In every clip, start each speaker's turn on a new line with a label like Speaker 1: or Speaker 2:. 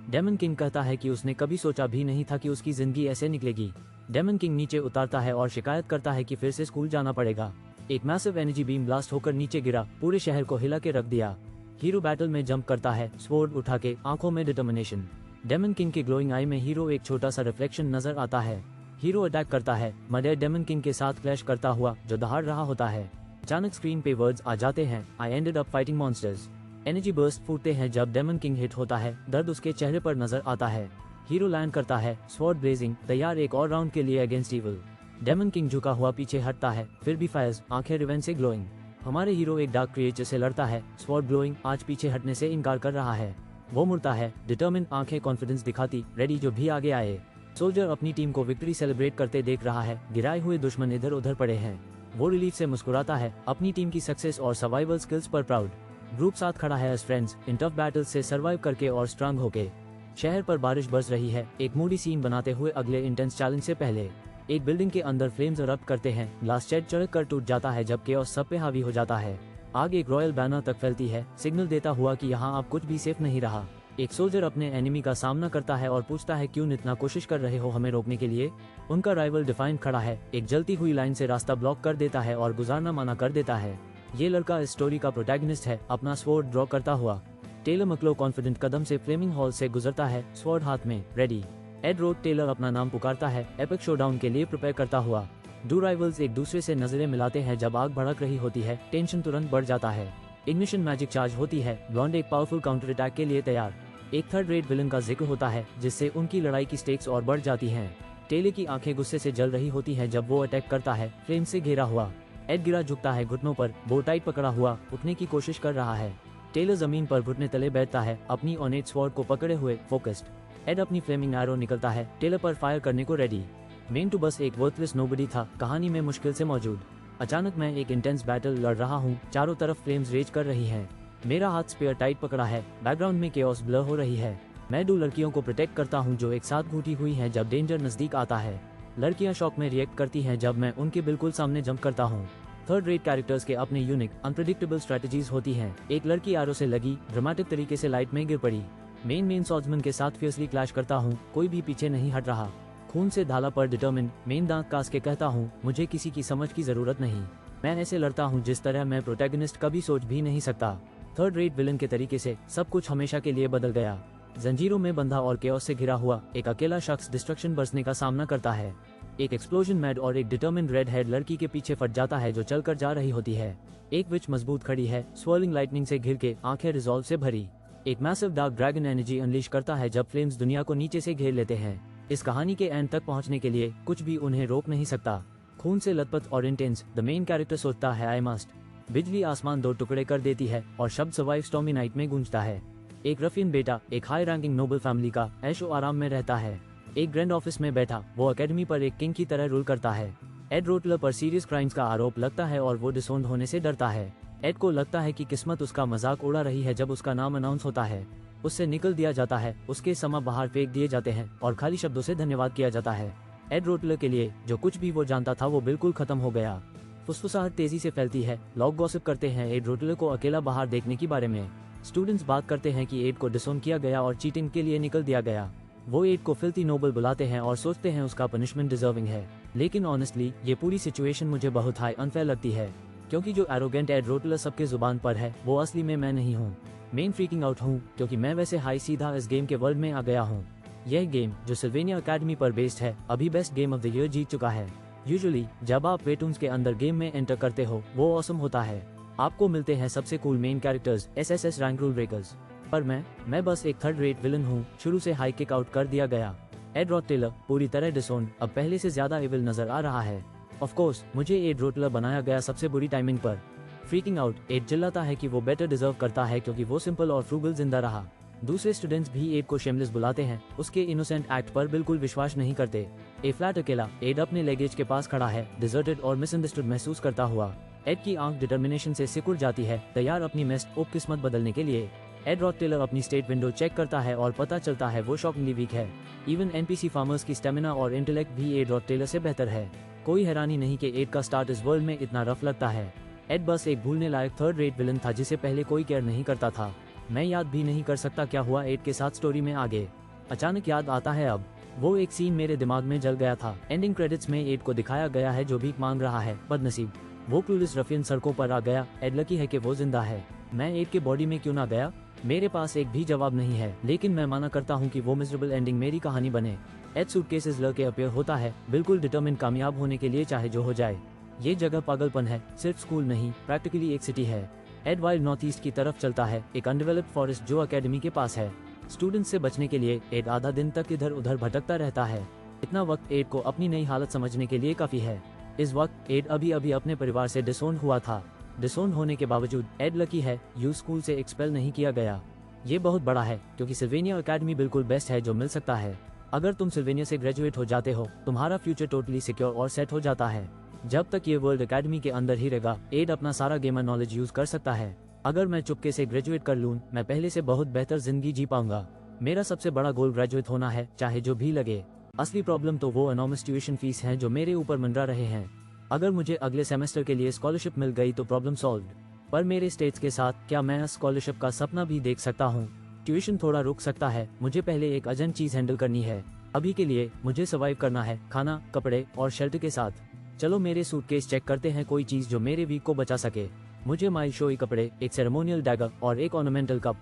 Speaker 1: Daemon king कहता है कि उसने कभी सोचा भी नहीं था कि उसकी जिंदगी ऐसे निकलेगी। डेमन किंग नीचे उतारता है और शिकायत करता है कि फिर से स्कूल जाना पड़ेगा। एक मैसिव एनर्जी बीम ब्लास्ट होकर नीचे गिरा, पूरे शहर को हिला के रख दिया। हीरो बैटल में जंप करता है, स्वॉर्ड उठा के, आंखों में डिटर्मिनेशन। डेमन किंग के ग्लोइंग आई में हीरो एक छोटा सा रिफ्लेक्शन नजर आता है। हीरो अटैक करता है, मदर डेमन किंग के साथ क्लैश करता हुआ जो दहाड़ रहा होता है। अचानक स्क्रीन पे वर्ड्स आ जाते हैं, I ended up fighting monsters. Energy burst फूटते हैं जब डेमन किंग हिट होता है, दर्द उसके चेहरे पर नजर आता है। हीरो लैंड करता है, स्वॉर्ड ब्लेजिंग, तैयार एक और राउंड के लिए अगेंस्ट इविल। डेमन किंग झुका हुआ पीछे हटता है, फिर भी फायर्स, आंखें रिवेंज से ग्लोइंग। हमारे हीरो एक डार्क क्रिएचर से लड़ता है, स्वॉर्ड ग्लोइंग, आज पीछे हटने से इनकार कर रहा है। वो मुड़ता है, डिटर्मिन, आंखें कॉन्फिडेंस दिखाती, रेडी जो भी आगे आए। सोल्जर अपनी टीम को विक्ट्री सेलिब्रेट करते देख रहा है, गिराए हुए दुश्मन इधर उधर पड़े हैं। वो रिलीफ से मुस्कुराता है, अपनी टीम की सक्सेस और सर्वाइवल स्किल्स पर प्राउड। ग्रुप साथ खड़ा है as friends, in tough battle से सर्वाइव करके और स्ट्रांग होके। शहर पर बारिश बरस रही है, एक मूडी सीन बनाते हुए अगले इंटेंस चैलेंज से पहले। एक बिल्डिंग के अंदर फ्लेम्स इरप्ट करते हैं, ग्लास शेड चढ़क कर टूट जाता है जब केओस सब पे हावी हो जाता है। आग एक रॉयल बैनर तक फैलती है, सिग्नल देता हुआ कि यहाँ अब कुछ भी सेफ नहीं रहा। एक सोल्जर अपने एनिमी का सामना करता है और पूछता है क्यों इतना कोशिश कर रहे हो हमें रोकने के लिए। उनका राइवल डिफाइंड खड़ा है, एक जलती हुई लाइन से रास्ता ब्लॉक कर देता है और गुजारना मना कर देता है। ये लड़का इस स्टोरी का प्रोटैगनिस्ट है, अपना स्वॉर्ड ड्रॉ करता हुआ। टेलर मक्लो कॉन्फिडेंट कदम से फ्लेमिंग हॉल से गुजरता है, स्वॉर्ड हाथ में, रेडी। एड रोड टेलर अपना नाम पुकारता है, एपिक शोडाउन के लिए प्रिपेयर करता हुआ। दो राइवल्स एक दूसरे से नजरें मिलाते हैं जब आग भड़क रही होती है, टेंशन तुरंत बढ़ जाता है। इग्निशन मैजिक चार्ज होती है, ब्लॉन्ड एक पावरफुल काउंटर अटैक के लिए तैयार। एक थर्ड रेट विलन का जिक्र होता है जिससे उनकी लड़ाई की स्टेक्स और बढ़ जाती हैं। टेलर की आंखें गुस्से से जल रही होती हैं जब वो अटैक करता है, फ्लेम से घेरा हुआ। एड गिरा झुकता है घुटनों पर, बो टाइट पकड़ा हुआ, उठने की कोशिश कर रहा है। टेलर जमीन पर घुटने तले बैठता है, अपनी ऑनेट स्वॉर्ड को पकड़े हुए, फोकस्ड। एड अपनी फ्लेमिंग एरो निकलता है, टेलर पर फायर करने को रेडी। मेन टू बस एक वर्थलेस नोबडी था, कहानी में मुश्किल से मौजूद। अचानक मैं एक इंटेंस बैटल लड़ रहा हूँ, चारों तरफ फ्लेम्स रेज कर रही हैं। मेरा हाथ स्पेयर टाइट पकड़ा है, बैकग्राउंड में केओस ब्लर हो रही है। मैं दो लड़कियों को प्रोटेक्ट करता हूँ जो एक साथ घुटी हुई हैं जब डेंजर नजदीक आता है। लड़कियां शॉक में रिएक्ट करती हैं जब मैं उनके बिल्कुल सामने जंप करता हूँ। थर्ड रेट कैरेक्टर्स के अपने यूनिक अनप्रेडिक्टेबल स्ट्रेटजीज होती हैं। एक लड़की आरो से लगी, ड्रामेटिक तरीके से लाइट में गिर पड़ी। मेन सॉर्ड्समैन के साथ फियर्सली क्लैश करता हूँ, कोई भी पीछे नहीं हट रहा। खून से ढाला पर डिटर्मिन, मेन दांत कास के कहता हूँ, मुझे किसी की समझ की जरूरत नहीं। मैं ऐसे लड़ता हूँ जिस तरह मैं प्रोटैगनिस्ट कभी सोच भी नहीं सकता। थर्ड रेट विलन के तरीके से सब कुछ हमेशा के लिए बदल गया। जंजीरों में बंधा और केओस से घिरा हुआ एक अकेला शख्स डिस्ट्रक्शन बरसने का सामना करता है। एक एक्सप्लोजन मैड और एक डिटर्मिन्ड रेड हेड लड़की के पीछे फट जाता है जो चलकर जा रही होती है। एक विच मजबूत खड़ी है, स्वर्लिंग लाइटनिंग से घिर के, आंखें रिजॉल्व से भरी। एक massive dark dragon energy unleash करता है जब फ्लेम्स दुनिया को नीचे से घेर लेते हैं। इस कहानी के एंड तक पहुंचने के लिए कुछ भी उन्हें रोक नहीं सकता। खून से लथपथ और इंटेंस, द मेन कैरेक्टर सोचता है आई मस्ट। बिजली आसमान दो टुकड़े कर देती है और शब्द सर्वाइव स्टॉर्मी नाइट में गूंजता है। एक रफियन बेटा एक हाई रैंकिंग नोबल फैमिली का ऐशो आराम में रहता है। एक ग्रैंड ऑफिस में बैठा वो एकेडमी पर एक किंग की तरह रूल करता है। एड रोटलर पर सीरियस क्राइम्स का आरोप लगता है और वो डिसोन्ड होने से डरता है। एड को लगता है कि किस्मत उसका मजाक उड़ा रही है जब उसका नाम अनाउंस होता है। उससे निकल दिया जाता है, उसके समा बाहर फेंक दिए जाते हैं और खाली शब्दों से धन्यवाद किया जाता है। एड रोटलर के लिए जो कुछ भी वो जानता था वो बिल्कुल खत्म हो गया। फुसफुसाहट तेजी से फैलती है, लोग गॉसिप करते हैं एड रोटलर को अकेला बाहर देखने के बारे में। स्टूडेंट्स बात करते हैं कि एड को डिसोन किया गया और चीटिंग के लिए निकल दिया गया। वो एड को फिल्थी नोबल बुलाते हैं और सोचते हैं उसका पनिशमेंट डिजर्विंग है। लेकिन ऑनेस्टली ये पूरी सिचुएशन मुझे बहुत हाई अनफेयर लगती है, क्योंकि जो एरोगेंट एड रोटलर सबके जुबान पर है वो असली में मैं नहीं हूँ। मेन फ्रीकिंग आउट हूँ क्योंकि मैं वैसे हाई सीधा इस गेम के वर्ल्ड में आ गया हूँ। यह गेम जो सिल्वेनिया अकेडमी पर बेस्ड है अभी best game of the year जीत चुका है। यूजुअली जब आप वेटून्स के अंदर गेम में एंटर करते हो वो ऑसम होता है, आपको मिलते हैं सबसे cool main characters, SSS rank rule breakers. पर मैं बस एक थर्ड रेट विलन हूँ, शुरू से हाई किक आउट कर दिया गया। एड रोटलर पूरी तरह डिसोन, अब पहले से ज्यादा इविल नजर आ रहा है। ऑफ कोर्स मुझे एड रोटलर बनाया गया सबसे बुरी टाइमिंग पर। फ्रीकिंग आउट, एड चिल्लाता है कि वो बेटर डिजर्व करता है क्योंकि वो सिंपल और फ्रूगल जिंदा रहा। दूसरे स्टूडेंट्स भी एड को शेमलेस बुलाते हैं, उसके इनोसेंट एक्ट पर बिल्कुल विश्वास नहीं करते। ए फ्लैट अकेला एड अपने लगेज के पास खड़ा है, डिजर्टेड और मिसअंडरस्टूड महसूस करता हुआ। एड की आंख डिटर्मिनेशन से सिकुड़ जाती है, तैयार अपनी मेस्ड उप किस्मत बदलने के लिए। एड रोटलर अपनी स्टेट विंडो चेक करता है और पता चलता है वो शॉकिंगली वीक है। इवन एनपीसी फार्मर्स की स्टेमिना और इंटेलेक्ट भी एड रोटलर से बेहतर है। कोई हैरानी नहीं कि एड का स्टार्ट इस वर्ल्ड में इतना रफ लगता है। एड बस एक भूलने लायक थर्ड रेट विलन था जिसे पहले कोई केयर नहीं करता था। मैं याद भी नहीं कर सकता क्या हुआ एड के साथ स्टोरी में आगे। अचानक याद आता है अब वो एक सीन मेरे दिमाग में जल गया था। एंडिंग क्रेडिट्स में एड को दिखाया गया है जो भीख मांग रहा है। बदनसीब वो क्लूलेस रफियन सड़कों पर आ गया। एड लकी है कि वो जिंदा है। मैं एड के बॉडी में क्यों ना गया? मेरे पास एक भी जवाब नहीं है, लेकिन मैं माना करता हूँ कि वो मिजरेबल एंडिंग मेरी कहानी बने। एड सूटकेसेस लड़के अपीयर होता है, बिल्कुल डिटरमिन कामयाब होने के लिए चाहे जो हो जाए। ये जगह पागलपन है, सिर्फ स्कूल नहीं, प्रैक्टिकली एक सिटी है। एड वाइल्ड नॉर्थ ईस्ट की तरफ चलता है, एक अनडेवलप्ड फॉरेस्ट जो अकेडमी के पास है। स्टूडेंट्स से बचने के लिए एड आधा दिन तक इधर उधर भटकता रहता है। इतना वक्त एड को अपनी नई हालत समझने के लिए काफी है। इस वक्त एड अभी अभी अपने परिवार से डिसोन हुआ था। डिसोन होने के बावजूद एड लकी है, यू स्कूल से एक्सपेल नहीं किया गया। ये बहुत बड़ा है क्योंकि सिल्वेनिया अकेडमी बिल्कुल बेस्ट है जो मिल सकता है। अगर तुम सिल्वेनिया से ग्रेजुएट हो जाते हो, तुम्हारा फ्यूचर टोटली सिक्योर और सेट हो जाता है। जब तक ये वर्ल्ड अकेडमी के अंदर ही रहेगा, एड अपना सारा गेमर नॉलेज यूज कर सकता है। अगर मैं चुपके से ग्रेजुएट कर लूं, मैं पहले से बहुत बेहतर जिंदगी जी पाऊंगा। मेरा सबसे बड़ा गोल ग्रेजुएट होना है, चाहे जो भी लगे। असली प्रॉब्लम तो वो एनॉर्मस ट्यूशन फीस है जो मेरे ऊपर मंडरा रहे हैं। अगर मुझे अगले सेमेस्टर के लिए स्कॉलरशिप मिल गई तो प्रॉब्लम सॉल्व। पर मेरे स्टेट्स के साथ क्या मैं स्कॉलरशिप का सपना भी देख सकता हूँ? ट्यूशन थोड़ा रुक सकता है, मुझे पहले एक अर्जेंट चीज हैंडल करनी है। अभी के लिए मुझे सर्वाइव करना है, खाना, कपड़े और शेल्टर के साथ। चलो मेरे सूटकेस चेक करते हैं, कोई चीज जो मेरे वीक को बचा सके। मुझे माइल शोई कपड़े, एक सेरेमोनियल डैगर और एक ऑर्नामेंटल कप।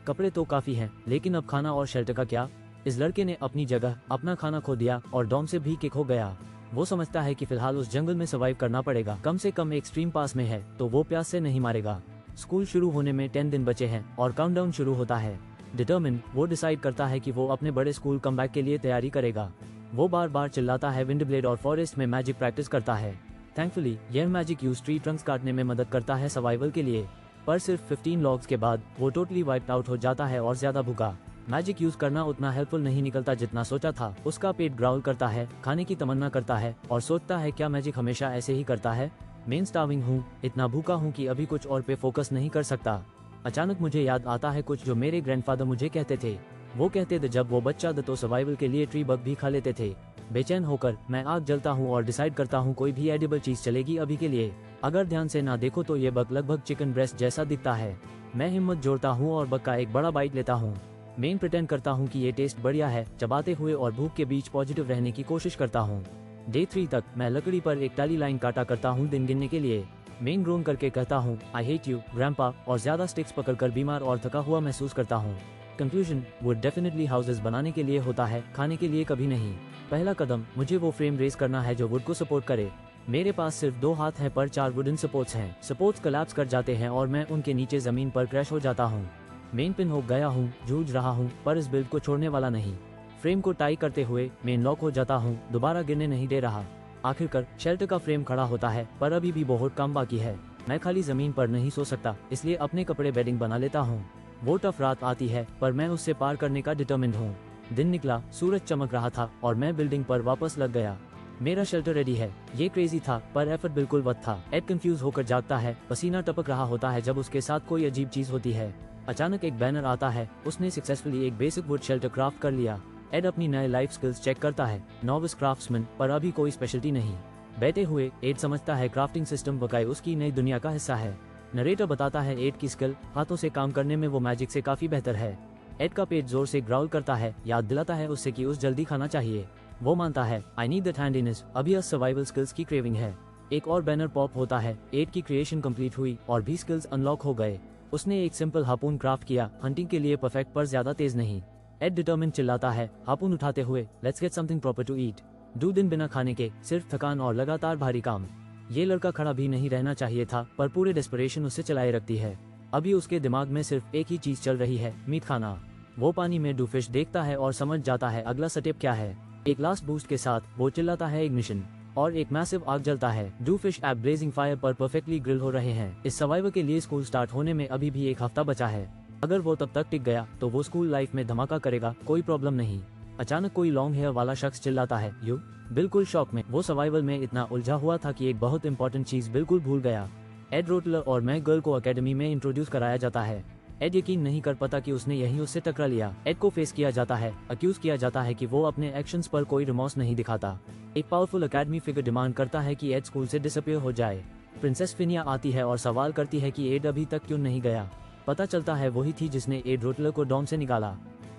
Speaker 1: कपड़े तो काफी हैं, लेकिन अब खाना और शेल्टर का क्या? इस लड़के ने अपनी जगह अपना खाना खो दिया और डॉम से भी किक हो गया। वो समझता है कि फिलहाल उस जंगल में सर्वाइव करना पड़ेगा। कम से कम एक स्ट्रीम पास में है तो वो प्यास से नहीं मारेगा। स्कूल शुरू होने में 10 दिन बचे हैं और काउंटडाउन शुरू होता है। डिटरमिन वो डिसाइड करता है कि वो अपने बड़े स्कूल कमबैक के लिए तैयारी करेगा। वो बार बार चिल्लाता है, विंडब्लेड और फॉरेस्ट में मैजिक प्रैक्टिस करता है। थैंकफुली यह मैजिक यूज ट्री ट्रंक्स काटने में मदद करता है सर्वाइवल के लिए। पर सिर्फ 15 लॉग्स के बाद वो टोटली वाइप्ड आउट हो जाता है और ज्यादा भूखा। मैजिक यूज करना उतना हेल्पफुल नहीं निकलता जितना सोचा था। उसका पेट ग्राउल करता है, खाने की तमन्ना करता है और सोचता है क्या मैजिक हमेशा ऐसे ही करता है? मैं स्टार्विंग हूँ, इतना भूखा हूँ कि अभी कुछ और पे फोकस नहीं कर सकता। अचानक मुझे याद आता है कुछ जो मेरे ग्रैंडफादर मुझे कहते थे। वो कहते थे जब वो बच्चा था तो सर्वाइवल के लिए ट्री बग भी खा लेते थे। बेचैन होकर मैं आग जलता हूँ और डिसाइड करता हूँ कोई भी एडिबल चीज चलेगी अभी के लिए। अगर ध्यान से ना देखो तो ये बग लगभग चिकन ब्रेस्ट जैसा दिखता है। मैं हिम्मत जोड़ता हूँ और बग का एक बड़ा बाइट लेता हूँ। मेन प्रिटेंड करता हूँ कि ये टेस्ट बढ़िया है, चबाते हुए और भूख के बीच पॉजिटिव रहने की कोशिश करता हूँ। डे 3 तक मैं लकड़ी पर एक टाली लाइन काटा करता हूँ दिन गिनने के लिए। मेन ग्रोन करके कहता हूँ आई हेट यू ग्रैंपा और ज्यादा स्टिक्स पकड़कर बीमार और थका हुआ महसूस करता हूँ। कंक्लूजन, वुड डेफिनेटली हाउसेस बनाने के लिए होता है, खाने के लिए कभी नहीं। पहला कदम, मुझे वो फ्रेम रेस करना है जो वुड को सपोर्ट करे। मेरे पास सिर्फ 2 हाथ हैं पर 4 वुडन सपोर्ट्स हैं। सपोर्ट्स कोलैप्स कर जाते हैं और मैं उनके नीचे जमीन पर क्रैश हो जाता हूँ। मेन पिन हो गया हूँ, जूझ रहा हूँ पर इस बिल्ड को छोड़ने वाला नहीं। फ्रेम को टाई करते हुए मेन लॉक हो जाता हूँ, दोबारा गिरने नहीं दे रहा। आखिरकार शेल्टर का फ्रेम खड़ा होता है पर अभी भी बहुत काम बाकी है। मैं खाली जमीन पर नहीं सो सकता, इसलिए अपने कपड़े बेडिंग बना लेता हूँ। वो टफ रात आती है पर मैं उससे पार करने का डिटरमिन्ड हूँ। दिन निकला, सूरज चमक रहा था और मैं बिल्डिंग पर वापस लग गया। मेरा शेल्टर रेडी है। ये क्रेजी था पर एफर्ट बिल्कुल वक्त था। एड कंफ्यूज होकर जागता है, पसीना टपक रहा होता है जब उसके साथ कोई अजीब चीज होती है। अचानक एक बैनर आता है, उसने सक्सेसफुली एक बेसिक वुड शेल्टर क्राफ्ट कर लिया। एड अपनी नए लाइफ स्किल्स चेक करता है, नॉविस क्राफ्ट्समैन, पर अभी कोई स्पेशलिटी नहीं। बैठे हुए एड समझता है क्राफ्टिंग सिस्टम वाकई उसकी नई दुनिया का हिस्सा है। नरेटर बताता है एड की स्किल हाथों से काम करने में वो मैजिक से काफी बेहतर है। एड का पेट जोर से ग्राउल करता है, याद दिलाता है उससे कि उस जल्दी खाना चाहिए। वो मानता है आई नीड दैट हैंडीनेस, अभी अस सर्वाइवल स्किल्स की क्रेविंग है। एक और बैनर पॉप होता है, एड की क्रिएशन कंप्लीट हुई और भी स्किल्स अनलॉक हो गए। उसने एक सिंपल हार्पून क्राफ्ट किया, हंटिंग के लिए परफेक्ट पर ज्यादा तेज नहीं। एड डिटरमिन चिल्लाता है हार्पून उठाते हुए, let's get something proper to eat. 2 दिन बिना खाने के, सिर्फ थकान और लगातार भारी काम। ये लड़का खड़ा भी नहीं रहना चाहिए था पर पूरे डेस्परेशन उसे चलाए रखती है। अभी उसके दिमाग में सिर्फ एक ही चीज चल रही है, मीट खाना। वो पानी में डूफिश देखता है और समझ जाता है अगला स्टेप क्या है। एक लास्ट बूस्ट के साथ वो चिल्लाता है इग्निशन और एक मैसिव आग जलता है। डूफिश एप ब्लेजिंग फायर पर परफेक्टली ग्रिल हो रहे हैं। इस सर्वाइवर के लिए स्कूल स्टार्ट होने में अभी भी 1 हफ्ता बचा है। अगर वो तब तक टिक गया तो वो स्कूल लाइफ में धमाका करेगा, कोई प्रॉब्लम नहीं। अचानक कोई लॉन्ग हेयर वाला शख्स चिल्लाता है यू। बिल्कुल शॉक में वो सर्वाइवल में इतना उलझा हुआ था कि एक बहुत इंपॉर्टेंट चीज बिल्कुल भूल गया। एड रोटलर और मैं गर्ल को एकेडमी में इंट्रोड्यूस कराया जाता है। एड यकीन नहीं कर पाता कि उसने यही उससे टकरा लिया। एड को फेस किया जाता है, अक्यूज किया जाता है कि वो अपने एक्शंस पर कोई रिमोर्स नहीं दिखाता। एक पावरफुल एकेडमी फिगर डिमांड करता है कि एड स्कूल से डिसअपीयर हो जाए। प्रिंसेस फिनिया आती है और सवाल करती है कि एड अभी तक क्यों नहीं गया। पता चलता है वही थी जिसने एड रोटलर को डॉम से निकाला।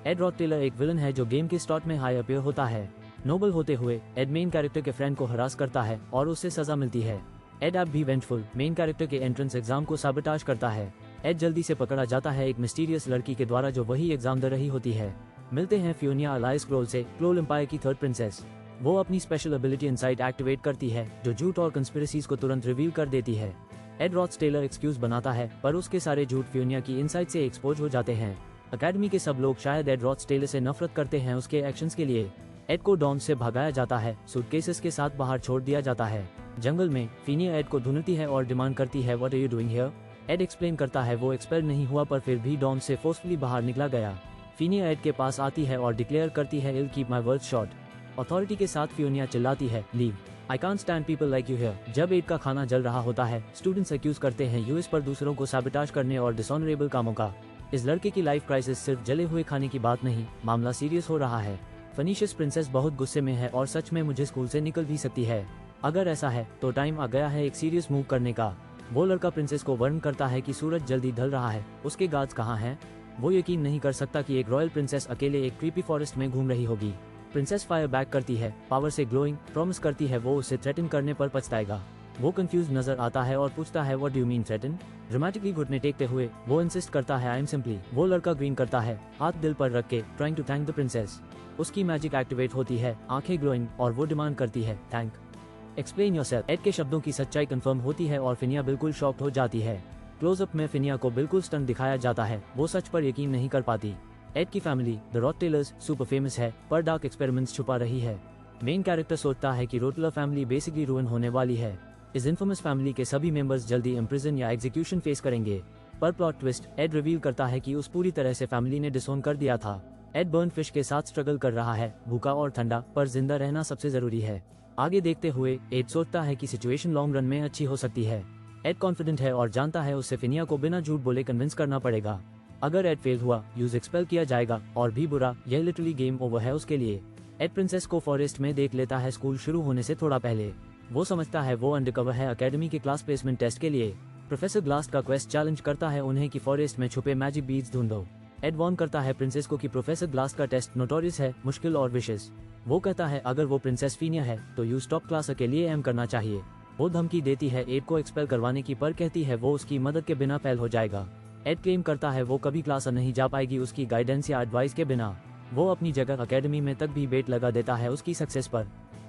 Speaker 1: एड रॉटटेलर एक विलन है जो गेम के स्टार्ट में हाई अपीयर होता है। नोबल होते हुए एड मेन कैरेक्टर के फ्रेंड को हरास करता है और उससे सजा मिलती है। एड अब भी वेंचफुल मेन कैरेक्टर के एंट्रेंस एग्जाम को साबोटाज करता है। एड जल्दी से पकड़ा जाता है एक मिस्टीरियस लड़की के द्वारा जो वही एग्जाम दे रही होती है। मिलते हैं फियोनिया अलाइस क्रोल से, क्रोल एम्पायर की थर्ड प्रिंसेस। वो अपनी स्पेशल एबिलिटी इनसाइट एक्टिवेट करती है जो झूठ और कंस्पिरेसीज को तुरंत रिवील कर देती है। एड रॉटटेलर एक्सक्यूज बनाता है पर उसके सारे झूठ फियोनिया की इनसाइट से एक्सपोज हो जाते हैं। अकेडमी के सब लोग शायद एड रॉटटेलर से नफरत करते हैं उसके एक्शंस के लिए। एड को डॉन से भगाया जाता है, सूटकेसेस के साथ बाहर छोड़ दिया जाता है। जंगल में फिनिया एड को ढूंढती है और डिमांड करती है what are you doing here. Ed explain करता है वो एक्सपेल नहीं हुआ पर फिर भी डॉन से फोर्सफुली बाहर निकला गया। फिनिया एड के पास आती है और डिक्लेयर करती है I'll keep my words short. Authority के साथ फियोनिया चिल्लाती है leave, I can't stand people like you here. जब एड का खाना जल रहा होता है स्टूडेंट्स एक्यूज करते हैं यूएस पर दूसरों को सैबोटाज करने और डिसऑनरेबल कामों का। इस लड़के की लाइफ क्राइसिस सिर्फ जले हुए खाने की बात नहीं, मामला सीरियस हो रहा है। फनीशियस प्रिंसेस बहुत गुस्से में है और सच में मुझे स्कूल से निकल भी सकती है। अगर ऐसा है तो टाइम आ गया है एक सीरियस मूव करने का। वो लड़का प्रिंसेस को वार्न करता है कि सूरज जल्दी ढल रहा है, उसके गार्ड्स कहाँ हैं। वो यकीन नहीं कर सकता कि एक रॉयल प्रिंसेस अकेले एक क्रीपी फॉरेस्ट में घूम रही होगी। प्रिंसेस फायर बैक करती है, पावर से ग्लोइंग, प्रॉमिस करती है वो उसे थ्रेटन करने पर पछताएगा। वो कंफ्यूज नजर आता है और पूछता है what do you mean threaten. Dramatically घुटने टेकते हुए वो इंसिस्ट करता है आई एम सिंपली। वो लड़का ग्रीन करता है, हाथ दिल पर रख के, trying to thank the princess. उसकी मैजिक एक्टिवेट होती है, आंखें ग्लोइंग, और वो डिमांड करती है थैंक एक्सप्लेन योरसेल्फ। एड के शब्दों की सच्चाई कंफर्म होती है और फिनिया बिल्कुल शॉक्ड हो जाती है। क्लोजअप में फिनिया को बिल्कुल स्टन दिखाया जाता है, वो सच पर यकीन नहीं कर पाती। एड की फैमिली द रॉटटेलर्स सुपर फेमस है पर डार्क एक्सपेरिमेंट्स छुपा रही है। मेन कैरेक्टर सोचता है कि रोटलर फैमिली बेसिकली रूइन होने वाली है। इस इन्फेमस फैमिली के सभी मेंबर्स जल्दी इम्प्रिजन या एग्जीक्यूशन फेस करेंगे। पर प्लॉट ट्विस्ट, एड रिवील करता है कि उस पूरी तरह से फैमिली ने डिसोन कर दिया था। एड बर्न फिश के साथ स्ट्रगल कर रहा है, भूखा और ठंडा, पर जिंदा रहना सबसे जरूरी है। आगे देखते हुए एड सोचता है कि सिचुएशन लॉन्ग रन में अच्छी हो सकती है। एड कॉन्फिडेंट है और जानता है उससे फिनिया को बिना झूठ बोले कन्विंस करना पड़ेगा। अगर एड फेल हुआ यूज एक्सपेल किया जाएगा, और भी बुरा यह लिटरली गेम ओवर है उसके लिए। एड प्रिंसेस को फॉरेस्ट में देख लेता है स्कूल शुरू होने से थोड़ा पहले। वो समझता है वो अंडरकवर है अकेडमी के क्लास प्लेसमेंट टेस्ट के लिए। प्रोफेसर ग्लास्ट का क्वेस्ट चैलेंज करता है उन्हें कि फॉरेस्ट में छुपे मैजिक बीड्स ढूंढो। एड वॉर्न करता है प्रिंसेस को कि प्रोफेसर ग्लास्ट का टेस्ट नोटोरियस है, मुश्किल और विशेष। वो कहता है अगर वो प्रिंसेस फिनिया है तो यूज टॉप क्लास के लिए एम करना चाहिए। वो धमकी देती है एड को एक्सपेल करवाने की, पर कहती है वो उसकी मदद के बिना फेल हो जाएगा। एड क्लेम करता है वो कभी क्लास नहीं जा पाएगी उसकी गाइडेंस या एडवाइस के बिना। वो अपनी जगह अकेडमी में तक भी बेट लगा देता है उसकी सक्सेस पर।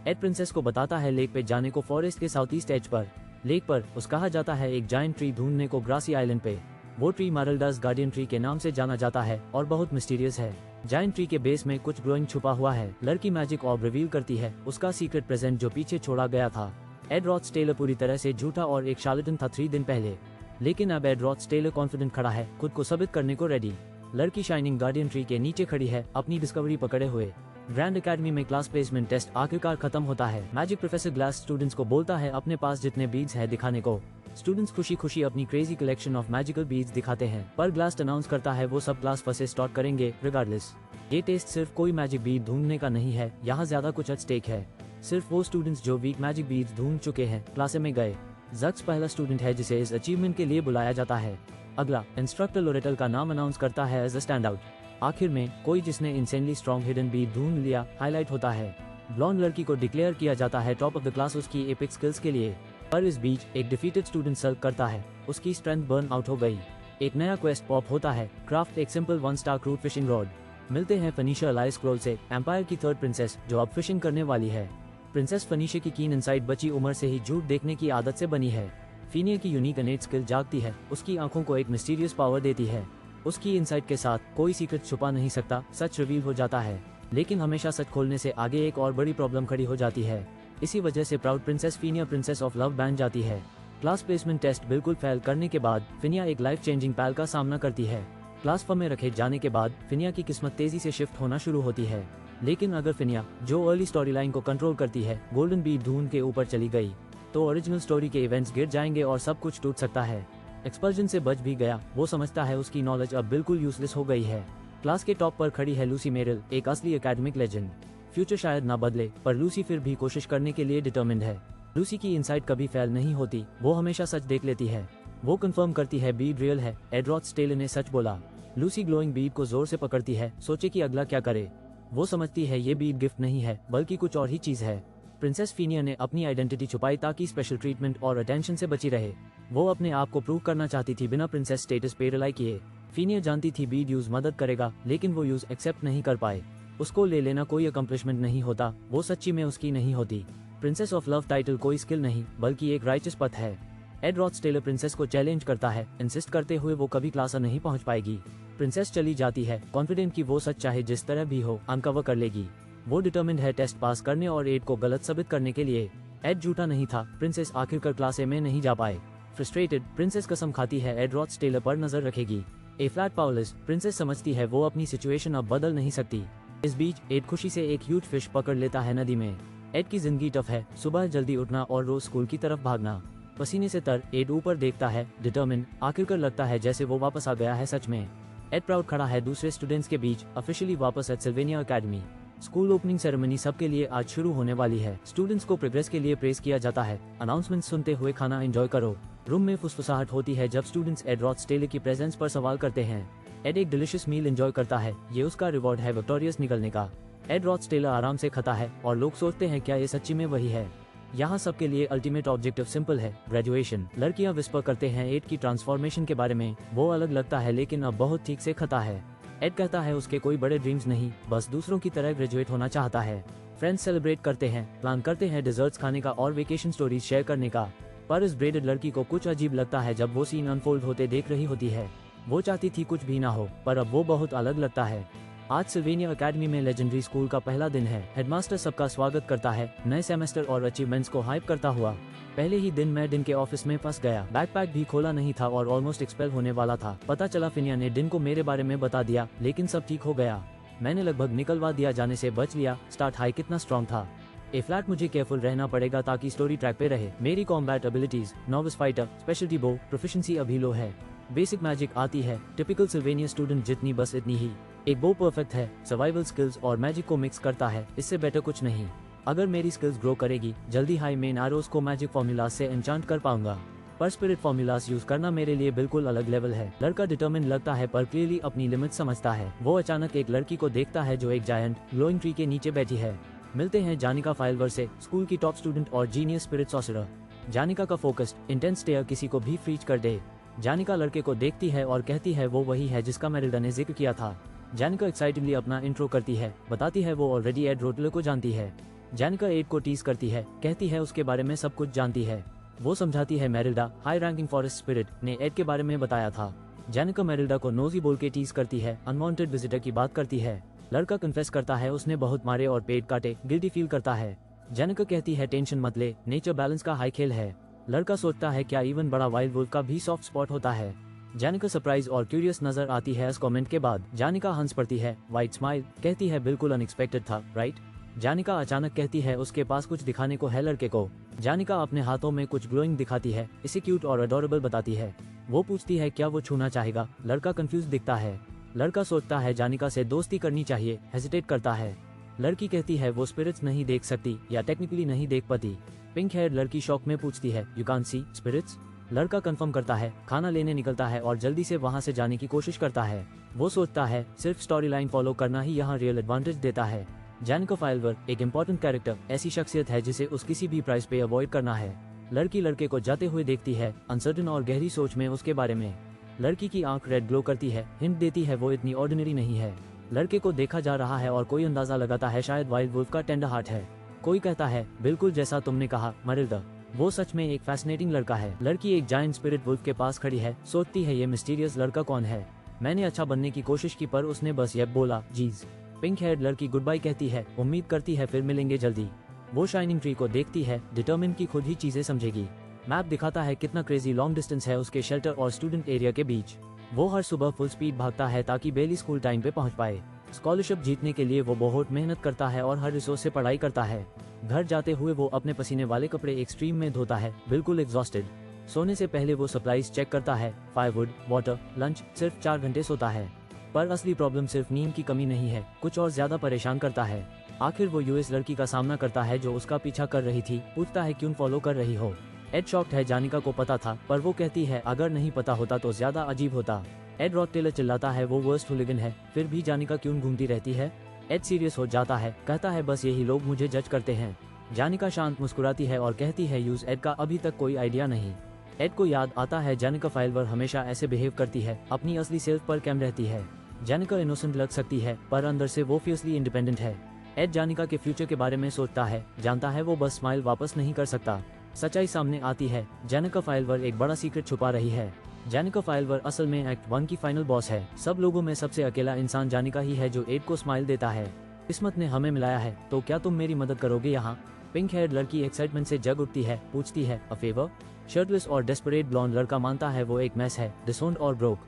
Speaker 1: एड प्रिंसेस को बताता है लेक पे जाने को, फॉरेस्ट के साउथ ईस्ट एज पर। लेक पर उस कहा जाता है एक जायंट ट्री ढूंढने को ग्रासी आइलैंड पे। वो ट्री मारल्डास गार्डियन ट्री के नाम से जाना जाता है और बहुत मिस्टीरियस है। जायंट ट्री के बेस में कुछ ग्लोइंग छुपा हुआ है। लड़की मैजिक ऑर्ब रिवील करती है उसका सीक्रेट प्रेजेंट जो पीछे छोड़ा गया था। एड रॉटटेलर पूरी तरह से झूठा और एक शार्लटन था 3 दिन पहले, लेकिन अब एड रॉटटेलर कॉन्फिडेंट खड़ा है, खुद को साबित करने को रेडी। लड़की शाइनिंग गार्डियन ट्री के नीचे खड़ी है अपनी डिस्कवरी पकड़े हुए। ग्रैंड एकेडमी में क्लास प्लेसमेंट टेस्ट आखिरकार खत्म होता है। मैजिक प्रोफेसर ग्लास स्टूडेंट्स को बोलता है अपने पास जितने बीड्स है दिखाने को। स्टूडेंट्स खुशी खुशी अपनी crazy collection of magical beads दिखाते हैं, पर ग्लास अनाउंस करता है वो सब क्लास फर्स्ट स्टार्ट करेंगे रिगार्डलेस। ये टेस्ट सिर्फ कोई मैजिक बीड ढूंढने का नहीं है, यहाँ ज्यादा कुछ एट स्टेक है। सिर्फ वो स्टूडेंट्स जो वीक मैजिक बीड्स ढूंढ चुके हैं क्लास में गए। जक्स पहला स्टूडेंट है जिसे इस अचीवमेंट के लिए बुलाया जाता है। अगला इंस्ट्रक्टर लोरेटल का नाम अनाउंस करता है एज अ स्टैंड आउट। आखिर में कोई जिसने इंसेनली स्ट्रॉन्ग हिडन बीड ढूंढ लिया हाईलाइट होता है। ब्लॉन्ड लड़की को डिक्लेयर किया जाता है टॉप ऑफ द क्लास उसकी एपिक स्किल्स के लिए, पर इस बीच एक डिफीटेड स्टूडेंट सर्व करता है, उसकी स्ट्रेंथ बर्न आउट हो गई। एक नया क्वेस्ट पॉप होता है, क्राफ्ट एक simple 1 star crude fishing rod. मिलते हैं फनीशिया अलाइस क्रोल से, एम्पायर की थर्ड प्रिंसेस जो अब फिशिंग करने वाली है। प्रिंसेस फनीशिया की कीन इनसाइट बची उम्र से ही झूठ देखने की आदत से बनी है। फीनिया की यूनिक अनेट स्किल जागती है, उसकी आंखों को एक मिस्टीरियस पावर देती है। उसकी इनसाइट के साथ कोई सीक्रेट छुपा नहीं सकता, सच रिवील हो जाता है। लेकिन हमेशा सच खोलने से आगे एक और बड़ी प्रॉब्लम खड़ी हो जाती है। इसी वजह से proud princess Finia princess of love बन जाती है। क्लास प्लेसमेंट टेस्ट बिल्कुल फेल करने के बाद फिनिया एक लाइफ चेंजिंग पैल का सामना करती है। क्लास फॉर्म में रखे जाने के बाद फिनिया की किस्मत तेजी से शिफ्ट होना शुरू होती है। लेकिन अगर फिनिया जो अर्ली स्टोरी लाइन को कंट्रोल करती है गोल्डन बीड ढूंढ के ऊपर चली गई, तो ओरिजिनल स्टोरी के इवेंट्स गिर जाएंगे और सब कुछ टूट सकता है। एक्सपल्जन से बच भी गया, वो समझता है उसकी नॉलेज अब बिल्कुल यूजलेस हो गई है। क्लास के टॉप पर खड़ी है लूसी मेरिल, एक असली एकेडमिक लेजेंड। फ्यूचर शायद ना बदले, पर लूसी फिर भी कोशिश करने के लिए डिटर्मिन्ड है। लूसी की इनसाइट कभी फेल नहीं होती, वो हमेशा सच देख लेती है। वो कंफर्म करती है बीड रियल है, एड रॉथस्टेलर ने सच बोला। लूसी ग्लोइंग बीड को जोर से पकड़ती है, सोचे कि अगला क्या करे। वो समझती है ये बीड गिफ्ट नहीं है बल्कि कुछ और ही चीज है। प्रिंसेस फीनिया ने अपनी आइडेंटिटी छुपाई ताकि स्पेशल ट्रीटमेंट और अटेंशन से बची रहे। वो अपने आप को प्रूव करना चाहती थी बिना प्रिंसेस स्टेटस पे रिलाई किए। फीनिया जानती थी बीड यूज मदद करेगा, लेकिन वो यूज एक्सेप्ट नहीं कर पाए। उसको ले लेना कोई अकम्पलिशमेंट नहीं होता, वो सच्ची में उसकी नहीं होती। प्रिंसेस ऑफ लव टाइटल कोई स्किल नहीं बल्कि एक राइचस पथ है। एड रॉथस्टेलर प्रिंसेस को चैलेंज करता है, इंसिस्ट करते हुए वो कभी क्लास नहीं पहुंच पाएगी। प्रिंसेस चली जाती है, कॉन्फिडेंट कि वो सच चाहे जिस तरह भी हो अनकवर कर लेगी। वो डिटर्मिन्ड है टेस्ट पास करने और एड को गलत साबित करने के लिए। एड झूठा नहीं था, प्रिंसेस आखिरकार क्लास में नहीं जा पाए। फ्रस्ट्रेटेड, प्रिंसेस कसम खाती है एड रॉथस्टेलर पर नजर रखेगी। ए फ्लैट पाउलिस, प्रिंसेस समझती है वो अपनी सिचुएशन अब बदल नहीं सकती। इस बीच एड खुशी से एक ह्यूज फिश पकड़ लेता है नदी में। एड की जिंदगी टफ है, सुबह जल्दी उठना और रोज स्कूल की तरफ भागना। पसीने से तर एड ऊपर देखता है, डिटर्मिन। आखिरकार लगता है जैसे वो वापस आ गया है सच में। एड प्राउड खड़ा है दूसरे स्टूडेंट्स के बीच, ऑफिशियली वापस at Sylvania Academy. School opening ceremony सबके लिए आज शुरू होने वाली है। स्टूडेंट्स को प्रोग्रेस के लिए प्रेज किया जाता है। अनाउंसमेंट सुनते हुए खाना एंजॉय करो। रूम में फुसफुसाहट होती है जब स्टूडेंट्स एड रॉथस्टेलर की प्रेजेंस पर सवाल करते हैं। एड एक डिलीशियस मील एंजॉय करता है, ये उसका रिवॉर्ड है विक्टोरियस निकलने का। एड रॉथस्टेलर आराम से खाता है और लोग सोचते हैं क्या ये सच्ची में वही है। यहाँ सबके लिए अल्टीमेट ऑब्जेक्टिव सिंपल है, ग्रेजुएशन। लड़कियां विस्पर करते हैं एड की ट्रांसफॉर्मेशन के बारे में। वो अलग लगता है लेकिन अब बहुत ठीक से खाता है। एड कहता है उसके कोई बड़े ड्रीम्स नहीं, बस दूसरों की तरह ग्रेजुएट होना चाहता है। फ्रेंड्स सेलिब्रेट करते हैं, प्लान करते हैं डिजर्ट्स खाने का और वेकेशन स्टोरीज शेयर करने का। पर इस ब्रेडेड लड़की को कुछ अजीब लगता है जब वो सीन अनफोल्ड होते देख रही होती है। वो चाहती थी कुछ भी ना हो, पर अब वो बहुत अलग लगता है। आज सिल्वेनिया एकेडमी में लेजेंडरी स्कूल का पहला दिन है। हेडमास्टर सबका स्वागत करता है, नए सेमेस्टर और अचीवमेंट्स को हाइप करता हुआ। पहले ही दिन मैं डिन के ऑफिस में फंस गया। बैकपैक भी खोला नहीं था और ऑलमोस्ट एक्सपेल होने वाला था। पता चला फिनिया ने डिन को मेरे बारे में बता दिया, लेकिन सब ठीक हो गया। मैंने लगभग निकलवा दिया जाने से बच लिया। स्टार्ट हाई कितना स्ट्रॉन्ग था। ए फ्लैट मुझे केयरफुल रहना पड़ेगा ताकि स्टोरी ट्रैक पे रहे। मेरी combat abilities, novice fighter, speciality बो, प्रोफिशिएंसी अभी लो है। बेसिक मैजिक आती है, टिपिकल सिल्वेनिया स्टूडेंट जितनी बस इतनी ही। एक बो परफेक्ट है, सर्वाइवल स्किल्स और मैजिक को मिक्स करता है, इससे बेटर कुछ नहीं। अगर मेरी स्किल्स ग्रो करेगी, जल्दी हाई मेन आरोस को मैजिक फॉर्मूलाज से एन्चांट कर पाऊंगा। पर स्पिरिट फॉर्मूलाज यूज करना मेरे लिए बिल्कुल अलग लेवल है। लड़का डिटर्मिन लगता है पर क्लियरली अपनी लिमिट समझता है। वो अचानक एक लड़की को देखता है जो एक जायंट ग्लोइंग ट्री के नीचे बैठी है। मिलते हैं जानिका फाइलवर से, स्कूल की टॉप स्टूडेंट और जीनियस स्पिरिट सॉर्सरर। जानिका का फोकस्ड इंटेंस स्टेयर किसी को भी फ्रीज कर दे। जानिका लड़के को देखती है और कहती है वो वही है जिसका मेरिल्डा ने जिक्र किया था। जानिका एक्साइटिंगली अपना इंट्रो करती है, बताती है वो ऑलरेडी एड रोटलर को जानती है। जानिका एड को टीज करती है, कहती है उसके बारे में सब कुछ जानती है। वो समझाती है मेरिल्डा हाई रैंकिंग फॉरेस्ट स्पिरिट ने एड के बारे में बताया था। जानिका मेरिल्डा को नोजी बोल के टीज करती है, अनवांटेड विजिटर की बात करती है। लड़का कन्फेस करता है उसने बहुत मारे और पेट काटे, गिल्टी फील करता है। जानिका कहती है टेंशन मत ले, नेचर बैलेंस का हाई खेल है। लड़का सोचता है क्या इवन बड़ा वाइल्ड वुल्फ का भी सॉफ्ट स्पॉट होता है। जानिका सरप्राइज और क्यूरियस नजर आती है इस कमेंट के बाद। जानिका हंस पड़ती है, वाइट स्माइल, कहती है बिल्कुल अनएक्सपेक्टेड था, राइट। जानिका अचानक कहती है उसके पास कुछ दिखाने को है लड़के को। जानिका अपने हाथों में कुछ ग्लोइंग दिखाती है, इसे क्यूट और अडोरेबल बताती है। वो पूछती है क्या वो छूना चाहेगा। लड़का कंफ्यूज दिखता है। लड़का सोचता है जानिका से दोस्ती करनी चाहिए, हेजिटेट करता है। लड़की कहती है वो स्पिरिट्स नहीं देख सकती या टेक्निकली नहीं देख पाती। पिंक हेयर लड़की शॉक में पूछती है, यू कांट सी स्पिरिट्स। लड़का कंफर्म करता है, खाना लेने निकलता है और जल्दी से वहाँ से जाने की कोशिश करता है। वो सोचता है सिर्फ स्टोरी लाइन फॉलो करना ही यहाँ रियल एडवांटेज देता है। जानिका फाइलवर एक इम्पोर्टेंट कैरेक्टर, ऐसी शख्सियत है जिसे उस किसी भी प्राइस पे अवॉइड करना है। लड़की लड़के को जाते हुए देखती है, अनसर्टन और गहरी सोच में उसके बारे में। लड़की की आंख रेड ग्लो करती है, हिंट देती है वो इतनी ऑर्डिनरी नहीं है। लड़के को देखा जा रहा है और कोई अंदाजा लगाता है शायद वाइल्ड वुल्फ का टेंडर हार्ट है। कोई कहता है बिल्कुल जैसा तुमने कहा मरिल्डा। वो सच में एक फैसिनेटिंग लड़का है। लड़की एक जायंट स्पिरिट वुल्फ के पास खड़ी है, सोचती है ये मिस्टीरियस लड़का कौन है। मैंने अच्छा बनने की कोशिश की पर उसने बस ये बोला जीज। पिंक हेयर लड़की गुड बाय कहती है, उम्मीद करती है फिर मिलेंगे जल्दी। वो शाइनिंग ट्री को देखती है, डिटर्मिन की खुद ही चीजें समझेगी। मैप दिखाता है कितना क्रेजी लॉन्ग डिस्टेंस है उसके शेल्टर और स्टूडेंट एरिया के बीच। वो हर सुबह फुल स्पीड भागता है ताकि बेली स्कूल टाइम पे पहुंच पाए। स्कॉलरशिप जीतने के लिए वो बहुत मेहनत करता है और हर रिसोर्स से पढ़ाई करता है। घर जाते हुए वो अपने पसीने वाले कपड़े एक स्ट्रीम में धोता है, बिल्कुल एग्जॉस्टेड। सोने से पहले वो सप्लाईज चेक करता है, फायरवुड, वाटर, लंच। सिर्फ 4 घंटे सोता है। पर असली प्रॉब्लम सिर्फ नींद की कमी नहीं है, कुछ और ज्यादा परेशान करता है। आखिर वो यूएस लड़की का सामना करता है जो उसका पीछा कर रही थी, पूछता है क्यों फॉलो कर रही हो। एड शॉक्ड है, जानिका को पता था, पर वो कहती है अगर नहीं पता होता तो ज्यादा अजीब होता। एड रॉड टेलर चिल्लाता है वो वर्स्ट हुलिगन है, फिर भी जानिका क्यों घूमती रहती है। एड सीरियस हो जाता है, कहता है बस यही लोग मुझे जज करते हैं। जानिका शांत मुस्कुराती है और कहती है यूज एड का अभी तक कोई आइडिया नहीं। एड को याद आता है जानिका फाइलवर हमेशा ऐसे बिहेव करती है, अपनी असली सेल्फ पर कैम रहती है। जानिका इनोसेंट लग सकती है पर अंदर से वो फियर्सली इंडिपेंडेंट है। एड जानिका के फ्यूचर के बारे में सोचता है, जानता है वो बस स्माइल वापस नहीं कर सकता। सच्चाई सामने आती है, जानिका फाइलवर एक बड़ा सीक्रेट छुपा रही है। जानिका फाइलवर असल में एक्ट 1 की फाइनल बॉस है। सब लोगों में सबसे अकेला इंसान जानिका ही है जो एड को स्माइल देता है। किस्मत ने हमें मिलाया है, तो क्या तुम मेरी मदद करोगे यहाँ। पिंक हेयर्ड लड़की एक्साइटमेंट से जग उठती है, पूछती है अ फेवर। शर्टलेस और डेस्परेट ब्लॉन्ड लड़का मानता है वो एक मैस है, डिसोन्ड और ब्रोक।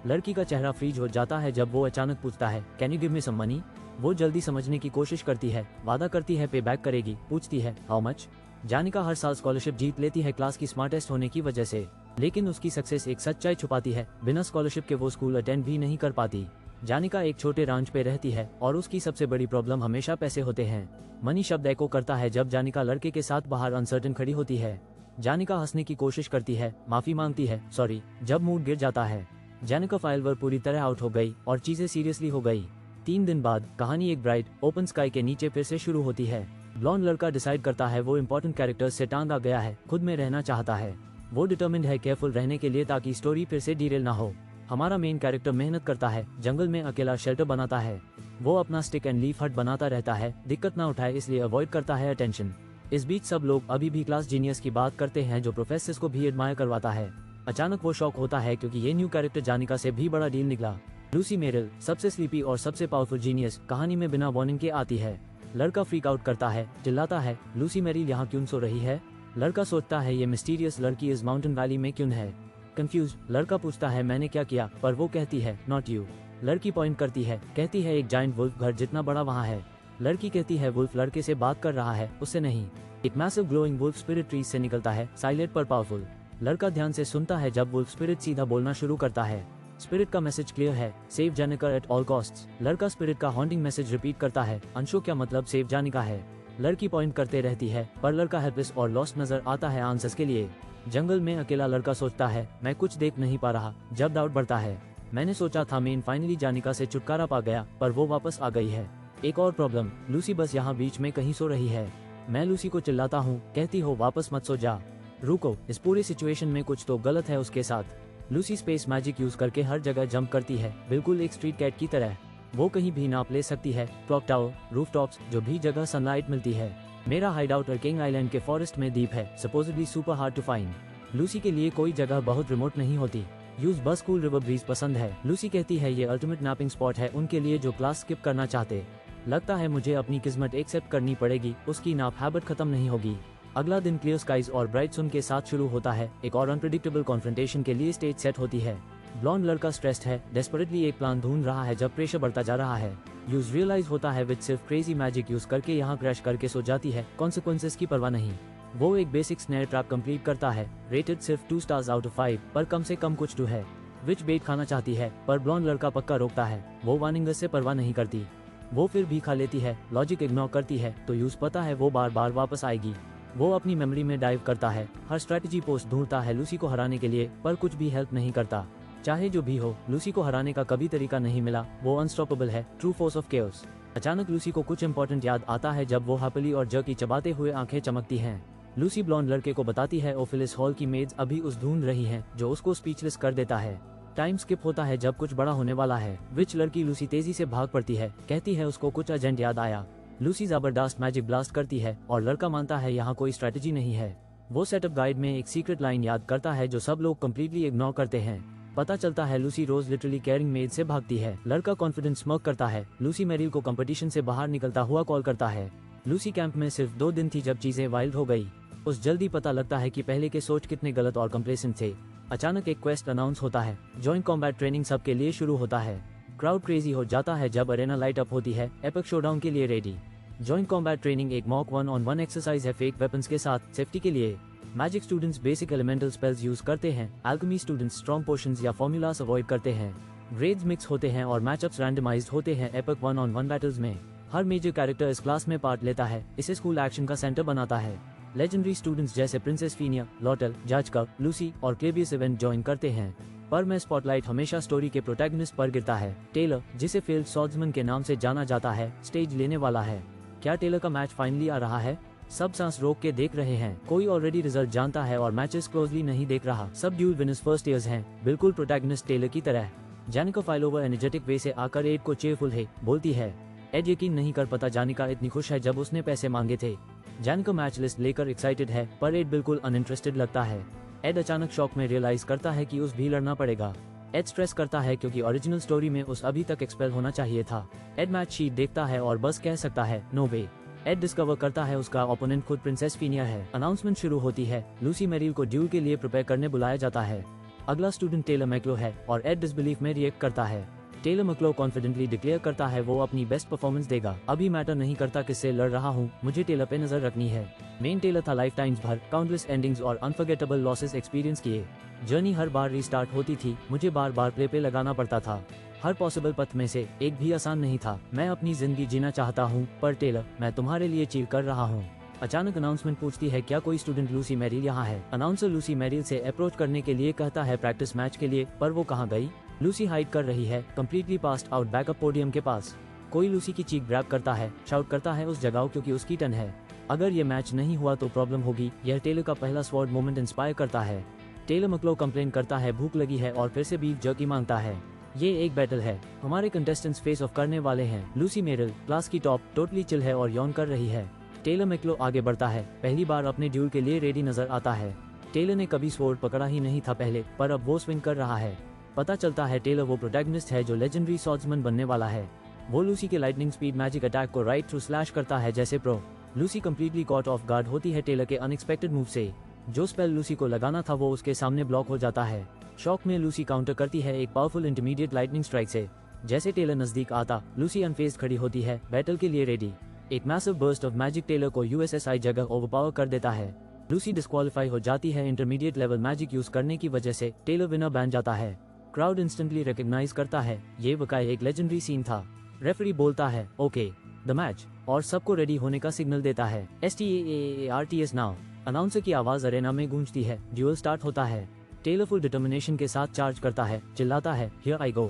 Speaker 1: लड़की का चेहरा फ्रीज हो जाता है जब वो अचानक पूछता है can you give me some money. वो जल्दी समझने की कोशिश करती है, वादा करती है पे बैक करेगी, पूछती है हाउ मच। जानिका हर साल स्कॉलरशिप जीत लेती है क्लास की स्मार्टेस्ट होने की वजह से, लेकिन उसकी सक्सेस एक सच्चाई छुपाती है, बिना स्कॉलरशिप के वो स्कूल अटेंड भी नहीं कर पाती। जानिका एक छोटे रांच पे रहती है और उसकी सबसे बड़ी प्रॉब्लम हमेशा पैसे होते हैं। मनी शब्द एको करता है जब जानिका लड़के के साथ बाहर अनसर्टन खड़ी होती है। जानिका हंसने की कोशिश करती है, माफी मांगती है, सॉरी, जब मूड गिर जाता है। जानिका फाइलवर पूरी तरह आउट हो गई और चीजें सीरियसली हो गई। 3 दिन बाद कहानी एक ब्राइट ओपन स्काई के नीचे फिर से शुरू होती है। ब्लॉन्ड लड़का डिसाइड करता है वो इम्पोर्टेंट कैरेक्टर्स से टांग आ गया है, खुद में रहना चाहता है। वो डिटर्मिन्ड है केयरफुल रहने के लिए ताकि स्टोरी फिर से डीरेल ना हो। हमारा मेन कैरेक्टर मेहनत करता है, जंगल में अकेला शेल्टर बनाता है। वो अपना स्टिक एंड लीफ हट बनाता रहता है, दिक्कत ना उठाए इसलिए अवॉइड करता है अटेंशन। इस बीच सब लोग अभी भी क्लास जीनियस की बात करते हैं जो प्रोफेसर्स को भी एडमायर करवाता है। अचानक वो शॉक होता है क्योंकि ये न्यू कैरेक्टर जानिका से भी बड़ा डील निकला। लूसी मेरिल, सबसे स्लीपी और सबसे पावरफुल जीनियस, कहानी में बिना वार्निंग के आती है। लड़का फ्रीक आउट करता है, चिल्लाता है लूसी मेरिल यहाँ क्यों सो रही है। लड़का सोचता है ये मिस्टीरियस लड़की इस माउंटेन वैली में क्यों है। कंफ्यूज लड़का पूछता है मैंने क्या किया, पर वो कहती है नॉट यू। लड़की पॉइंट करती है, कहती है एक जायंट वुल्फ घर जितना बड़ा वहाँ है। लड़की कहती है वुल्फ लड़के से बात कर रहा है, उससे नहीं। एक massive glowing wolf spirit trees से निकलता है, साइलेंट पर पावरफुल। लड़का ध्यान से सुनता है जब वुल्फ स्पिरिट सीधा बोलना शुरू करता है। स्पिरिट का मैसेज क्लियर है, save Janika at all costs. लड़का स्पिरिट का हॉन्टिंग मैसेज रिपीट करता है, अंशु क्या मतलब सेव जानिका है। लड़की पॉइंट करते रहती है पर लड़का हेल्पलेस और लॉस्ट नजर आता है आंसर्स के लिए। जंगल में अकेला लड़का सोचता है मैं कुछ देख नहीं पा रहा, जब डाउट बढ़ता है। मैंने सोचा था मेन फाइनली जानिका से छुटकारा पा गया, पर वो वापस आ गई है। एक और प्रॉब्लम, लूसी बस यहाँ बीच में कहीं सो रही है। मैं लूसी को चिल्लाता हूँ, कहती हो वापस मत सो जा। रुको, इस पूरी सिचुएशन में कुछ तो गलत है उसके साथ। लूसी स्पेस मैजिक यूज करके हर जगह जंप करती है, बिल्कुल एक स्ट्रीट कैट की तरह। वो कहीं भी नाप ले सकती है, क्लॉक टावर, रूफटॉप्स, जो भी जगह सनलाइट मिलती है। मेरा हाइडआउट किंग आइलैंड के फॉरेस्ट में डीप है, supposedly super hard to find. Lucy के लिए कोई जगह बहुत रिमोट नहीं होती, यूज बस कूल रिवर ब्रीज पसंद है। लूसी कहती है ये अल्टीमेट नैपिंग स्पॉट है उनके लिए जो क्लास स्किप करना चाहते। लगता है मुझे अपनी किस्मत एक्सेप्ट करनी पड़ेगी, उसकी नाप हैबिट खत्म नहीं होगी। अगला दिन क्लियर स्काइज और ब्राइट सन के साथ शुरू होता है। एक और अनप्रेडिक्टेबल कॉन्फ्रंटेशन के लिए स्टेज सेट होती है। ब्लॉन्ड लड़का स्ट्रेस्ड है, डेस्परेटली एक प्लान ढूंढ रहा है जब प्रेशर बढ़ता जा रहा है। यूज रियलाइज होता है विद सिर्फ क्रेजी मैजिक यूज करके यहाँ क्रैश करके सो जाती है, कॉन्सिक्वेंसेस की परवाह नहीं। वो एक बेसिक स्नेयर ट्रैप कंप्लीट करता है, रेटेड सिर्फ 2 स्टार्स आउट ऑफ 5, पर कम से कम कुछ टू है। विच बेट खाना चाहती है पर ब्लॉन्ड लड़का पक्का रोकता है, वो वार्निंग से परवाह नहीं करती। वो फिर भी खा लेती है, लॉजिक इग्नोर करती है तो यूज पता है वो बार बार वापस आएगी। वो अपनी मेमोरी में डाइव करता है, हर स्ट्रेटेजी पोस्ट ढूंढता है लूसी को हराने के लिए, पर कुछ भी हेल्प नहीं करता। चाहे जो भी हो, लूसी को हराने का कभी तरीका नहीं मिला। वो अनस्टॉपेबल है, ट्रू फोर्स ऑफ केओस। अचानक लूसी को कुछ इंपॉर्टेंट याद आता है जब वो हैप्पीली और जर्की चबाते हुए आंखें चमकती हैं। लूसी ब्लॉन्ड लड़के को बताती है ओफिलिस हॉल की मेड्स अभी उस ढूंढ रही हैं, जो उसको स्पीचलेस कर देता है। टाइम स्किप होता है जब कुछ बड़ा होने वाला है। विच लड़की लूसी तेजी से भाग पड़ती है, कहती है उसको कुछ अर्जेंट याद आया। लूसी जबरदस्त मैजिक ब्लास्ट करती है और लड़का मानता है यहाँ कोई स्ट्रेटेजी नहीं है। वो सेटअप गाइड में एक सीक्रेट लाइन याद करता है जो सब लोग कम्प्लीटली इग्नोर करते हैं। पता चलता है लूसी रोज लिटरली केयरिंग मेड से भागती है। लड़का कॉन्फिडेंस स्मर्क करता है। लूसी मेरिल को कंपटीशन से बाहर निकलता हुआ कॉल करता है। लूसी कैंप में सिर्फ 2 दिन थी जब चीजें वाइल्ड हो गई। उस जल्दी पता लगता है कि पहले के सोच कितने गलत और कंप्लेसेंट थे। अचानक एक क्वेस्ट अनाउंस होता है, जॉइंट कॉम्बैट ट्रेनिंग सबके लिए शुरू होता है। क्राउड क्रेजी हो जाता है जब अरेना लाइट अप होती है, एपिक शोडाउन के लिए रेडी। जॉइंट कॉम्बैट ट्रेनिंग एक मॉक 1-on-1 एक्सरसाइज है फेक वेपन्स के साथ, सेफ्टी के लिए। Magic students basic elemental spells use करते हैं, एल्केमी स्टूडेंट्स स्ट्रॉन्ग पोशंस या फॉर्मूलास अवॉइड करते हैं। ग्रेड्स मिक्स होते हैं और मैचअप्स रैंडमाइज्ड होते हैं एपिक 1-on-1 बैटल्स में। हर मेजर कैरेक्टर इस क्लास में पार्ट लेता है, इसे स्कूल एक्शन का सेंटर बनाता है। लेजेंडरी स्टूडेंट्स जैसे प्रिंसेस फीनिया, लॉटल, जाचका, लूसी और क्लेबियस इवेंट ज्वाइन करते हैं, पर मैं स्पॉटलाइट हमेशा स्टोरी के प्रोटैगनिस्ट पर गिरता है। टेलर, जिसे फेल्ड सॉल्ट्समैन के नाम से जाना जाता है, स्टेज लेने वाला है। क्या टेलर का मैच फाइनली आ रहा है? सब सांस रोक के देख रहे हैं। कोई ऑलरेडी रिजल्ट जानता है और मैचेस क्लोजली नहीं देख रहा। सब ड्यूल विनर्स फर्स्ट ईयर्स हैं, बिल्कुल प्रोटैगनिस्ट टेलर की तरह। जानिका फाइलोवर एनर्जेटिक वे से आकर एड को चेयरफुल है बोलती है। एड यकीन नहीं कर पाता जानिका इतनी खुश है जब उसने पैसे मांगे थे। जानिका मैच लिस्ट लेकर एक्साइटेड है, पर एड बिल्कुल अनइंटरेस्टेड लगता है। एड अचानक शॉक में रियलाइज करता है कि उस भी लड़ना पड़ेगा। एड स्ट्रेस करता है क्योंकि ओरिजिनल स्टोरी में उस अभी तक एक्सपेल होना चाहिए था। एड मैच शीट देखता है और बस कह सकता है नो वे। एड डिस्कवर करता है उसका ओपोनेंट खुद प्रिंसेस फीनिया है। अनाउंसमेंट शुरू होती है। लूसी मेरिल को ड्यूल के लिए प्रिपेयर करने बुलाया जाता है। अगला स्टूडेंट टेलर मैक्लो है और एड डिसबिलीफ में रिएक्ट करता है। टेलर मैक्लो कॉन्फिडेंटली डिक्लेयर करता है वो अपनी बेस्ट परफॉर्मेंस देगा। अभी मैटर नहीं करता किससे लड़ रहा हूँ, मुझे टेलर पे नजर रखनी है। मेन टेलर था लाइफ टाइम्स भर काउंटलेस एंडिंग्स और अनफॉरगेटेबल लॉसेस एक्सपीरियंस किए। जर्नी हर बार रीस्टार्ट होती थी, मुझे बार बार प्ले पे लगाना पड़ता था। हर पॉसिबल पथ में से एक भी आसान नहीं था। मैं अपनी जिंदगी जीना चाहता हूँ, पर टेलर मैं तुम्हारे लिए चीर कर रहा हूँ। अचानक अनाउंसमेंट पूछती है क्या कोई स्टूडेंट लूसी मेरिल यहाँ है। अनाउंसर लूसी मेरिल से अप्रोच करने के लिए कहता है प्रैक्टिस मैच के लिए, पर वो कहाँ गई। लूसी हाइड कर रही है, completely passed out backup podium के पास। कोई लूसी की चीक ग्रैब करता है, शाउट करता है उस जगह क्योंकि उसकी टर्न है। अगर ये मैच नहीं हुआ तो प्रॉब्लम होगी। यह टेलर का पहला स्वॉर्ड मोमेंट इंस्पायर करता है। टेलर मैक्लो कंप्लेन करता है भूख लगी है और फिर से बीफ जर्की मांगता है। ये एक बैटल है, हमारे कंटेस्टेंट्स फेस ऑफ करने वाले हैं। लूसी मेरिल क्लास की टॉप, टोटली चिल है और यौन कर रही है। टेलर मैक्लो आगे बढ़ता है, पहली बार अपने ड्यूल के लिए रेडी नजर आता है। टेलर ने कभी स्वॉर्ड पकड़ा ही नहीं था पहले, पर अब वो स्विंग कर रहा है। पता चलता है टेलर वो प्रोटैगनिस्ट है जो लेजेंडरी सॉर्ड्समैन बनने वाला है। वो लूसी के लाइटनिंग स्पीड मैजिक अटैक को राइट थ्रू स्लैश करता है जैसे pro. Lucy completely caught off guard होती है टेलर के अनएक्सपेक्टेड मूव से। जो स्पेल लूसी को लगाना था वो उसके सामने ब्लॉक हो जाता है। शॉक में लूसी काउंटर करती है एक पावरफुल इंटरमीडिएट लाइटनिंग स्ट्राइक से। जैसे टेलर नजदीक आता, लूसी अनफेज्ड खड़ी होती है, बैटल के लिए रेडी। एक massive burst of magic Taylor को यूएसएसआई जगह ओवरपावर कर देता है। लूसी डिस्क्वालीफाई हो जाती है इंटरमीडिएट लेवल मैजिक यूज करने की वजह से। टेलर विनर बन जाता है। क्राउड इंस्टेंटली रिकॉग्नाइज करता है ये वाकई एक लेजेंडरी सीन था। रेफरी बोलता है ओके द मैच और सबको रेडी होने का सिग्नल देता है। STAARTS now. अनाउंसर की आवाज अरेना में गूंजती है। ड्यूल स्टार्ट होता है। टेलर फुल डिटर्मिनेशन के साथ चार्ज करता है, चिल्लाता है हियर आई गो।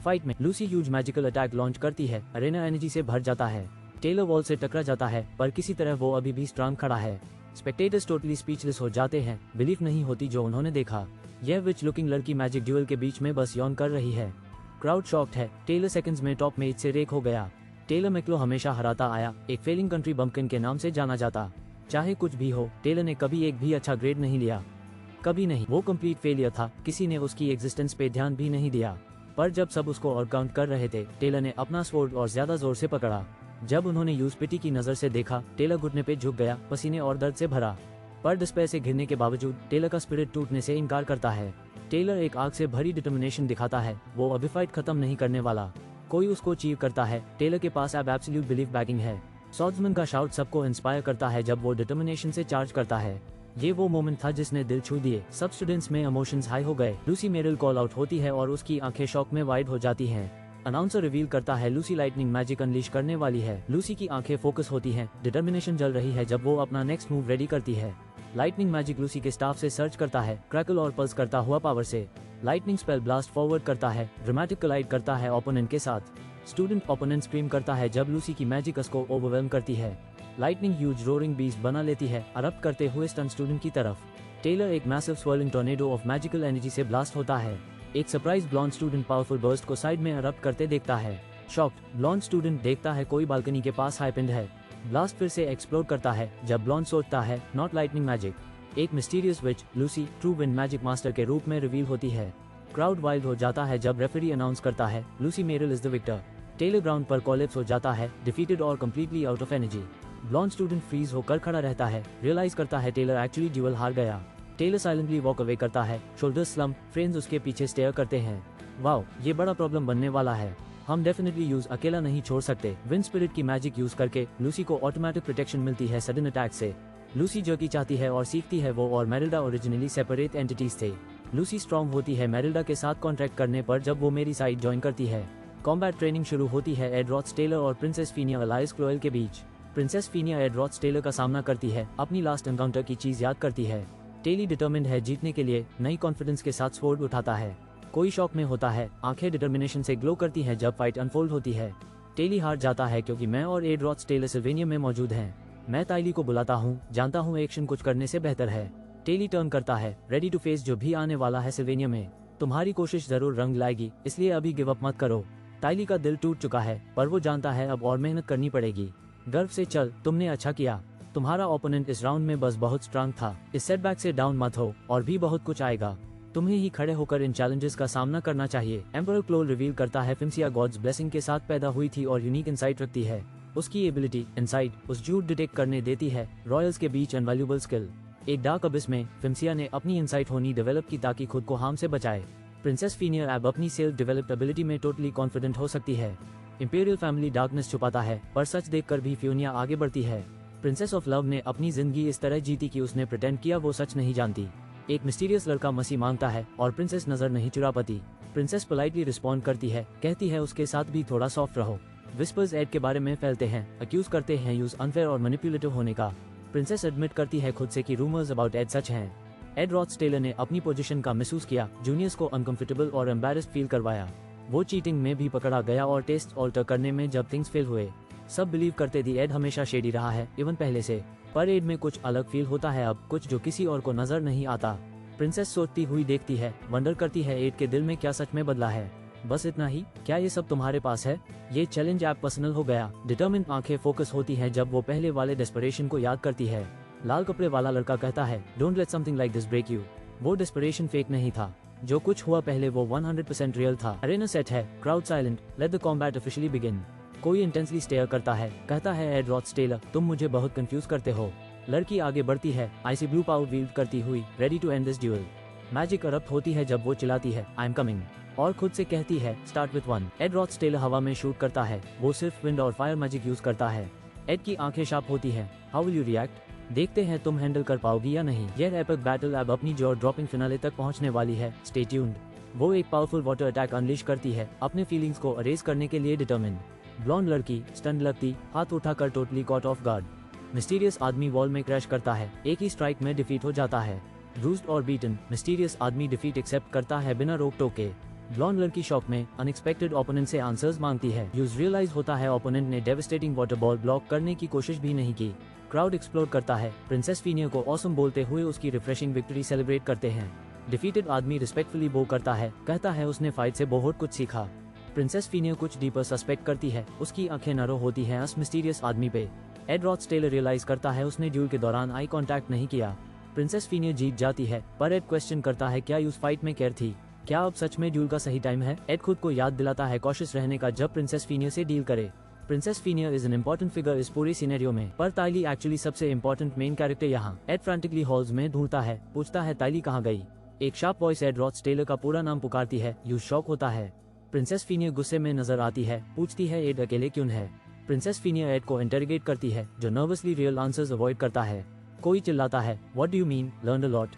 Speaker 1: फाइट में Lucy huge magical attack launch करती है। अरेना एनर्जी से भर जाता है। टेलर वॉल से टकरा जाता है, पर किसी तरह वो अभी भी स्ट्रांग खड़ा है। स्पेक्टेटर्स टोटली स्पीचलेस हो जाते हैं, बिलीफ नहीं होती जो उन्होंने देखा। यह विच लुकिंग लड़की मैजिक ड्यूल के बीच में बस यौन कर रही है। क्राउड शॉक्ड है। टेलर सेकंड्स में टॉप में से रेक हो गया। टेलर मैक्लो हमेशा हराता आया, एक फेलिंग कंट्री बम्पकिन के नाम से जाना जाता। चाहे कुछ भी हो, टेलर ने कभी एक भी अच्छा ग्रेड नहीं लिया, कभी नहीं। वो कंप्लीट फेलियर था, किसी ने उसकी एग्जिस्टेंस पे ध्यान भी नहीं दिया। पर जब सब उसको और काउंट कर रहे थे, टेलर ने अपना स्वॉर्ड और ज्यादा जोर से पकड़ा। जब उन्होंने यूज पिटी की नजर से देखा, टेलर घुटने पे झुक गया, पसीने और दर्द से भरा। पर डिस्पेयर से घिरने के बावजूद टेलर का स्पिरिट टूटने से इनकार करता है। टेलर एक आग से भरी डिटर्मिनेशन दिखाता है, वो अभी फाइट खत्म नहीं करने वाला। कोई उसको अचीव करता है। टेलर के पास अब एब्सोल्यूट बिलीफ बैकिंग है। सॉर्ड्समैन का शाउट सबको इंस्पायर करता है जब वो डिटर्मिनेशन से चार्ज करता है। ये वो मोमेंट था जिसने दिल छू दिए। सब स्टूडेंट्स में इमोशंस हाई हो गए। लूसी मेरिल कॉल आउट होती है और उसकी आंखें शॉक में वाइड हो जाती हैं। अनाउंसर रिवील करता है लूसी लाइटनिंग मैजिक अनलीश करने वाली है। लूसी की आंखें फोकस होती हैं, डिटर्मिनेशन जल रही है जब वो अपना नेक्स्ट मूव रेडी करती है। लाइटनिंग मैजिक लूसी के स्टाफ से सर्च करता है, क्रैकल और पल्स करता हुआ पावर से। लाइटनिंग स्पेल ब्लास्ट फॉरवर्ड करता है, ड्रामेटिक कोलाइड करता है ओपोनेंट के साथ। स्टूडेंट ओपोनेंट स्क्रीम करता है जब लूसी की मैजिक उसको ओवरवेल्म करती है। लाइटनिंग ह्यूज रोरिंग बीस्ट बना लेती है, अरप्ट करते हुए स्टन स्टूडेंट की तरफ। टेलर एक massive swirling tornado of magical energy से ब्लास्ट होता है। एक surprise blonde student powerful burst को साइड में अरप्ट करते देखता है। शॉक्ड ब्लॉन्ड स्टूडेंट देखता है कोई बालकनी के पास हाइपिंड है। ब्लास्ट फिर से एक्सप्लोड करता है जब ब्लॉन्ड सोचता है नॉट लाइटनिंग मैजिक। एक mysterious witch Lucy true wind magic master के रूप में रिवील होती है। क्राउड वाइल्ड हो जाता है जब रेफरी अनाउंस करता है Lucy Merrill is the victor. Taylor ground पर कोलैप्स हो जाता है, डिफीटेड और completely out of energy. Blonde student freeze होकर खड़ा रहता है, रियलाइज करता है टेलर एक्चुअली ड्यूल हार गया। टेलर साइलेंटली वॉक अवे करता है, शोल्डर स्लम्प, फ्रेंड्स उसके पीछे स्टेयर करते हैं। वाओ, ये बड़ा प्रॉब्लम बनने वाला है। हम डेफिनेटली यूज अकेला नहीं छोड़ सकते। विंड स्पिरिट की मैजिक यूज करके लूसी को ऑटोमेटिक प्रोटेक्शन मिलती है सडन अटैक से। लूसी जर्की चाहती है और सीखती है वो और मेरिल्डा ओरिजिनली सेपरेट एंटिटीज थे। लूसी स्ट्रॉन्ग होती है मेरिल्डा के साथ कॉन्ट्रैक्ट करने पर जब वो मेरी साइड ज्वाइन करती है। कॉम्बैट ट्रेनिंग शुरू होती है एड रॉथ्स, टेलर और प्रिंसेस फीनिया अलाइस क्लोएल के बीच। प्रिंसेस फीनिया एड रॉथ टेलर का सामना करती है, अपनी लास्ट एनकाउंटर की चीज याद करती है। टेली डिटर्मिन्ड है जीतने के लिए, नई कॉन्फिडेंस के साथ स्वॉर्ड उठाता है। कोई शॉक में होता है, आंखें डिटर्मिनेशन से ग्लो करती हैं जब फाइट अनफोल्ड होती है। टेली हार जाता है क्योंकि मैं और एड रॉथ टेलर सिल्वेनिया में मौजूद हैं। मैं ताइली को बुलाता हूँ, जानता हूँ एक्शन कुछ करने से बेहतर है। टेली टर्न करता है, रेडी टू फेस जो भी आने वाला है सिल्वेनिया में। तुम्हारी कोशिश जरूर रंग लाएगी, इसलिए अभी गिव अप मत करो। ताइली का दिल टूट चुका है, पर वो जानता है अब और मेहनत करनी पड़ेगी। गर्व से चल, तुमने अच्छा किया। तुम्हारा ओपोनेंट इस राउंड में बस बहुत स्ट्रांग था। इस सेटबैक से डाउन मत हो, और भी बहुत कुछ आएगा। तुम्हें ही खड़े होकर इन चैलेंजेस का सामना करना चाहिए। एम्परर क्लोल रिवील करता है फिम्सिया गॉड्स ब्लेसिंग के साथ पैदा हुई थी और यूनिक इंसाइट रखती है। उसकी एबिलिटी इनसाइट उस झूठ डिटेक्ट करने देती है, रॉयल्स के बीच इनवैल्यूएबल स्किल। एक डार्क अबिस में फिम्सिया ने अपनी इनसाइट होनी डेवलप की ताकि खुद को हार्म से बचाए। प्रिंसेस फीनिया अब अपनी सेल्फ डेवलप्ड एबिलिटी में टोटली कॉन्फिडेंट हो सकती है। इंपीरियल फैमिली डार्कनेस छुपाता है, पर सच देखकर भी फियोनिया आगे बढ़ती है। प्रिंसेस ऑफ लव ने अपनी जिंदगी इस तरह जीती कि उसने प्रिटेंड किया वो सच नहीं जानती। एक मिस्टीरियस लड़का मसी मांगता है और प्रिंसेस नजर नहीं चुरा पाती। प्रिंसेस पोलाइटली रिस्पॉन्ड करती है, कहती है उसके साथ भी थोड़ा सॉफ्ट रहो। विस्पर्स एड के बारे में फैलते हैं, अक्यूज करते हैं यूज अनफेयर और मैनिपुलेटिव होने का। प्रिंसेस एडमिट करती है खुद से कि रूमर्स अबाउट एड सच हैं। एड रॉथ टेलर ने अपनी पोजीशन का महसूस किया, जूनियर्स को अनकंफर्टेबल और एम्बैरेस्ड फील करवाया। वो चीटिंग में भी पकड़ा गया और टेस्ट ऑल्टर करने में जब थिंग्स फेल हुए। सब बिलीव करते थे एड हमेशा शेडी रहा है, इवन पहले से। पर एड में कुछ अलग फील होता है अब, कुछ जो किसी और को नजर नहीं आता। प्रिंसेस सोचती हुई देखती है, वंडर करती है एड के दिल में क्या सच में बदला है। बस इतना ही, क्या ये सब तुम्हारे पास है? ये चैलेंज ऐप पर्सनल हो गया। डिटर्मिन आंखें फोकस होती है जब वो पहले वाले डेस्परेशन को याद करती है। लाल कपड़े वाला लड़का कहता है, don't let something like this break you. वो डेस्परेशन फेक नहीं था, जो कुछ हुआ पहले वो 100% रियल था। अरेना सेट है, crowd silent, let the combat officially begin. कोई इंटेंसली स्टेयर करता है, कहता है एड रॉथ टेलर, तुम मुझे बहुत कंफ्यूज करते हो। लड़की आगे बढ़ती है, आईसी ब्लू पावर वील्ड करती हुई, ready to end this duel. Magic corrupt होती है जब वो चिल्लाती है, आई एम कमिंग, और खुद से कहती है, start with 1। Add Roth Taylor हवा में शूट करता है, वो सिर्फ विंड और फायर मैजिक यूज करता है। एड की आंखें शार्प होती है, हाउ विल यू रिएक्ट? देखते हैं तुम हैंडल कर पाओगी या नहीं। यह एपिक बैटल अब अपनी जॉ ड्रॉपिंग फिनाले तक पहुंचने वाली है, स्टे ट्यून्ड। वो एक पावरफुल वाटर अटैक अनलीश करती है, अपने फीलिंग्स को अरेज करने के लिए डिटर्मिन्ड। ब्लॉन्ड लड़की स्टन लगती, हाथ उठाकर totally caught off guard. Mysterious आदमी वॉल में क्रैश करता है, एक ही स्ट्राइक में डिफीट हो जाता है। ब्रूस्ड और बीटन, मिस्टीरियस आदमी डिफीट एक्सेप्ट करता है बिना रोक टोक के। ब्लॉन्ड लड़की शॉक में अनएक्सपेक्टेड ओपोनेंट से आंसर्स मांगती है। यूज रियलाइज होता है ओपोनेंट ने डेविस्टेटिंग वाटर बॉल ब्लॉक करने की कोशिश भी नहीं की। क्राउड एक्सप्लोर करता है, प्रिंसेस फीनिया को ऑसम बोलते हुए उसकी रिफ्रेशिंग विक्ट्री सेलिब्रेट करते हैं। डिफीटेड आदमी रिस्पेक्टफुली बो करता है, कहता है उसने फाइट से बहुत कुछ सीखा। प्रिंसेस फीनिया कुछ डीपर सस्पेक्ट करती है, उसकी आंखें नरो होती हैं उस मिस्टीरियस आदमी पे। एड रॉथ टेलर रियलाइज करता है उसने ड्यूल के दौरान आई कांटेक्ट नहीं किया। प्रिंसेस फीनिया जीत जाती है, पर एड क्वेश्चन करता है क्या उस फाइट में केयर थी, क्या अब सच में ड्यूल का सही टाइम है? एड खुद को याद दिलाता है कॉशियस रहने का जब प्रिंसेस फीनिया से डील करे। Princess Fenia is an important figure इस पूरे सिनेरियो में, पर ताइली एक्चुअली सबसे इम्पोर्टेंट मेन कैरेक्टर यहाँ। एड फ्रैंटिकली हॉल्स में ढूंढता है, पूछता है ताइली कहाँ गई। एक sharp voice Ed Roth Taylor का पूरा नाम पुकारती है, यूज शॉक होता है। प्रिंसेस फीनिया गुस्से में नजर आती है, पूछती है एड अकेले क्यों है। प्रिंसेस फीनिया एड को इंटरोगेट करती है, जो नर्वसली रियल आंसर्स अवॉइड करता है। कोई चिल्लाता है, what do you mean, learn a lot.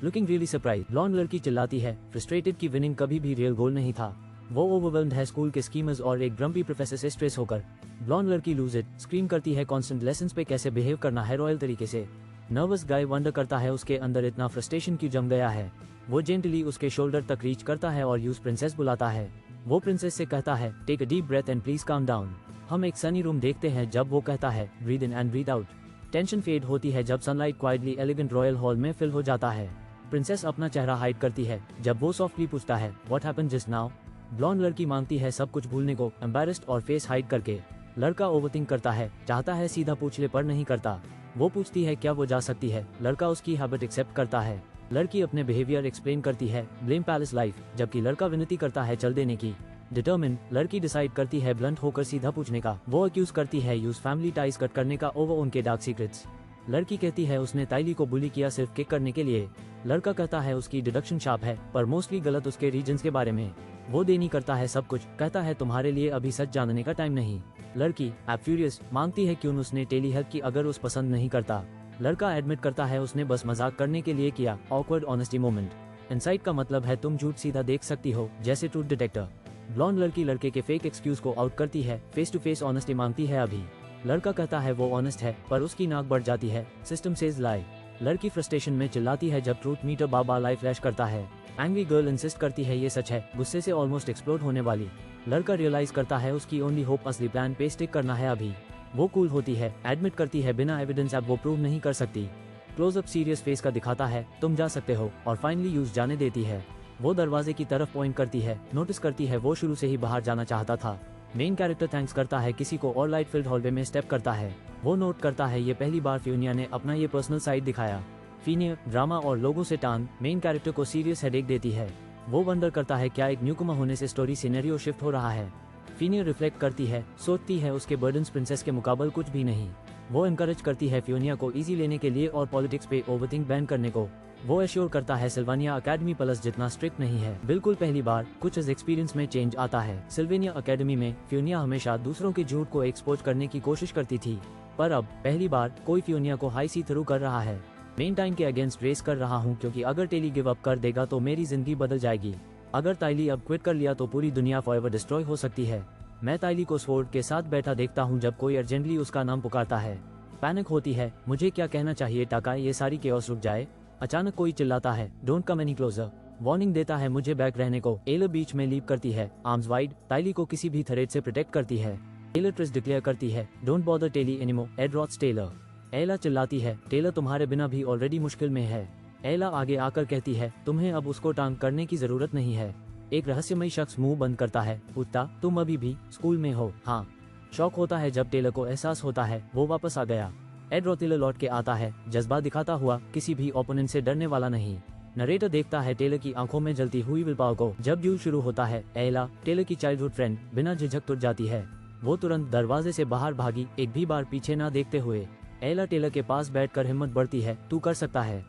Speaker 1: Looking really surprise, blonde लड़की चिल्लाती है, फ्रस्ट्रेटेड की विनिंग कभी भी रियल गोल नहीं था। वो ओवरवेल्म्ड है स्कूल के स्कीमर्स और एक ग्रम्पी प्रोफेसर से स्ट्रेस होकर। ब्लॉन्ड लड़की लूज इट, स्क्रीम करती है कांस्टेंट लेसन्स पे कैसे बिहेव करना है रॉयल तरीके से। नर्वस गाय वंडर करता है उसके अंदर इतना फ्रस्ट्रेशन क्यों जम गया है। वो जेंटली उसके शोल्डर तक रीच करता है और यूज प्रिंसेस बुलाता है। वो प्रिंसेस से कहता है, take a deep breath and please calm down. हम एक सनी रूम देखते हैं जब वो कहता है, breathe in and breathe out. Tension fade होती है जब sunlight quietly elegant royal hall में फिल हो जाता है। प्रिंसेस अपना चेहरा हाइड करती है जब वो सॉफ्टली पूछता है, what happened just now. Blonde लड़की मांगती है सब कुछ भूलने को, एम्बैरेस्ड और फेस हाइड करके। लड़का ओवरथिंक करता है, चाहता है सीधा पूछ ले पर नहीं करता। वो पूछती है क्या वो जा सकती है, लड़का उसकी हैबिट एक्सेप्ट करता है। लड़की अपने बिहेवियर एक्सप्लेन करती है, ब्लेम पैलेस लाइफ, जबकि लड़का विनती करता है चल देने की। डिटर्मिन, लड़की डिसाइड करती है ब्लंट होकर सीधा पूछने का। वो अक्यूज करती है यूज फैमिली टाइज कट करने का ओवर उनके डार्क सीक्रेट्स। लड़की कहती है उसने ताइली को बुली किया सिर्फ किक करने के लिए। लड़का कहता है उसकी डिडक्शन शार्प है, पर मोस्टली गलत उसके रीजन्स के बारे में। वो देनी करता है सब कुछ, कहता है तुम्हारे लिए अभी सच जानने का टाइम नहीं। लड़की एप फ्यूरियस मांगती है क्यों उसने टेली हेल्प की अगर उस पसंद नहीं करता। लड़का एडमिट करता है उसने बस मजाक करने के लिए किया, ऑकवर्ड ऑनेस्टी मोमेंट। इनसाइट का मतलब है तुम झूठ सीधा देख सकती हो, जैसे ट्रूथ डिटेक्टर। ब्लॉन्ड लड़की लड़के के फेक एक्सक्यूज को आउट करती है, फेस टू फेस ऑनेस्टी मांगती है अभी। लड़का कहता है वो ऑनेस्ट है, पर उसकी नाक बढ़ जाती है। सिस्टम सेज लाई। लड़की फ्रस्ट्रेशन में चिल्लाती है जब ट्रूथ मीटर बाबा लाइव फ्लैश करता है। एंग्री गर्ल इंसिस्ट करती है ये सच है, गुस्से से ऑलमोस्ट एक्सप्लोड होने वाली। लड़का रियलाइज करता है उसकी ओनली होप असली प्लान पे स्टिक करना है अभी। वो कूल होती है, एडमिट करती है बिना एविडेंस अब वो प्रूव नहीं कर सकती। क्लोजअप सीरियस फेस का दिखाता है, तुम जा सकते हो, और फाइनली यूज जाने देती है। वो दरवाजे की तरफ पॉइंट करती है, नोटिस करती है वो शुरू से ही बाहर जाना चाहता था। मेन कैरेक्टर थैंक्स करता है किसी को और लाइट फील्ड हॉलवे में स्टेप करता है। वो नोट करता है ये पहली बार फियोनिया ने अपना ये पर्सनल साइड दिखाया। फिनिया ड्रामा और लोगों से टांग मेन कैरेक्टर को सीरियस हेडेक देती है। वो वंडर करता है क्या एक न्यूकमर होने से स्टोरी सिनेरियो शिफ्ट हो रहा है। फिनिया रिफ्लेक्ट करती है, सोचती है उसके बर्डन्स प्रिंसेस के मुकाबले कुछ भी नहीं। वो एनकरेज करती है फियोनिया को इजी लेने के लिए और पॉलिटिक्स पे ओवरथिंक बैन करने को। वो एश्योर करता है सिल्वानिया अकेडमी प्लस जितना स्ट्रिक्ट नहीं है। बिल्कुल पहली बार कुछ एक्सपीरियंस में चेंज आता है। सिल्वेनिया अकेडमी में फियोनिया हमेशा दूसरों के झूठ को एक्सपोज करने की कोशिश करती थी, पर अब पहली बार कोई फियोनिया को हाई सी थ्रू कर रहा है। मेन टाइम के अगेंस्ट रेस कर रहा हूँ क्योंकि अगर टेली गिव अप कर देगा तो मेरी जिंदगी बदल जाएगी। अगर ताइली अब क्विट कर लिया तो पूरी दुनिया फॉरएवर डिस्ट्रॉय हो सकती है। मैं ताइली को स्वॉर्ड के साथ बैठा देखता हूँ जब कोई अर्जेंटली उसका नाम पुकारता है। पैनिक होती है, मुझे क्या कहना चाहिए ताकि ये सारी केओस रुक जाए। अचानक कोई चिल्लाता है, don't come any closer. Warning देता है मुझे बैक रहने को। एला बीच में लीप करती है, आर्म्स वाइड, ताइली को किसी भी थ्रेट से प्रोटेक्ट करती है। एला ट्रिस डिक्लेयर करती है, don't bother Tele anymore, Ed रॉट्स टेलर। एला चिल्लाती है, टेलर तुम्हारे बिना भी ऑलरेडी मुश्किल में है। एला आगे आकर कहती है, तुम्हें अब उसको टांग करने की जरूरत नहीं है। एक रहस्यमयी शख्स मुंह बंद करता है, पूछता, तुम अभी भी स्कूल में हो? हाँ। शॉक होता है जब टेलर को एहसास होता है वो वापस आ गया। एड रोटिलर लौट के आता है, जज्बा दिखाता हुआ, किसी भी ओपोनेंट से डरने वाला नहीं। नरेटर देखता है टेलर की आंखों में जलती हुई विल पावर को। जब ड्यूल शुरू होता है, एला टेलर की चाइल्डहुड फ्रेंड बिना झिझक टूट जाती है। वो तुरंत दरवाजे से बाहर भागी, एक भी बार पीछे ना देखते हुए। एला टेलर के पास बैठकर हिम्मत बढ़ती है, तू कर सकता है,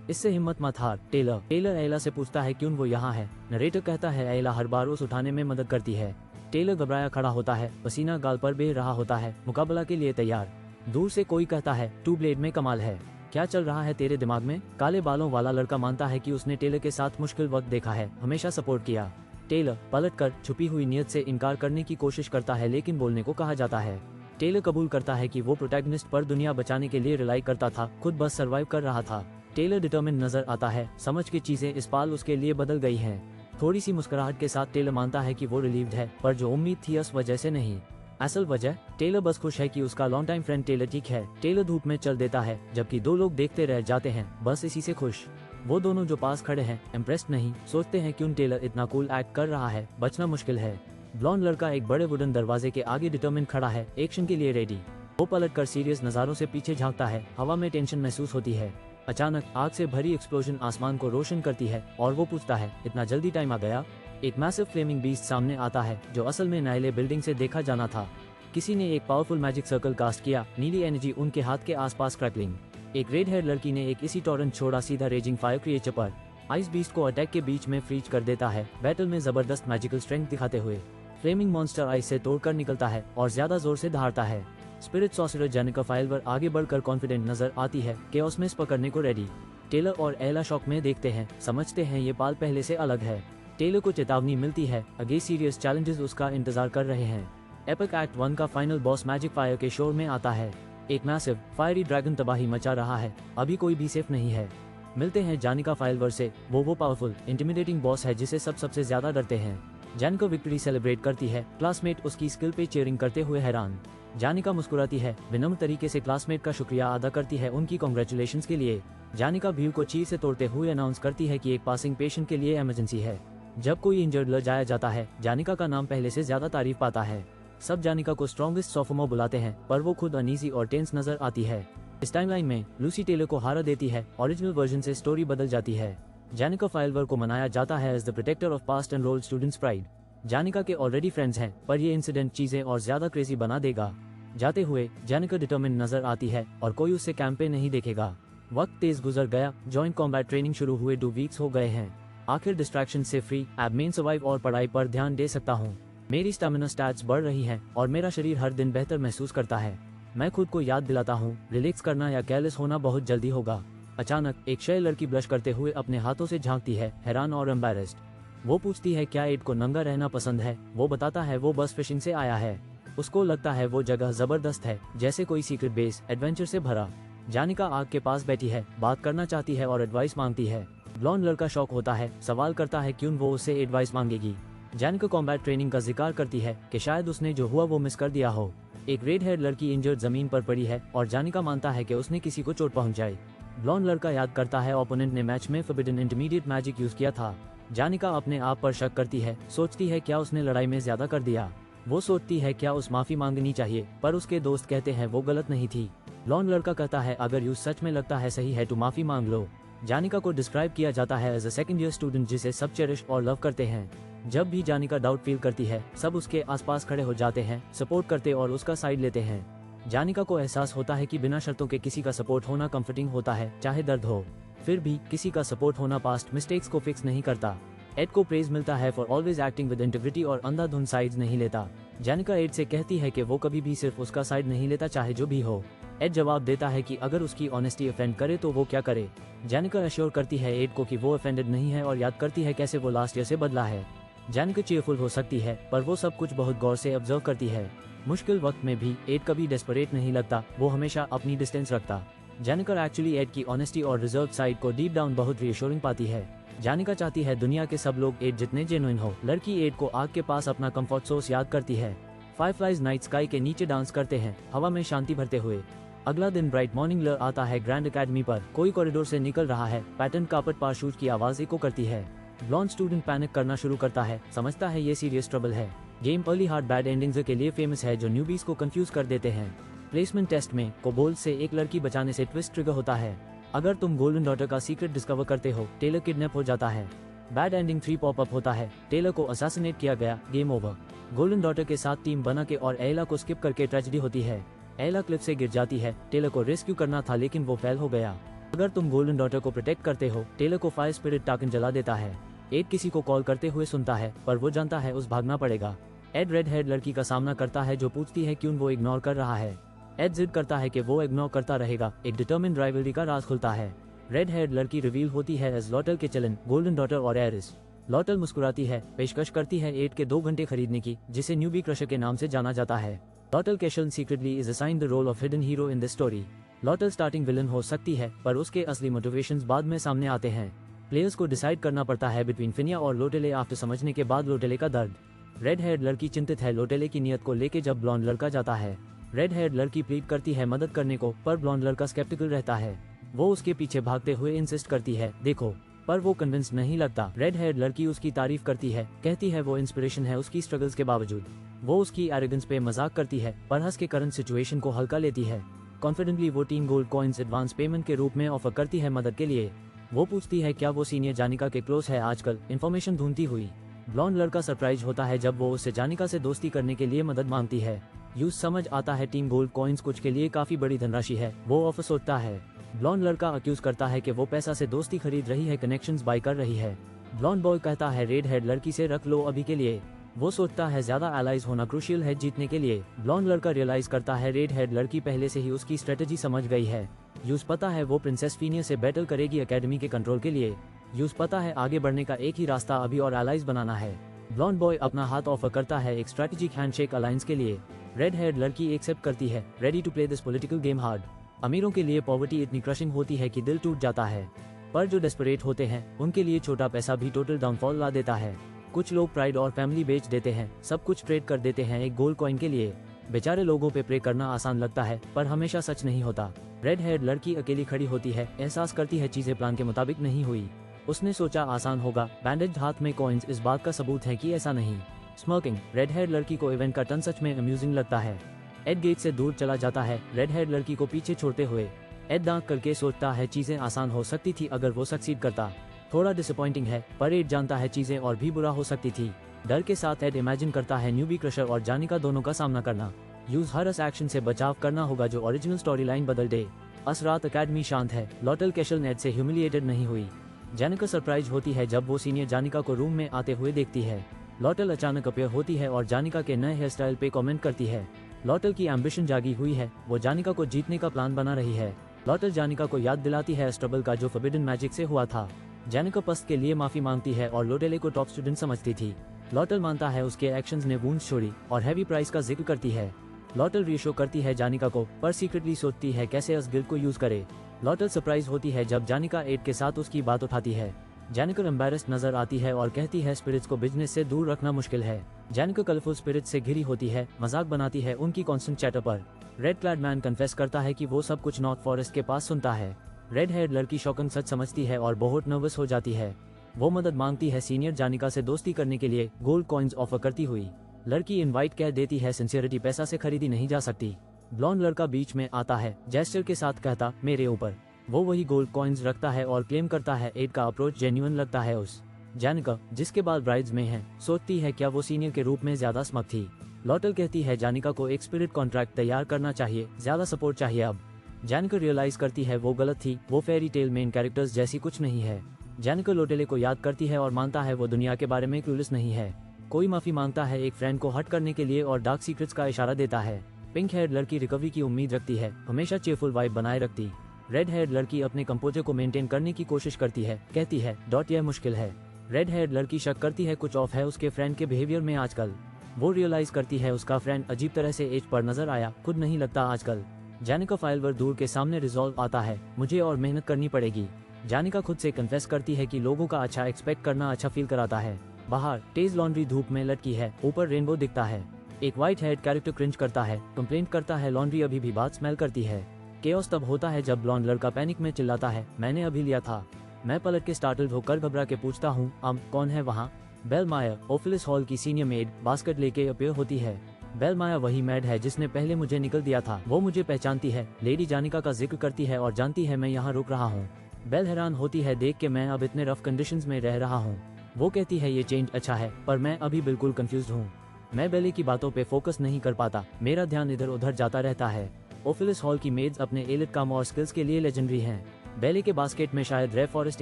Speaker 1: इससे हिम्मत मत हार। टेलर एला से पूछता है क्यों वो यहाँ है। नरेटर कहता है एला हर बार उस उठाने में मदद करती है। टेलर घबराया खड़ा होता है, पसीना गाल पर बह रहा होता है, मुकाबला के लिए तैयार। दूर से कोई कहता है, टू ब्लेड में कमाल है, क्या चल रहा है तेरे दिमाग में? काले बालों वाला लड़का मानता है कि उसने टेलर के साथ मुश्किल वक्त देखा है, हमेशा सपोर्ट किया। टेलर पलटकर छुपी हुई नियत से इनकार करने की कोशिश करता है लेकिन बोलने को कहा जाता है। टेलर कबूल करता है कि वो प्रोटैगनिस्ट पर दुनिया बचाने के लिए रिलाई करता था, खुद बस सर्वाइव कर रहा था। टेलर डिटर्मिन नजर आता है, समझ के चीजें इस पाल उसके लिए बदल गई हैं। थोड़ी सी मुस्कुराहट के साथ टेलर मानता है कि वो रिलीव्ड है, पर जो उम्मीद थी उस वजह से नहीं। असल वजह, टेलर बस खुश है कि उसका लॉन्ग टाइम फ्रेंड टेलर ठीक है। टेलर धूप में चल देता है जबकि दो लोग देखते रह जाते हैं, बस इसी से खुश। वो दोनों जो पास खड़े हैं इम्प्रेस्ड नहीं, सोचते हैं क्यों टेलर इतना कूल एक्ट कर रहा है, बचना मुश्किल है। ब्लॉन्ड लड़का एक बड़े वुडन दरवाजे के आगे डिटर्मिन खड़ा है, एक्शन के लिए रेडी। वो पलटकर सीरियस नजारों से पीछे झांकता है, हवा में टेंशन महसूस होती है। अचानक आग से भरी एक्सप्लोजन आसमान को रोशन करती है और वो पूछता है, इतना जल्दी टाइम आ गया? एक मैसिव फ्लेमिंग बीस्ट सामने आता है जो असल में नाइले बिल्डिंग से देखा जाना था। किसी ने एक पावरफुल मैजिक सर्कल कास्ट किया, नीली एनर्जी उनके हाथ के आसपास क्रैकलिंग। एक रेड हेयर लड़की ने एक इसी टॉरेंट छोड़ा सीधा रेजिंग फायर क्रिएचर पर। आइस बीस्ट को अटैक के बीच में फ्रीज कर देता है, बैटल में जबरदस्त मैजिकल स्ट्रेंथ दिखाते हुए। फ्लेमिंग मॉन्स्टर आइस से तोड़कर निकलता है और ज्यादा जोर से दहाड़ता है। स्पिरिट सॉर्सरर जेनिका फाइलवर आगे बढ़कर कॉन्फिडेंट नजर आती है, केओस में पकड़ने को रेडी। टेलर और एला शॉक में देखते हैं, समझते हैं ये पाल पहले से अलग है। टेलर को चेतावनी मिलती है, आगे सीरियस चैलेंजेस उसका इंतजार कर रहे हैं। एपिक एक्ट 1 का फाइनल बॉस मैजिक फायर के शोर में आता है। एक मैसिव फायरी ड्रैगन तबाही मचा रहा है, अभी कोई भी सेफ नहीं है। मिलते हैं जानिका फाइलवर से, वो पावरफुल इंटिमिडेटिंग बॉस है जिसे सबसे ज्यादा डरते हैं। जानिका विक्ट्री सेलिब्रेट करती है, क्लासमेट उसकी स्किल पे चीयरिंग करते हुए हैरान। जानिका मुस्कुराती है, विनम्र तरीके से क्लासमेट का शुक्रिया अदा करती है उनकी कांग्रेचुलेशंस के लिए। जानिका भीड़ को चीर से तोड़ते हुए अनाउंस करती है कि एक पासिंग पेशेंट के लिए इमरजेंसी है। जब कोई इंजर्ड ले जाया जाता है, जानिका का नाम पहले से ज्यादा तारीफ पाता है। सब जानिका को स्ट्रॉन्गेस्ट सोफोमो बुलाते हैं, पर वो खुद अनईजी और टेंस नजर आती है। इस टाइमलाइन में लूसी टेलर को हारा देती है, ओरिजिनल वर्जन से स्टोरी बदल जाती है। जानिका फाइलवर को मनाया जाता है as the protector of past enrolled students pride. Janika के ऑलरेडी फ्रेंड्स हैं, पर ये इंसिडेंट चीजें और ज्यादा क्रेजी बना देगा। जाते हुए जानिका डिटर्मिन नजर आती है और कोई उससे कैंप पे नहीं देखेगा। वक्त तेज गुजर गया, जॉइंट कॉम्बैट ट्रेनिंग शुरू हुए 2 वीक्स हो गए हैं। आखिर डिस्ट्रैक्शन से फ्री, अब मेन सर्वाइव और पढ़ाई पर ध्यान दे सकता हूँ। मेरी स्टैमिना स्टैट्स बढ़ रही हैं और मेरा शरीर हर दिन बेहतर महसूस करता है। मैं खुद को याद दिलाता हूँ, रिलैक्स करना या केयरलेस होना बहुत जल्दी होगा। अचानक एक शय लड़की ब्लश करते हुए अपने हाथों से झांकती है, हैरान और एम्बैरेस्ड। वो पूछती है क्या एड को नंगा रहना पसंद है। वो बताता है वो बस फिशिंग से आया है। उसको लगता है वो जगह जबरदस्त है, जैसे कोई सीक्रेट बेस एडवेंचर से भरा। जानिका आग के पास बैठी है, बात करना चाहती है और एडवाइस मांगती है। ब्लॉन्ड लड़का शॉक होता है, सवाल करता है क्यों वो उससे एडवाइस मांगेगी। जानिका कॉम्बैट ट्रेनिंग का जिक्र करती है कि शायद उसने जो हुआ वो मिस कर दिया हो। एक रेड हेयर लड़की इंजर्ड जमीन पर पड़ी है और जानिका मानता है कि उसने किसी को चोट पहुंचाई। ब्लॉन्ड लड़का याद करता है ओपोनेंट ने मैच में फॉरबिडन इंटरमीडिएट मैजिक यूज किया था। जानिका अपने आप पर शक करती है, सोचती है क्या उसने लड़ाई में ज्यादा कर दिया। वो सोचती है क्या उस माफी मांगनी चाहिए, पर उसके दोस्त कहते हैं वो गलत नहीं थी। ब्लॉन्ड लड़का कहता है अगर यूज सच में लगता है सही है तो माफी मांग लो। जानिका को डिस्क्राइब किया जाता है as a second year student जिसे सब चेरिश और लव करते हैं। जब भी जानिका डाउट फील करती है, सब उसके आसपास खड़े हो जाते हैं, सपोर्ट करते और उसका साइड लेते हैं। जानिका को एहसास होता है कि बिना शर्तों के किसी का सपोर्ट होना कंफर्टिंग होता है, चाहे दर्द हो। फिर भी किसी का सपोर्ट होना पास्ट मिस्टेक्स को फिक्स नहीं करता। एड को प्रेज मिलता है for always acting with integrity और अंधाधुंध साइड्स नहीं लेता। जानिका एड से कहती है कि वो कभी भी सिर्फ उसका साइड नहीं लेता, चाहे जो भी हो। एड जवाब देता है कि अगर उसकी ऑनेस्टी ऑफेंड करे तो वो क्या करे। जानिका अश्योर करती है एड को कि वो ऑफेंडेड नहीं है और याद करती है कैसे वो लास्ट ईयर से बदला है। जानिका चीयरफुल हो सकती है, पर वो सब कुछ बहुत गौर से ऑब्जर्व करती है। मुश्किल वक्त में भी एड कभी डेस्परेट नहीं लगता, वो हमेशा अपनी डिस्टेंस रखता। जानिका एक्चुअली एड की ऑनेस्टी और रिजर्व साइड को डीप डाउन बहुत रीअश्योरिंग पाती है। जानिका चाहती है दुनिया के सब लोग एड जितने जेन्युइन हो। लड़की एड को आग के पास अपना कंफर्ट सोर्स याद करती है। फायरफ्लाइज नाइट स्काई के नीचे डांस करते हैं, हवा में शांति भरते हुए। अगला दिन ब्राइट मॉर्निंग लर आता है ग्रैंड एकेडमी पर। कोई कॉरिडोर से निकल रहा है, पैटर्न कार्पेट पर शूज की आवाज इको करती है। ब्लॉन्ड स्टूडेंट पैनिक करना शुरू करता है, समझता है ये सीरियस ट्रबल है। Game early hard bad endings के लिए फेमस है जो न्यूबीज को कंफ्यूज कर देते हैं। प्लेसमेंट टेस्ट में कोबोल्ड से एक लड़की बचाने से ट्विस्ट ट्रिगर होता है। अगर तुम गोल्डन डॉटर का सीक्रेट डिस्कवर करते हो, टेलर किडनैप हो जाता है। बैड एंडिंग 3 पॉपअप होता है, टेलर को असैसिनेट किया गया, गेम ओवर। गोल्डन डॉटर के साथ टीम बना के और एला को स्किप करके ट्रेजेडी होती है। एला क्लिफ से गिर जाती है, टेलर को रेस्क्यू करना था लेकिन वो फेल हो गया। अगर तुम गोल्डन डॉटर को प्रोटेक्ट करते हो, टेलर को फायर स्पिरिट टाकन जला देता है। एड किसी को कॉल करते हुए सुनता है, पर वो जानता है उस भागना पड़ेगा। एड रेड हेड लड़की का सामना करता है जो पूछती है क्यों वो इग्नोर कर रहा है। एड जिद करता है कि वो इग्नोर करता रहेगा। एक डिटर्मिन्ड राइवलरी का राज खुलता है। रेड हेड लड़की रिवील होती है एज लॉटल के चलन, गोल्डन डॉटर और एरिस। लॉटल मुस्कुराती है, पेशकश करती है एड के 2 घंटे खरीदने की, जिसे न्यूबी क्रशर के नाम से जाना जाता है। Lottle Cashel secretly is assigned the role of hidden hero in this story. Lottle starting villain हो सकती है, पर उसके असली मोटिवेशंस बाद में सामने आते हैं। प्लेयर्स को डिसाइड करना पड़ता है बिटवीन फिनिया और लोटेले आफ्टर समझने के बाद लोटेले का दर्द। रेड हेड लड़की चिंतित है लोटेले की नियत को लेके जब ब्लॉन्ड लड़का जाता है। रेड हेड लड़की प्लीड करती है मदद करने को, पर ब्लॉन्ड लड़का स्केप्टिकल रहता है। वो उसके पीछे भागते हुए इंसिस्ट करती है देखो, पर वो कन्विंस नहीं लगता। रेड हेड लड़की उसकी तारीफ करती है, कहती है वो इंस्पिरेशन है उसकी स्ट्रगल्स के बावजूद। वो उसकी एरोगेंस पे मजाक करती है, पर हंस के करंट सिचुएशन को हल्का लेती है। कॉन्फिडेंटली वो 3 गोल्ड कॉइन्स एडवांस पेमेंट के रूप में ऑफर करती है मदद के लिए। वो पूछती है क्या वो सीनियर जानिका के क्लोज है आजकल, इन्फॉर्मेशन ढूंढती हुई। ब्लॉन्ड लड़का सरप्राइज होता है जब वो उससे जानिका से दोस्ती करने के लिए मदद मांगती है। यूज समझ आता है 3 गोल्ड कॉइन्स कुछ के लिए काफी बड़ी धनराशि है। वो ऑफर सोचता है। ब्लॉन्ड लड़का अक्यूज करता है कि वो पैसा से दोस्ती खरीद रही है, कनेक्शंस बाय कर रही है। ब्लॉन्ड बॉय कहता है रेड हेड लड़की से रख लो अभी के लिए। वो सोचता है ज्यादा एलाइज होना क्रूशियल है जीतने के लिए। ब्लॉन्ड लड़का रियलाइज करता है रेड हेड लड़की पहले से ही उसकी स्ट्रेटेजी समझ गई है। यूज पता है वो प्रिंसेस फीनिया से बैटल करेगी एकेडमी के कंट्रोल के लिए। यूज पता है आगे बढ़ने का एक ही रास्ता अभी और एलाइज बनाना है। ब्लॉन्ड बॉय अपना हाथ ऑफर करता है एक स्ट्रेटेजिक हैंडशेक अलायंस के लिए। रेड हेड लड़की एक्सेप्ट करती है, ready to play this political game hard. अमीरों के लिए पॉवर्टी इतनी क्रशिंग होती है कि दिल टूट जाता है, पर जो डेस्परेट होते हैं उनके लिए छोटा पैसा भी टोटल डाउनफॉल ला देता है। कुछ लोग प्राइड और फैमिली बेच देते हैं, सब कुछ ट्रेड कर देते हैं एक गोल्ड कॉइन के लिए। बेचारे लोगों पे प्रे करना आसान लगता है, पर हमेशा सच नहीं होता। रेड हेड लड़की अकेली खड़ी होती है, एहसास करती है चीजें प्लान के मुताबिक नहीं हुई। उसने सोचा आसान होगा, बैंडेज हाथ में कॉइन्स इस बात का सबूत है कि ऐसा नहीं। स्मर्किंग, रेड हेड लड़की को इवेंट का टर्न सच में अम्यूजिंग लगता है। एड गेट से दूर चला जाता है, रेड हेड लड़की को पीछे छोड़ते हुए। एड दांत करके सोचता है चीजें आसान हो सकती थी अगर वो सक्सीड करता। थोड़ा डिसअपॉइंटिंग है, पर एड जानता है चीजें और भी बुरा हो सकती थी। डर के साथ एड इमेजिन करता है न्यूबी क्रशर और जानिका दोनों का सामना करना। यूज हर इस एक्शन से बचाव करना होगा जो ओरिजिनल स्टोरी लाइन बदल दे। अस रात अकेडमी शांत है, लॉटल कैशल नेट से ह्यूमिलिएटेड नहीं हुई। जानिका सरप्राइज होती है जब वो सीनियर जानिका को रूम में आते हुए देखती है। लॉटल अचानक अपीयर होती है और जानिका के नए हेयर स्टाइल पे कमेंट करती है। लॉटल की एम्बिशन जागी हुई है, वो जानिका को जीतने का प्लान बना रही है। लॉटल जानिका को याद दिलाती है स्ट्रबल का जो फॉरबिडन मैजिक से हुआ था। जानिका पस्त के लिए माफी मांगती है और लोटेले को टॉप स्टूडेंट समझती थी। लॉटल मानता है उसके एक्शंस ने वूंड्स छोड़ी और हैवी प्राइस का जिक्र करती है। लॉटल रीशो करती है जानिका को, पर सीक्रेटली सोचती है कैसे उस गिल्ड को यूज करे। लॉटल सरप्राइज होती है जब जानिका एड के साथ उसकी बात उठाती है। जानिका एम्बैरेस्ड नजर आती है और कहती है स्पिरिट्स को बिजनेस से दूर रखना मुश्किल है। जानिका कलरफुल स्पिरिट्स से घिरी होती है, मजाक बनाती है उनकी कॉन्स्टेंट चैटर पर। रेड क्लैड मैन कन्फेस करता है कि वो सब कुछ नॉर्थ फॉरेस्ट के पास सुनता है। रेड हेयर्ड लड़की शॉकिंग सच समझती है और बहुत नर्वस हो जाती है। वो मदद मांगती है सीनियर जानिका से दोस्ती करने के लिए, गोल्ड कॉइन्स ऑफर करती हुई। लड़की इनवाइट कह देती है सिंसियरिटी पैसा से खरीदी नहीं जा सकती। ब्लॉन्ड लड़का बीच में आता है, जेस्चर के साथ कहता मेरे ऊपर। वो वही गोल्ड कॉइन्स रखता है और क्लेम करता है एड का अप्रोच जेन्युइन लगता है उस। जानिका, जिसके बाद ब्राइड्स में है, सोचती है क्या वो सीनियर के रूप में ज्यादा स्मग थी। लॉटल कहती है जानिका को एक स्पिरिट कॉन्ट्रैक्ट तैयार करना चाहिए, ज्यादा सपोर्ट चाहिए अब। जानिका रियलाइज करती है वो गलत थी, वो फेरी टेल मेन कैरेक्टर्स जैसी कुछ नहीं है। जानिका लोटेले को याद करती है और मानता है वो दुनिया के बारे में क्लूलेस नहीं है। कोई माफी मांगता है एक फ्रेंड को हट करने के लिए और डार्क सीक्रेट्स का इशारा देता है। पिंक हेयर्ड लड़की रिकवरी की उम्मीद रखती है, हमेशा चेयरफुल वाइब बनाए रखती। रेड हेयर्ड लड़की अपने कंपोजर को मेंटेन करने की कोशिश करती है, कहती है यह मुश्किल है। रेड हेयर्ड लड़की शक करती है कुछ ऑफ है उसके फ्रेंड के बिहेवियर में आजकल। वो रियलाइज करती है उसका फ्रेंड अजीब तरह से एज पर नजर आया, खुद नहीं लगता आजकल। जानिका फाइलवर दूर के सामने रिजॉल्व आता है, मुझे और मेहनत करनी पड़ेगी। जानिका खुद से कन्फेस करती है कि लोगों का अच्छा एक्सपेक्ट करना अच्छा फील कराता है। बाहर तेज लॉन्ड्री धूप में लटकी है, ऊपर रेनबो दिखता है। एक व्हाइट हेड कैरेक्टर क्रिंज करता है, कंप्लेंट करता है लॉन्ड्री अभी भी बात स्मेल करती है। केओस तब होता है जब ब्लॉन्ड लड़का पैनिक में चिल्लाता है मैंने अभी लिया था। मैं पलट के स्टार्टल्ड होकर घबरा के पूछता हूँ कौन है वहाँ। बेल माया, ओफिलिस हॉल की सीनियर मेड, बास्केट लेके अपीयर होती है। बेल माया वही मेड है जिसने पहले मुझे निकल दिया था। वो मुझे पहचानती है, लेडी जानिका का जिक्र करती है और जानती है मैं यहाँ रुक रहा हूँ। बेल हैरान होती है देख के मैं अब इतने रफ कंडीशंस में रह रहा हूँ। वो कहती है ये चेंज अच्छा है, पर मैं अभी बिल्कुल कंफ्यूज हूँ। मैं बेले की बातों पे फोकस नहीं कर पाता, मेरा ध्यान इधर उधर जाता रहता है। ओफिलिस हॉल की मेड्स अपने एलिट काम और स्किल्स के लिए लेजेंडरी हैं। बेले के बास्केट में शायद रेयर फॉरेस्ट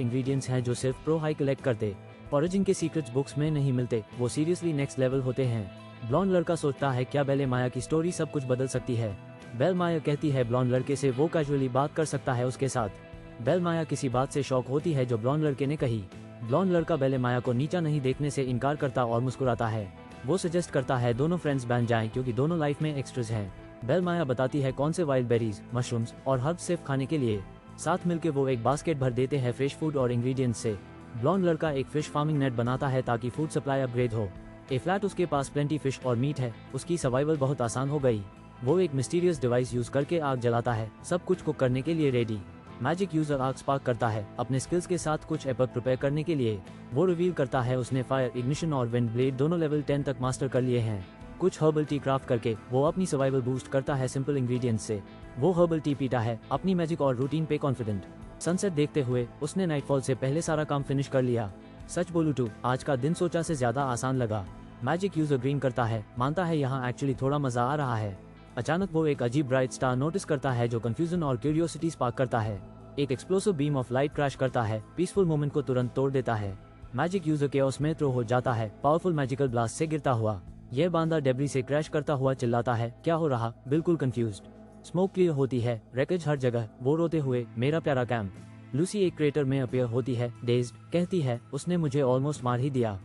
Speaker 1: इंग्रेडिएंट्स हैं जो सिर्फ प्रो हाई कलेक्ट करते, फॉरेजिंग के सीक्रेट्स बुक्स में नहीं मिलते, वो सीरियसली नेक्स्ट लेवल होते हैं। ब्लॉन्ड लड़का सोचता है क्या बेले माया की स्टोरी सब कुछ बदल सकती है। बेल माया कहती है ब्लॉन्ड लड़के से वो कैजुअली बात कर सकता है उसके साथ। बेल माया किसी बात से शॉक होती है जो ब्लॉन्ड लड़के ने कही। ब्लॉन्ड लड़का बेले माया को नीचा नहीं देखने से इनकार करता और मुस्कुराता है। वो सजेस्ट करता है दोनों फ्रेंड्स बन जाएं क्योंकि दोनों लाइफ में एक्स्ट्रास हैं। बेल माया बताती है कौन से वाइल्ड बेरीज, मशरूम्स और हर्ब्स सिर्फ खाने के लिए। साथ मिलकर वो एक बास्केट भर देते हैं फ्रेश फूड और इंग्रेडिएंट्स से। ब्लॉन्ड लड़का एक फिश फार्मिंग नेट बनाता है ताकि फूड सप्लाई अपग्रेड हो। ए फ्लैट उसके पास प्लेंटी फिश और मीट है, उसकी सर्वाइवल बहुत आसान हो गई। वो एक मिस्टीरियस डिवाइस यूज करके आग जलाता है, सब कुछ कुक करने के लिए रेडी। मैजिक यूजर आग स्पार्क करता है अपने स्किल्स के साथ कुछ एपक प्रिपेयर करने के लिए। वो रिवील करता है उसने फायर, इग्निशन और विंड ब्लेड दोनों लेवल 10 तक मास्टर कर लिए हैं। कुछ हर्बल टी क्राफ्ट करके वो अपनी सर्वाइवल बूस्ट करता है सिंपल इंग्रेडिएंट्स से। वो हर्बल टी पीता है, अपनी मैजिक और रूटीन पे कॉन्फिडेंट। सनसेट देखते हुए उसने नाइटफॉल से पहले सारा काम फिनिश कर लिया। सच बोलूं तो आज का दिन सोचा से ज्यादा आसान लगा। मैजिक यूजर ग्रीन करता है, मानता है यहाँ एक्चुअली थोड़ा मजा आ रहा है। अचानक वो एक अजीब ब्राइट स्टार नोटिस करता है जो कंफ्यूजन और क्यूरियोसिटी स्पार्क करता है। एक explosive beam of light crash करता है, पीसफुल मोमेंट को तुरंत तोड़ देता है। मैजिक यूजर केओस में थ्रो हो जाता है, पावरफुल मैजिकल ब्लास्ट से गिरता हुआ। यह बांदा डेब्री से क्रैश करता हुआ चिल्लाता है क्या हो रहा, बिल्कुल कंफ्यूज्ड। स्मोक क्लियर होती है, रैकेज हर जगह, वो रोते हुए मेरा प्यारा कैंप। लूसी एक क्रेटर में अपीयर होती है, डेज्ड, कहती है उसने मुझे ऑलमोस्ट मार ही दिया।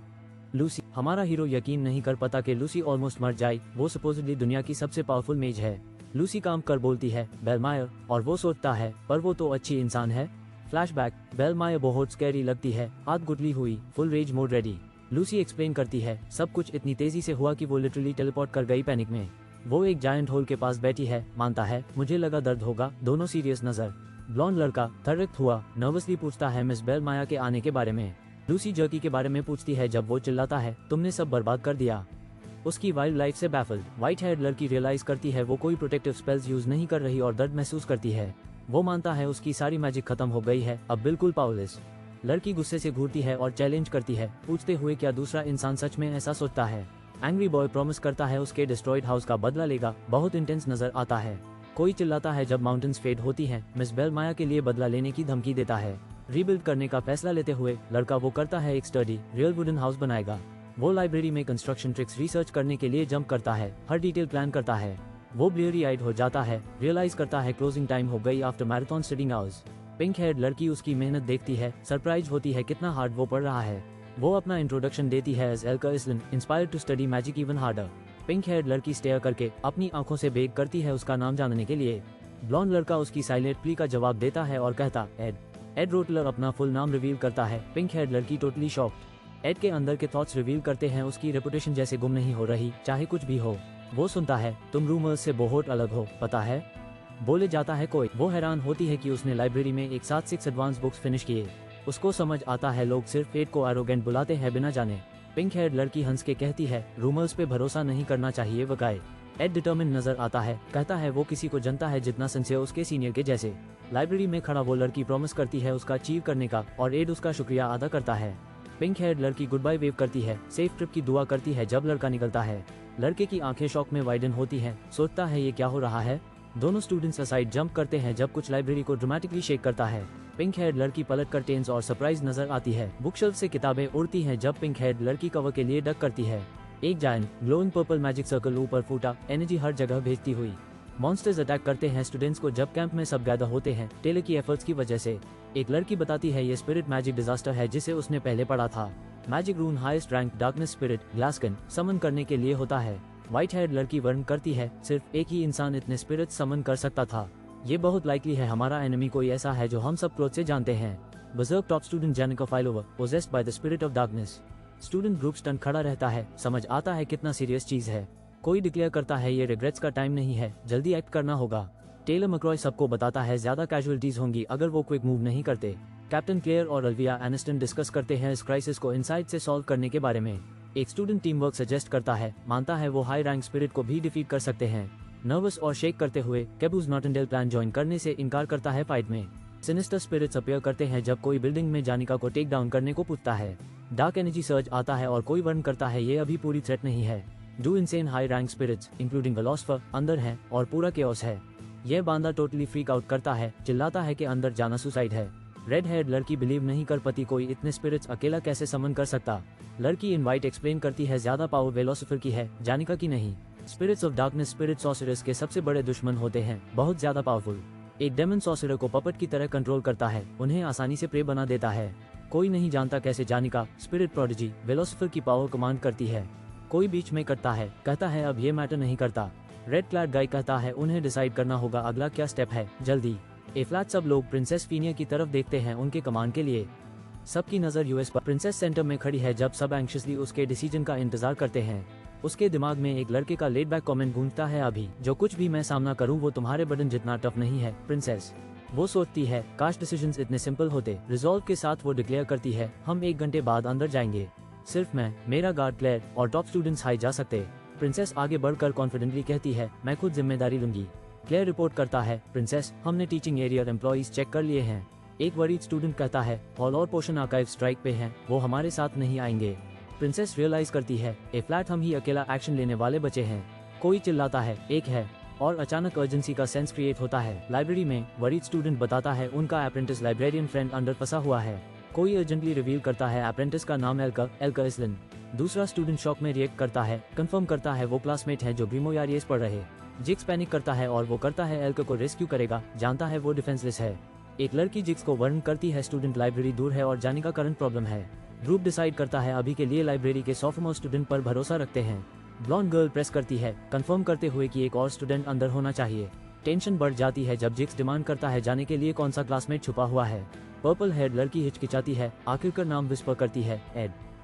Speaker 1: लूसी, हमारा हीरो यकीन नहीं कर पाता कि लूसी ऑलमोस्ट मर जाए, वो सपोजिटली दुनिया की सबसे पावरफुल मेज है। लूसी काम कर बोलती है बेल मायर, और वो सोचता है पर वो तो अच्छी इंसान है। फ्लैशबैक, बेल मायर बहुत स्कैरी लगती है, हाथ गुटली हुई, full raise mode ready. Lucy explain करती है सब कुछ इतनी तेजी से हुआ कि वो लिटरली टेलीपोर्ट कर गई पैनिक में। वो एक जायंट होल के पास बैठी है, मानता है मुझे लगा दर्द होगा, दोनों सीरियस नजर। ब्लॉन्ड लड़का थर्रिक्ट हुआ नर्वसली पूछता है मिस बेल माया के आने के बारे में। लूसी जर्की के बारे में पूछती है जब वो चिल्लाता है तुमने सब बर्बाद कर दिया। उसकी वाइल्ड लाइफ से बैफल्ड व्हाइट हेड लड़की रियलाइज करती है वो कोई प्रोटेक्टिव स्पेल्स यूज नहीं कर रही और दर्द महसूस करती है। वो मानता है उसकी सारी मैजिक खत्म हो गई है, अब बिल्कुल पावरलेस। लड़की गुस्से से घूरती है और चैलेंज करती है, पूछते हुए क्या दूसरा इंसान सच में ऐसा सोचता है। एंग्री बॉय प्रॉमिस करता है उसके डिस्ट्रॉयड हाउस का बदला लेगा, बहुत इंटेंस नजर आता है। कोई चिल्लाता है जब माउंटेन्स फेड होती हैं, मिस बेल माया के लिए बदला लेने की धमकी देता है। रीबिल्ड करने का फैसला लेते हुए लड़का वो करता है एक स्टडी रियल वुडन हाउस बनाएगा। वो लाइब्रेरी में कंस्ट्रक्शन ट्रिक्स रिसर्च करने के लिए जंप करता है, हर डिटेल प्लान करता है। वो ब्लियरी आइड हो जाता है, रियलाइज करता है क्लोजिंग टाइम हो गई after marathon studying hours. Pink head लड़की उसकी मेहनत देखती है, सरप्राइज होती है कितना हार्ड वो पढ़ रहा है। वो अपना इंट्रोडक्शन देती है as Elka Islin, inspired to study magic even harder. Pink haired लड़की स्टेयर करके अपनी आंखों से बेग करती है उसका नाम जानने के लिए। ब्लॉन्ड लड़का उसकी साइलेंट प्ली का जवाब देता है और कहता एड। एड रोटलर अपना फुल नाम रिवील करता है। पिंक हेयर्ड लड़की टोटली शॉक्ड। एड के अंदर के थॉट्स रिवील करते हैं उसकी रेपुटेशन जैसे गुम नहीं हो रही, चाहे कुछ भी हो। वो सुनता है तुम रूमर्स से बहुत अलग हो, पता है, बोले जाता है कोई। वो हैरान होती है कि उसने लाइब्रेरी में एक साथ 6 एडवांस बुक्स फिनिश किए। उसको समझ आता है लोग सिर्फ एड को एरोगेंट बुलाते हैं बिना जाने। पिंक हेयर्ड लड़की हंस के कहती है रूमर्स पे भरोसा नहीं करना चाहिए वकाए। एड डिटर्मिन नजर आता है, कहता है वो किसी को जनता है जितना सिंसियर उसके सीनियर के जैसे। लाइब्रेरी में खड़ा वो लड़की प्रॉमिस करती है उसका अचीव करने का और एड उसका शुक्रिया अदा करता है। पिंक हेयर्ड लड़की गुड बाय वेव करती है, सेफ ट्रिप की दुआ करती है जब लड़का निकलता है। लड़के की आंखें शॉक में वाइडन होती हैं, सोचता है ये क्या हो रहा है। दोनों स्टूडेंट्स असाइड जंप करते हैं जब कुछ लाइब्रेरी को ड्रामेटिकली शेक करता है। पिंक हेयर्ड लड़की पलट कर टेंस और सरप्राइज नजर आती है। बुकशेल्फ से किताबें उड़ती हैं जब पिंक हेयर्ड लड़की कवर के लिए डक करती है। एक giant glowing purple magic circle ऊपर फूटा, एनर्जी हर जगह भेजती हुई। मॉन्स्टर्स अटैक करते हैं स्टूडेंट्स को जब कैंप में सब गैदर होते हैं टेलर की एफर्ट्स की वजह से। एक लड़की बताती है ये स्पिरिट मैजिक डिजास्टर है जिसे उसने पहले पढ़ा था। Magic rune highest rank darkness spirit Glaskan summon करने के लिए होता है। व्हाइट हेयर्ड लड़की वर्ण करती है सिर्फ एक ही इंसान इतने स्पिरिट समन कर सकता था। ये बहुत लाइकली है हमारा एनिमी कोई ऐसा है जो हम सब क्लोथ से जानते हैं। बजर्क टॉप स्टूडेंट जेनिका फाइलोवर possessed by the spirit of darkness. Student group stunned खड़ा रहता है, समझ आता है कितना सीरियस चीज है। कोई डिक्लेयर करता है ये रिग्रेट्स का टाइम नहीं है, जल्दी एक्ट करना होगा। टेलर मैक्रॉय सबको बताता है ज्यादा कैजुअलिटीज होंगी अगर वो क्विक मूव नहीं करते। कैप्टन क्लेयर और अल्विया एनिस्टन डिस्कस करते हैं इस क्राइसिस को इनसाइड से सॉल्व करने के बारे में। एक स्टूडेंट टीम वर्क सजेस्ट करता है, मानता है वो हाई रैंक स्पिरिट को भी डिफीट कर सकते हैं। नर्वस और शेक करते हुए कैबूज नॉटिंडेल प्लान ज्वाइन करने से इनकार करता है फाइट में। सिनिस्टर स्पिरिट्स अपीयर करते हैं जब कोई बिल्डिंग में जानिका को टेक डाउन करने को पूछता है। डार्क एनर्जी सर्ज आता है और कोई वर्णन करता है ये अभी पूरी थ्रेट नहीं है। Two insane high rank spirits including philosopher अंदर है और पूरा केओस है। यह बांदा टोटली फ्रीक आउट करता है, चिल्लाता है कि अंदर जाना सुसाइड है। रेड हेयर्ड लड़की बिलीव नहीं कर पाती कोई इतने स्पिरिट्स अकेला कैसे समन कर सकता। लड़की इन वाइट एक्सप्लेन करती है ज्यादा पावर वेलोसिफर की है, जानिका की नहीं। Spirits of darkness spirit sorcerers के सबसे बड़े दुश्मन होते हैं, बहुत ज्यादा पावरफुल। एक डेमन सॉर्सरर को पपट की तरह कंट्रोल करता है, उन्हें आसानी से प्रे बना देता है। कोई नहीं जानता कैसे जानिका स्पिरिट प्रोडिजी वेलोसिफर की पावर कमांड करती है। कोई बीच में करता है, कहता है अब ये मैटर नहीं करता। रेड क्लैड गाय कहता है उन्हें डिसाइड करना होगा अगला क्या स्टेप है, जल्दी। ए फ्लैट सब लोग प्रिंसेस फीनिया की तरफ देखते हैं उनके कमांड के लिए। सबकी नजर यूएस पर प्रिंसेस सेंटर में खड़ी है जब सब एंग्शियसली उसके डिसीजन का इंतजार करते हैं। उसके दिमाग में एक लड़के का लेड बैक कमेंट गूंजता है, अभी जो कुछ भी मैं सामना करूं वो तुम्हारे बटन जितना टफ नहीं है प्रिंसेस। वो सोचती है काश डिसीजंस इतने सिंपल होते। रिजॉल्व के साथ वो डिक्लेयर करती है हम 1 घंटे बाद अंदर जाएंगे। सिर्फ मैं, मेरा गार्ड क्लेयर और टॉप स्टूडेंट्स हाई जा सकते। प्रिंसेस आगे बढ़कर कॉन्फिडेंटली कहती है मैं खुद जिम्मेदारी लूंगी। क्लेयर रिपोर्ट करता है प्रिंसेस हमने टीचिंग एरिया एम्प्लॉइज चेक कर लिए हैं। एक वरीड स्टूडेंट कहता है हॉल और पोर्शन आर्काइव स्ट्राइक पे हैं, वो हमारे साथ नहीं आएंगे। प्रिंसेस रियलाइज करती है ए फ्लैट हम ही अकेला एक्शन लेने वाले बचे हैं। कोई चिल्लाता है एक है और अचानक अर्जेंसी का सेंस क्रिएट होता है। लाइब्रेरी में वरीड स्टूडेंट बताता है उनका अप्रेंटिस लाइब्रेरियन फ्रेंड अंडर फंसा हुआ है। कोई अर्जेंटली रिवील करता है अप्रेंटिस का नाम एल्का इस्लिन। दूसरा स्टूडेंट शॉक में रिएक्ट करता है, कंफर्म करता है वो क्लासमेट है जो ग्रीमोयारियस पढ़ रहे। जिक्स पैनिक करता है और वो करता है एल्का को रेस्क्यू करेगा, जानता है वो डिफेंसलेस है। एक लड़की जिक्स को वर्णन करती है स्टूडेंट लाइब्रेरी दूर है और जाने का करंट प्रॉब्लम है। ग्रुप डिसाइड करता है अभी के लिए लाइब्रेरी के सॉफ्टमोर स्टूडेंट पर भरोसा रखते हैं। ब्लॉन्ड गर्ल प्रेस करती है, कंफर्म करते हुए कि एक और स्टूडेंट अंदर होना चाहिए। टेंशन बढ़ जाती है जब जिक्स डिमांड करता है जाने के लिए कौन सा क्लासमेट छुपा हुआ है। पर्पल हेड लड़की हिचकिचाती है, आखिरकार नाम विस्पर करती है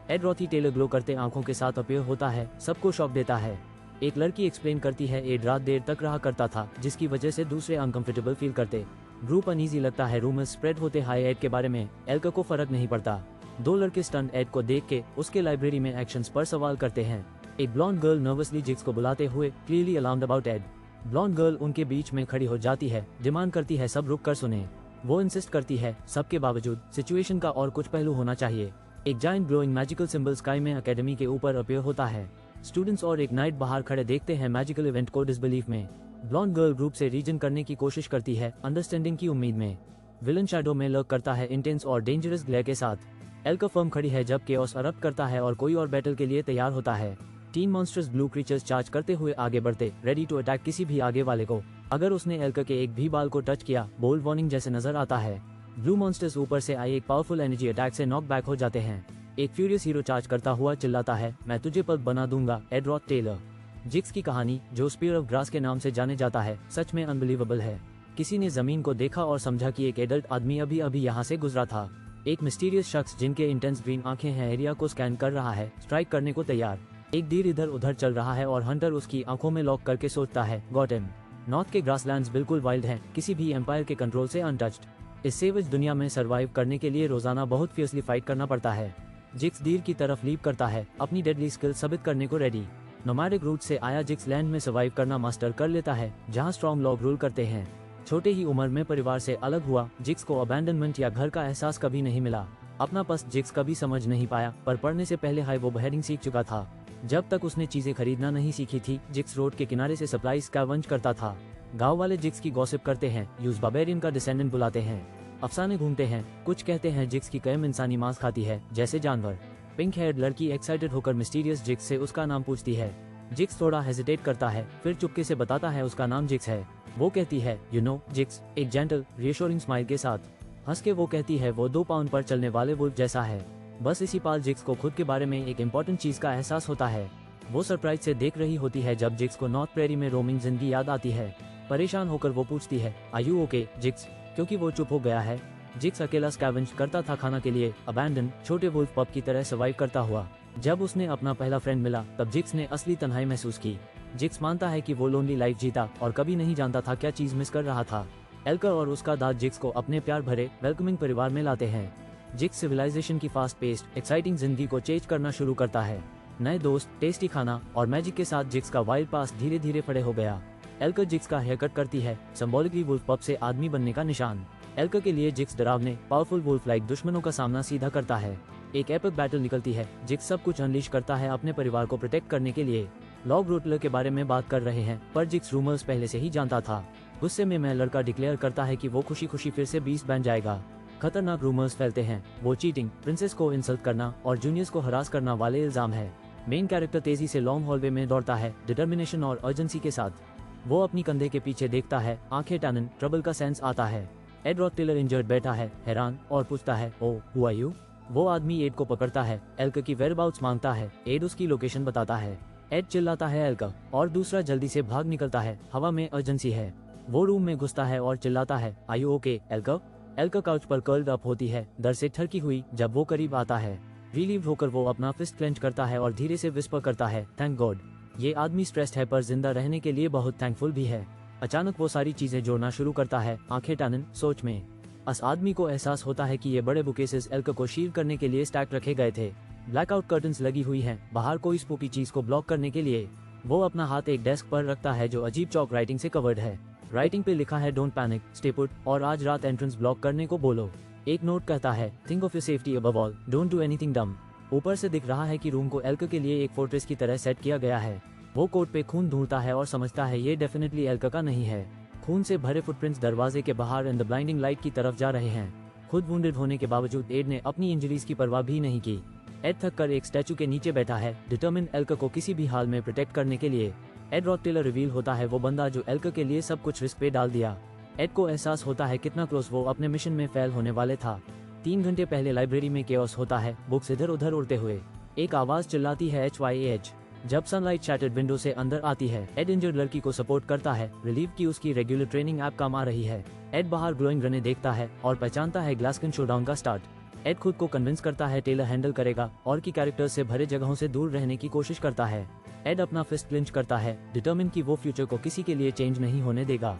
Speaker 1: एड रॉथी। टेलर ग्लो करते आंखों के साथ अपीयर होता है, सबको शॉक देता है। एक लड़की एक्सप्लेन करती है एड रात देर तक रहा करता था जिसकी वजह से दूसरे अनकंफर्टेबल फील करते। ग्रुप अनईजी लगता है, रूमर्स स्प्रेड होते हाई एड के बारे में। एल्का को फर्क नहीं पड़ता। 2 लड़के स्टंट एड को देख के उसके लाइब्रेरी में एक्शंस पर सवाल करते हैं। एक ब्लॉन्ड गर्ल नर्वसली जिक्स को बुलाते हुए clearly alarmed about Ed. Blonde girl उनके बीच में खड़ी हो जाती है, डिमांड करती है सब रुक कर सुने। वो इंसिस्ट करती है सबके बावजूद सिचुएशन का और कुछ पहलू होना चाहिए। एक giant glowing magical symbol sky में एकेडमी के ऊपर अपीयर होता है। स्टूडेंट्स और एक नाइट बाहर खड़े देखते हैं मैजिकल इवेंट को डिसबिलीफ में। ब्लॉन्ड गर्ल ग्रुप से रीजन करने की कोशिश करती है अंडरस्टैंडिंग की उम्मीद में। विलन शैडो में लर्क करता है इंटेंस और डेंजरस ग्लेयर के साथ। एल्का फर्म खड़ी है जब केओस अरप्ट करता है और कोई और बैटल के लिए तैयार होता है। 3 मॉन्स्टर्स ब्लू क्रीचर्स चार्ज करते हुए आगे बढ़ते, रेडी टू अटैक किसी भी आगे वाले को। अगर उसने एल्का के एक भी बाल को टच किया बोल्ड वार्निंग जैसे नजर आता है। ब्लू मॉन्स्टर्स ऊपर से आई एक पावरफुल एनर्जी अटैक से नॉक बैक हो जाते हैं। एक फ्यूरियस हीरो चार्ज करता हुआ चिल्लाता है, मैं तुझे पल्प बना दूंगा एड रॉथ टेलर। जिक्स की कहानी, जो स्पीयर ऑफ ग्रास के नाम से जाने जाता है, सच में अनबिलीवेबल है। किसी ने जमीन को देखा और समझा कि एक एडल्ट आदमी अभी अभी यहाँ से गुजरा था। एक मिस्टीरियस शख्स जिनके इंटेंस ग्रीन आंखें हैं एरिया को स्कैन कर रहा है, स्ट्राइक करने को तैयार। एक तीर इधर उधर चल रहा है और हंटर उसकी आंखों में लॉक करके सोचता है, गॉट हिम। नॉर्थ के ग्रासलैंड्स बिल्कुल वाइल्ड हैं, किसी भी एम्पायर के कंट्रोल से अनटच्ड। इस सेविज दुनिया में सर्वाइव करने के लिए रोजाना बहुत फियर्सली फाइट करना पड़ता है। जिक्स तीर की तरफ लीप करता है, अपनी डेडली स्किल साबित करने को रेडी। नोमैडिक रूट से आया जिक्स लैंड में सर्वाइव करना मास्टर कर लेता है, जहां स्ट्रॉन्ग लॉग रूल करते हैं। छोटे ही उम्र में परिवार से अलग हुआ जिक्स को अबैंडनमेंट या घर का एहसास कभी नहीं मिला। अपना पस्त जिक्स कभी समझ नहीं पाया, पर पढ़ने से पहले हाई वो हेडिंग सीख चुका था। जब तक उसने चीजें खरीदना नहीं सीखी थी, जिक्स रोड के किनारे से सप्लाई स्कैवेंज करता था। गांव वाले जिक्स की गॉसिप करते हैं, यूज बार्बेरियन का डिसेंडेंट बुलाते हैं, अफसाने घूमते हैं। कुछ कहते हैं जिक्स की कयम इंसानी मांस खाती है जैसे जानवर। पिंक हेयर्ड लड़की एक्साइटेड होकर मिस्टीरियस जिक्स से उसका नाम पूछती है। जिक्स थोड़ा हेजिटेट करता है, फिर चुपके से बताता है उसका नाम जिक्स है। वो कहती है, यू नो जिक्स, एक जेंटल रियश्योरिंग स्माइल के साथ। हंस के वो कहती है, वो 2 पाउंड पर चलने वाले वुल्फ जैसा है। बस इसी पाल जिक्स को खुद के बारे में एक इम्पोर्टेंट चीज का एहसास होता है। वो सरप्राइज से देख रही होती है जब जिक्स को नॉर्थ प्रेरी में रोमिंग जिंदगी याद आती है। परेशान होकर वो पूछती है, आर यू ओके जिक्स, क्योंकि वो चुप हो गया है। जिक्स अकेला स्कैवेंज करता था खाना के लिए, अबैंडन छोटे वुल्फ पप की तरह सर्वाइव करता हुआ। जब उसने अपना पहला फ्रेंड मिला तब जिक्स ने असली तन्हाई महसूस की। जिक्स मानता है कि वो लोनली लाइफ जीता और कभी नहीं जानता था क्या चीज मिस कर रहा था। एल्कर और उसका दाद जिक्स को अपने प्यार भरे वेलकमिंग परिवार में लाते हैं। जिक्स सिविलाइजेशन की फास्ट पेस्ड एक्साइटिंग जिंदगी को चेंज करना शुरू करता है। नए दोस्त, टेस्टी खाना और मैजिक के साथ जिक्स का वाइल्ड पास्ट धीरे धीरे फड़े हो गया। एल्कर जिक्स का हेयर कट करती है, सिंबॉलिकली वुल्फ पप से आदमी बनने का निशान। एल्कर के लिए जिक्स डरावने पावरफुल वुल्फ लाइक दुश्मनों का सामना सीधा करता है। एक एपिक बैटल निकलती है, जिक्स सब कुछ अनलीश करता है अपने परिवार को प्रोटेक्ट करने के लिए। लॉग रूटलर के बारे में बात कर रहे हैं, पर जिक्स रूमर्स पहले से ही जानता था। गुस्से में मैं लड़का डिक्लेयर करता है कि वो खुशी खुशी फिर से बीस्ट बन जाएगा। खतरनाक रूमर्स फैलते हैं, वो चीटिंग, प्रिंसेस को इंसल्ट करना और जूनियर्स को हरास करना वाले इल्जाम है। मेन कैरेक्टर तेजी से लॉन्ग हॉलवे में दौड़ता है, डिटर्मिनेशन और अर्जेंसी के साथ। वो अपनी कंधे के पीछे देखता है, आंखें टैनन, ट्रबल का सेंस आता है। एड रॉथ टेलर इंजर्ड बैठा है, हैरान, और पूछता है, ओ हु आर यू। वो आदमी एड को पकड़ता है, एल्कर की वेयरअबाउट्स मांगता है, एड उसकी लोकेशन बताता है। एड चिल्लाता है एल्कर, और दूसरा जल्दी से भाग निकलता है, हवा में अर्जेंसी है। वो रूम में घुसता है और चिल्लाता है, are you okay Elkar. Elkar couch पर कर्ल्ड अप होती है, डर से ठरकी हुई। जब वो करीब आता है, रिलीव होकर वो अपना फिस्ट क्लेंच करता है और धीरे से विस्पर करता है, थैंक गॉड। ये आदमी स्ट्रेस्ड है पर जिंदा रहने के लिए बहुत थैंकफुल भी है। अचानक वो सारी चीजें जोड़ना शुरू करता है, आंखें टानन, सोच में। इस आदमी को एहसास होता है कि ये बड़े बुकेसेस एल्कर को शील्ड करने के लिए स्टैक रखे गए थे। ब्लैकआउट कर्टन्स लगी हुई हैं, बाहर कोई स्पूकी चीज को ब्लॉक करने के लिए। वो अपना हाथ एक डेस्क पर रखता है जो अजीब चौक राइटिंग से कवर्ड है। राइटिंग पे लिखा है, डोंट पैनिक, स्टे पुट, और आज रात एंट्रेंस ब्लॉक करने को बोलो। एक नोट कहता है, think of your safety above all, don't do anything डम। ऊपर से दिख रहा है कि रूम को एल्कर के लिए एक फोर्ट्रेस की तरह सेट किया गया है। वो कोट पे खून ढूंढता है और समझता है ये डेफिनेटली एल्कर का नहीं है। खून से भरे फुटप्रिंट्स दरवाजे के बाहर इन द ब्लाइंडिंग लाइट की तरफ जा रहे हैं। खुद वुंडेड होने के बावजूद एड ने अपनी इंजरीज की परवाह भी नहीं की। एड थक कर एक स्टैचू के नीचे बैठा है, डिटर्मिन एल्कर को किसी भी हाल में प्रोटेक्ट करने के लिए। एड रॉथ टेलर रिवील होता है, वो बंदा जो एल्कर के लिए सब कुछ रिस्क पे डाल दिया। एड को एहसास होता है कितना क्लोज वो अपने मिशन में फेल होने वाले था। 3 घंटे पहले लाइब्रेरी में केओस होता है, बुक्स इधर उधर उड़ते हुए। एक आवाज चिल्लाती है, HYH। जब सनलाइट शैटर्ड विंडो से अंदर आती है, एड इंजर्ड लड़की को सपोर्ट करता है, रिलीव की उसकी रेगुलर ट्रेनिंग ऐप काम आ रही है। एड बाहर ग्लोइंग रने देखता है और पहचानता है ग्लास्किन शोडाउन का स्टार्ट। एड खुद को कन्विंस करता है टेलर हैंडल करेगा और की कैरेक्टर्स से भरे जगहों से दूर रहने की कोशिश करता है। एड अपना फिस्ट क्लिंच करता है, डिटर्मिन कि वो फ्यूचर को किसी के लिए चेंज नहीं होने देगा।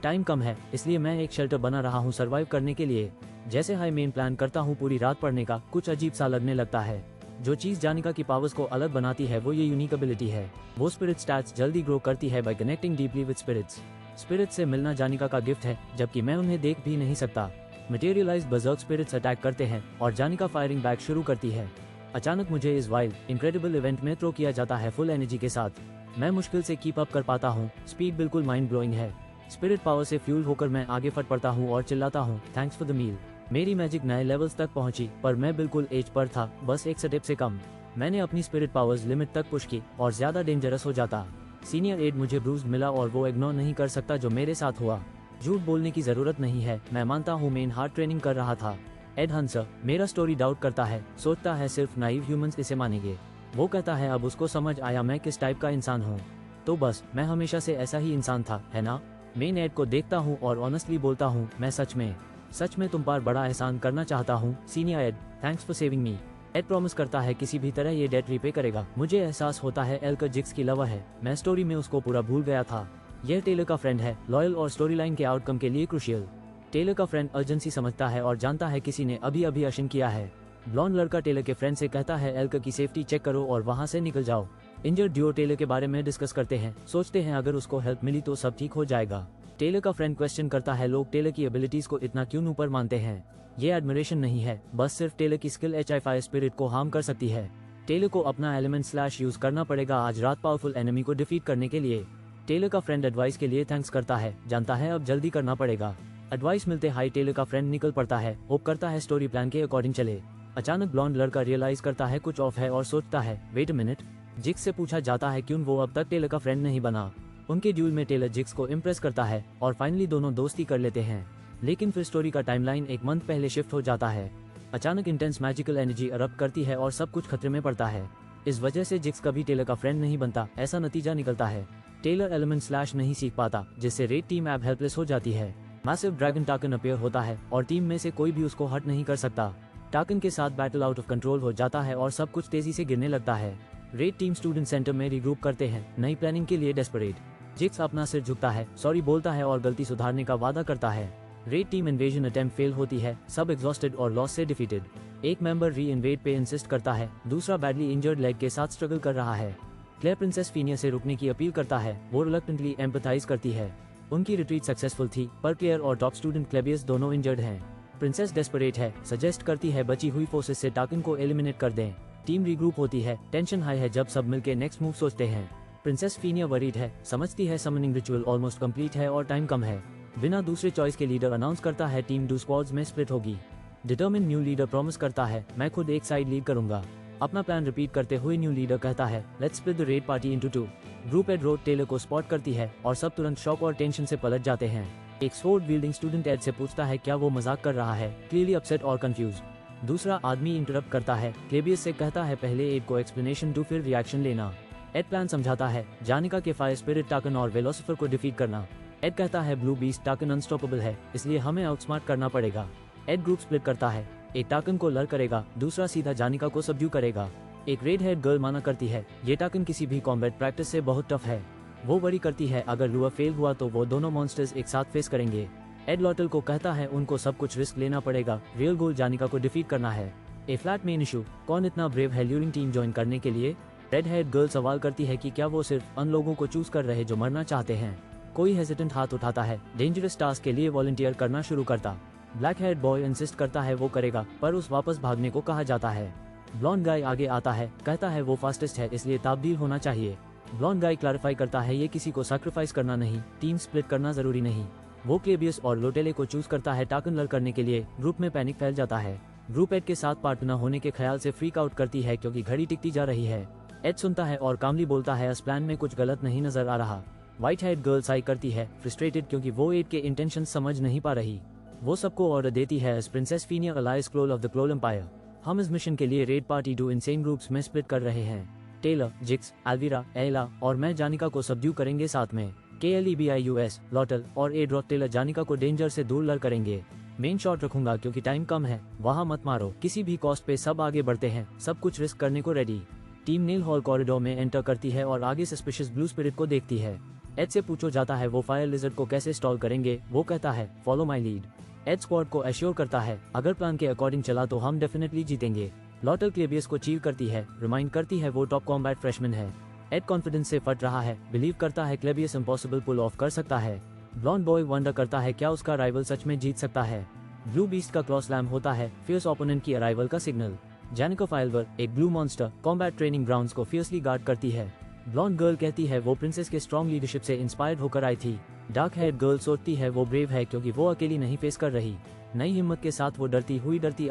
Speaker 1: टाइम कम है, इसलिए मैं एक शेल्टर बना रहा हूँ सर्वाइव करने के लिए। जैसे हाई मेन प्लान करता हूँ पूरी रात पढ़ने का, कुछ अजीब सा लगने लगता है। जो चीज जानिका की पावर्स को अलग बनाती है वो ये यूनिक एबिलिटी है। वो स्पिरिट स्टैट्स जल्दी ग्रो करती है by connecting deeply with spirits. Spirit से मिलना जानिका का गिफ्ट है, जबकि मैं उन्हें देख भी नहीं सकता। मटेरियलाइज्ड बर्जर्क स्पिरिट्स अटैक करते हैं और जानिका फायरिंग बैक शुरू करती है। अचानक मुझे इस वाइल्ड इनक्रेडिबल इवेंट में थ्रो किया जाता है फुल एनर्जी के साथ। मैं मुश्किल से कीप अप कर पाता हूँ, स्पीड बिल्कुल माइंड ब्लोइंग है। स्पिरिट पावर से फ्यूल होकर मैं आगे फट पड़ता हूँ और चिल्लाता हूँ, थैंक्स फॉर द मील। मेरी मैजिक नए लेवल्स तक पहुंची, पर मैं बिल्कुल एज पर था, बस एक स्टेप से कम। मैंने अपनी स्पिरिट पावर्स लिमिट तक पुश की और ज्यादा डेंजरस हो जाता। सीनियर एड मुझे ब्रूज मिला और वो इग्नोर नहीं कर सकता जो मेरे साथ हुआ। झूठ बोलने की जरूरत नहीं है, मैं मानता हूँ मेन हार्ड ट्रेनिंग कर रहा था। एड हंसर मेरा स्टोरी डाउट करता है, सोचता है सिर्फ नाइव ह्यूमंस इसे मानेंगे। वो कहता है अब उसको समझ आया मैं किस टाइप का इंसान हूँ। तो बस मैं हमेशा से ऐसा ही इंसान था, है ना। मेन एड को देखता हूँ और ऑनेस्टली बोलता हूँ मैं सच में तुम पर बड़ा एहसान करना चाहता हूँ senior Ed, thanks for saving me. Ed promise करता है किसी भी तरह ये डेट रीपे करेगा। मुझे एहसास होता है एल का जिक्स की लवर है, मैं स्टोरी में उसको पूरा भूल गया था। यह टेलर का फ्रेंड है, लॉयल और स्टोरी लाइन के आउटकम के लिए क्रूशियल। टेलर का फ्रेंड अर्जेंसी समझता है और जानता है किसी ने अभी अशन किया है। ब्लॉन्ड लड़का टेलर के फ्रेंड से कहता है एल्क की सेफ्टी चेक करो और वहाँ से निकल जाओ। इंजर्ड ड्यूओ टेलर के बारे में डिस्कस करते हैं, सोचते हैं अगर उसको हेल्प मिली तो सब ठीक हो जाएगा। टेलर का फ्रेंड क्वेश्चन करता है लोग टेलर की एबिलिटीज को इतना क्यों ऊपर मानते हैं। ये एडमिरेशन नहीं है, बस सिर्फ टेलर की स्किल HI5 स्पिरिट को हार्म कर सकती है। टेलर को अपना एलिमेंट स्लैश यूज करना पड़ेगा आज रात पावरफुल एनिमी को डिफीट करने के लिए। टेलर का फ्रेंड एडवाइस के लिए थैंक्स करता है, जानता है अब जल्दी करना पड़ेगा। एडवाइस मिलते हाई टेलर का फ्रेंड निकल पड़ता है, होप करता है स्टोरी प्लान के अकॉर्डिंग चले। अचानक ब्लॉन्ड लड़का रियलाइज करता है कुछ ऑफ है और सोचता है वेट अ मिनट। जिक्स से पूछा जाता है क्यों वो अब तक टेलर का फ्रेंड नहीं बना। उनके ड्यूल में टेलर जिक्स को इम्प्रेस करता है और फाइनली दोनों दोस्ती कर लेते हैं। लेकिन फिर स्टोरी का टाइमलाइन एक मंथ पहले शिफ्ट हो जाता है। अचानक इंटेंस मैजिकल एनर्जी अरप्ट करती है और सब कुछ खतरे में पड़ता है। इस वजह से जिक्स कभी टेलर का फ्रेंड नहीं बनता, ऐसा नतीजा निकलता है। टेलर एलिमेंट स्लैश नहीं सीख पाता, जिससे रेड टीम ऐप हेल्पलेस हो जाती है। मैसिव ड्रैगन टाकन अपीयर होता है और टीम में से कोई भी उसको हर्ट नहीं कर सकता। टाकन के साथ बैटल आउट ऑफ कंट्रोल हो जाता है और सब कुछ तेजी से गिरने लगता है। रेड टीम स्टूडेंट सेंटर में रीग्रुप करते हैं, नई प्लानिंग के लिए डेस्परेट। जिक्स अपना सिर झुकता है, सॉरी बोलता है और गलती सुधारने का वादा करता है। Red team invasion attempt fail होती है, सब एग्जॉस्टेड और लॉस से डिफीटेड। एक मेंबर री इन्वेड पे इंसिस्ट करता है, दूसरा बैडली इंजर्ड लेग के साथ स्ट्रगल कर रहा है। क्लेयर प्रिंसेस फीनिया से रुकने की अपील करता है, वो रिलक्टेंटली एम्पैथाइज करती है। उनकी रिट्रीट सक्सेसफुल थी, पर क्लेयर और टॉप स्टूडेंट क्लेबियस दोनों इंजर्ड हैं। प्रिंसेस डेस्परेट है, सजेस्ट करती है बची हुई फोर्सेस से टाकन को एलिमिनेट कर दें। टीम रीग्रुप होती है, टेंशन हाई है जब सब मिलके नेक्स्ट मूव सोचते हैं। प्रिंसेस फीनिया वरीड है, समझती है समनिंग रिचुअल ऑलमोस्ट कंप्लीट है और टाइम कम है। बिना दूसरे चॉइस के लीडर अनाउंस करता है टीम 2 स्क्वाड्स में स्प्लिट होगी। डिटर्मिन न्यू लीडर प्रॉमिस करता है मैं खुद एक साइड लीड करूंगा। अपना प्लान रिपीट करते हुए न्यू लीडर कहता है let's split the raid party into 2। Group Ed रोड टेलर को स्पॉट करती है और सब तुरंत शॉक और टेंशन से पलट जाते हैं। एक स्वॉर्ड विल्डिंग स्टूडेंट एड से पूछता है क्या वो मजाक कर रहा है, क्लियरली अपसेट और कंफ्यूज। दूसरा आदमी इंटरप्ट करता है, क्लेबियस से कहता है पहले एड को एक्सप्लेनेशन दो फिर रिएक्शन लेना। एड प्लान समझाता है, जानिका के फायर स्पिरिट टाकन और वेलोसिफर को डिफीट करना। एड कहता है ब्लू बीस्ट टाकन अनस्टॉपेबल है, इसलिए हमें आउटस्मार्ट करना पड़ेगा। एड ग्रुप स्प्लिट करता है, एक टाकन को लड़ करेगा, दूसरा सीधा जानिका को सबड्यू करेगा। एक रेड हेड गर्ल माना करती है ये टाकन किसी भी कॉम्बैट प्रैक्टिस से बहुत टफ है। वो वरी करती है अगर लुआ फेल हुआ तो वो दोनों मॉन्स्टर्स एक साथ फेस करेंगे। एड लॉटल को कहता है उनको सब कुछ रिस्क लेना पड़ेगा, रियल गोल जानिका को डिफीट करना है। ए फ्लैट मेन इशू, कौन इतना ब्रेव है ल्यूरिंग टीम ज्वाइन करने के लिए। रेड हेड गर्ल सवाल करती है कि क्या वो सिर्फ उन लोगों को चूज कर रहे जो मरना चाहते हैं। कोई हेजिटेंट हाथ उठाता है, डेंजरस टास्क के लिए वॉलंटियर करना शुरू करता। ब्लैक हेड बॉय इंसिस्ट करता है वो करेगा, पर उस वापस भागने को कहा जाता है। ब्लॉन्ड गाय आगे आता है, कहता है वो फास्टेस्ट है इसलिए तब्दील होना चाहिए। ब्लॉन्ड गाय क्लैरिफाई करता है ये किसी को सैक्रिफाइस करना नहीं, टीम स्प्लिट करना जरूरी नहीं। वो क्लेबियस और लोटेले को चूज करता है टाकन लड़ करने के लिए। ग्रुप में पैनिक फैल जाता है। ग्रुप एड के साथ पार्ट न होने के ख्याल से फ्रीक आउट करती है क्योंकि घड़ी टिकती जा रही है। एड सुनता है और कामली बोलता है इस प्लान में कुछ गलत नहीं नजर आ रहा। व्हाइट हेड गर्ल साई करती है, फ्रस्ट्रेटेड क्योंकि वो एड के इंटेंशन समझ नहीं पा रही। वो सबको ऑर्डर देती है एज प्रिंसेस फीनिया अलाइज Klol of the Klol empire. हम इस मिशन के लिए रेड पार्टी 2 इनसेन ग्रुप्स में स्प्लिट कर रहे हैं। टेलर, जिक्स, एल्विरा, एला और मैं जानिका को सबड्यू करेंगे साथ में। KLEBIUS, लॉटल और एड रॉक टेलर जानिका को डेंजर से दूर लड़ करेंगे। मेन शॉट रखूंगा क्योंकि टाइम कम है, वहाँ मत मारो, किसी भी कॉस्ट पे सब आगे बढ़ते हैं, सब कुछ रिस्क करने को रेडी। टीम नील हॉल कॉरिडोर में एंटर करती है और आगे सस्पिशियस ब्लू स्पिरिट को देखती है। एड से पूछो जाता है वो फायर लिजर्ड को कैसे स्टॉल करेंगे, वो कहता है follow my lead. Ed squad को एश्योर करता है अगर प्लान के अकॉर्डिंग चला तो हम डेफिनेटली जीतेंगे। लॉटल क्लेबियस को चीर करती है, रिमाइंड करती है वो टॉप कॉम्बैट फ्रेशमैन है। एड कॉन्फिडेंस से फट रहा है, बिलीव करता है क्लेबियस इम्पॉसिबल पुल ऑफ कर सकता है। ब्लॉन्ड बॉय वंडर करता है क्या उसका राइवल सच में जीत सकता है। ब्लू बीस्ट का क्लॉ स्लैम होता है, फियर्स ओपोनेंट की अराइवल का सिग्नल। जानिका फाइलवर, एक blue monster, combat training grounds को फियर्सली गार्ड करती है। ब्लॉन्ड गर्ल कहती है वो प्रिंसेस के स्ट्रॉन्ग लीडरशिप से इंस्पायर्ड होकर आई थी। डार्क हेड गर्ल सोचती है वो ब्रेव है क्योंकि वो अकेली नहीं फेस कर रही। नई हिम्मत के साथ वो डरती हुई डरती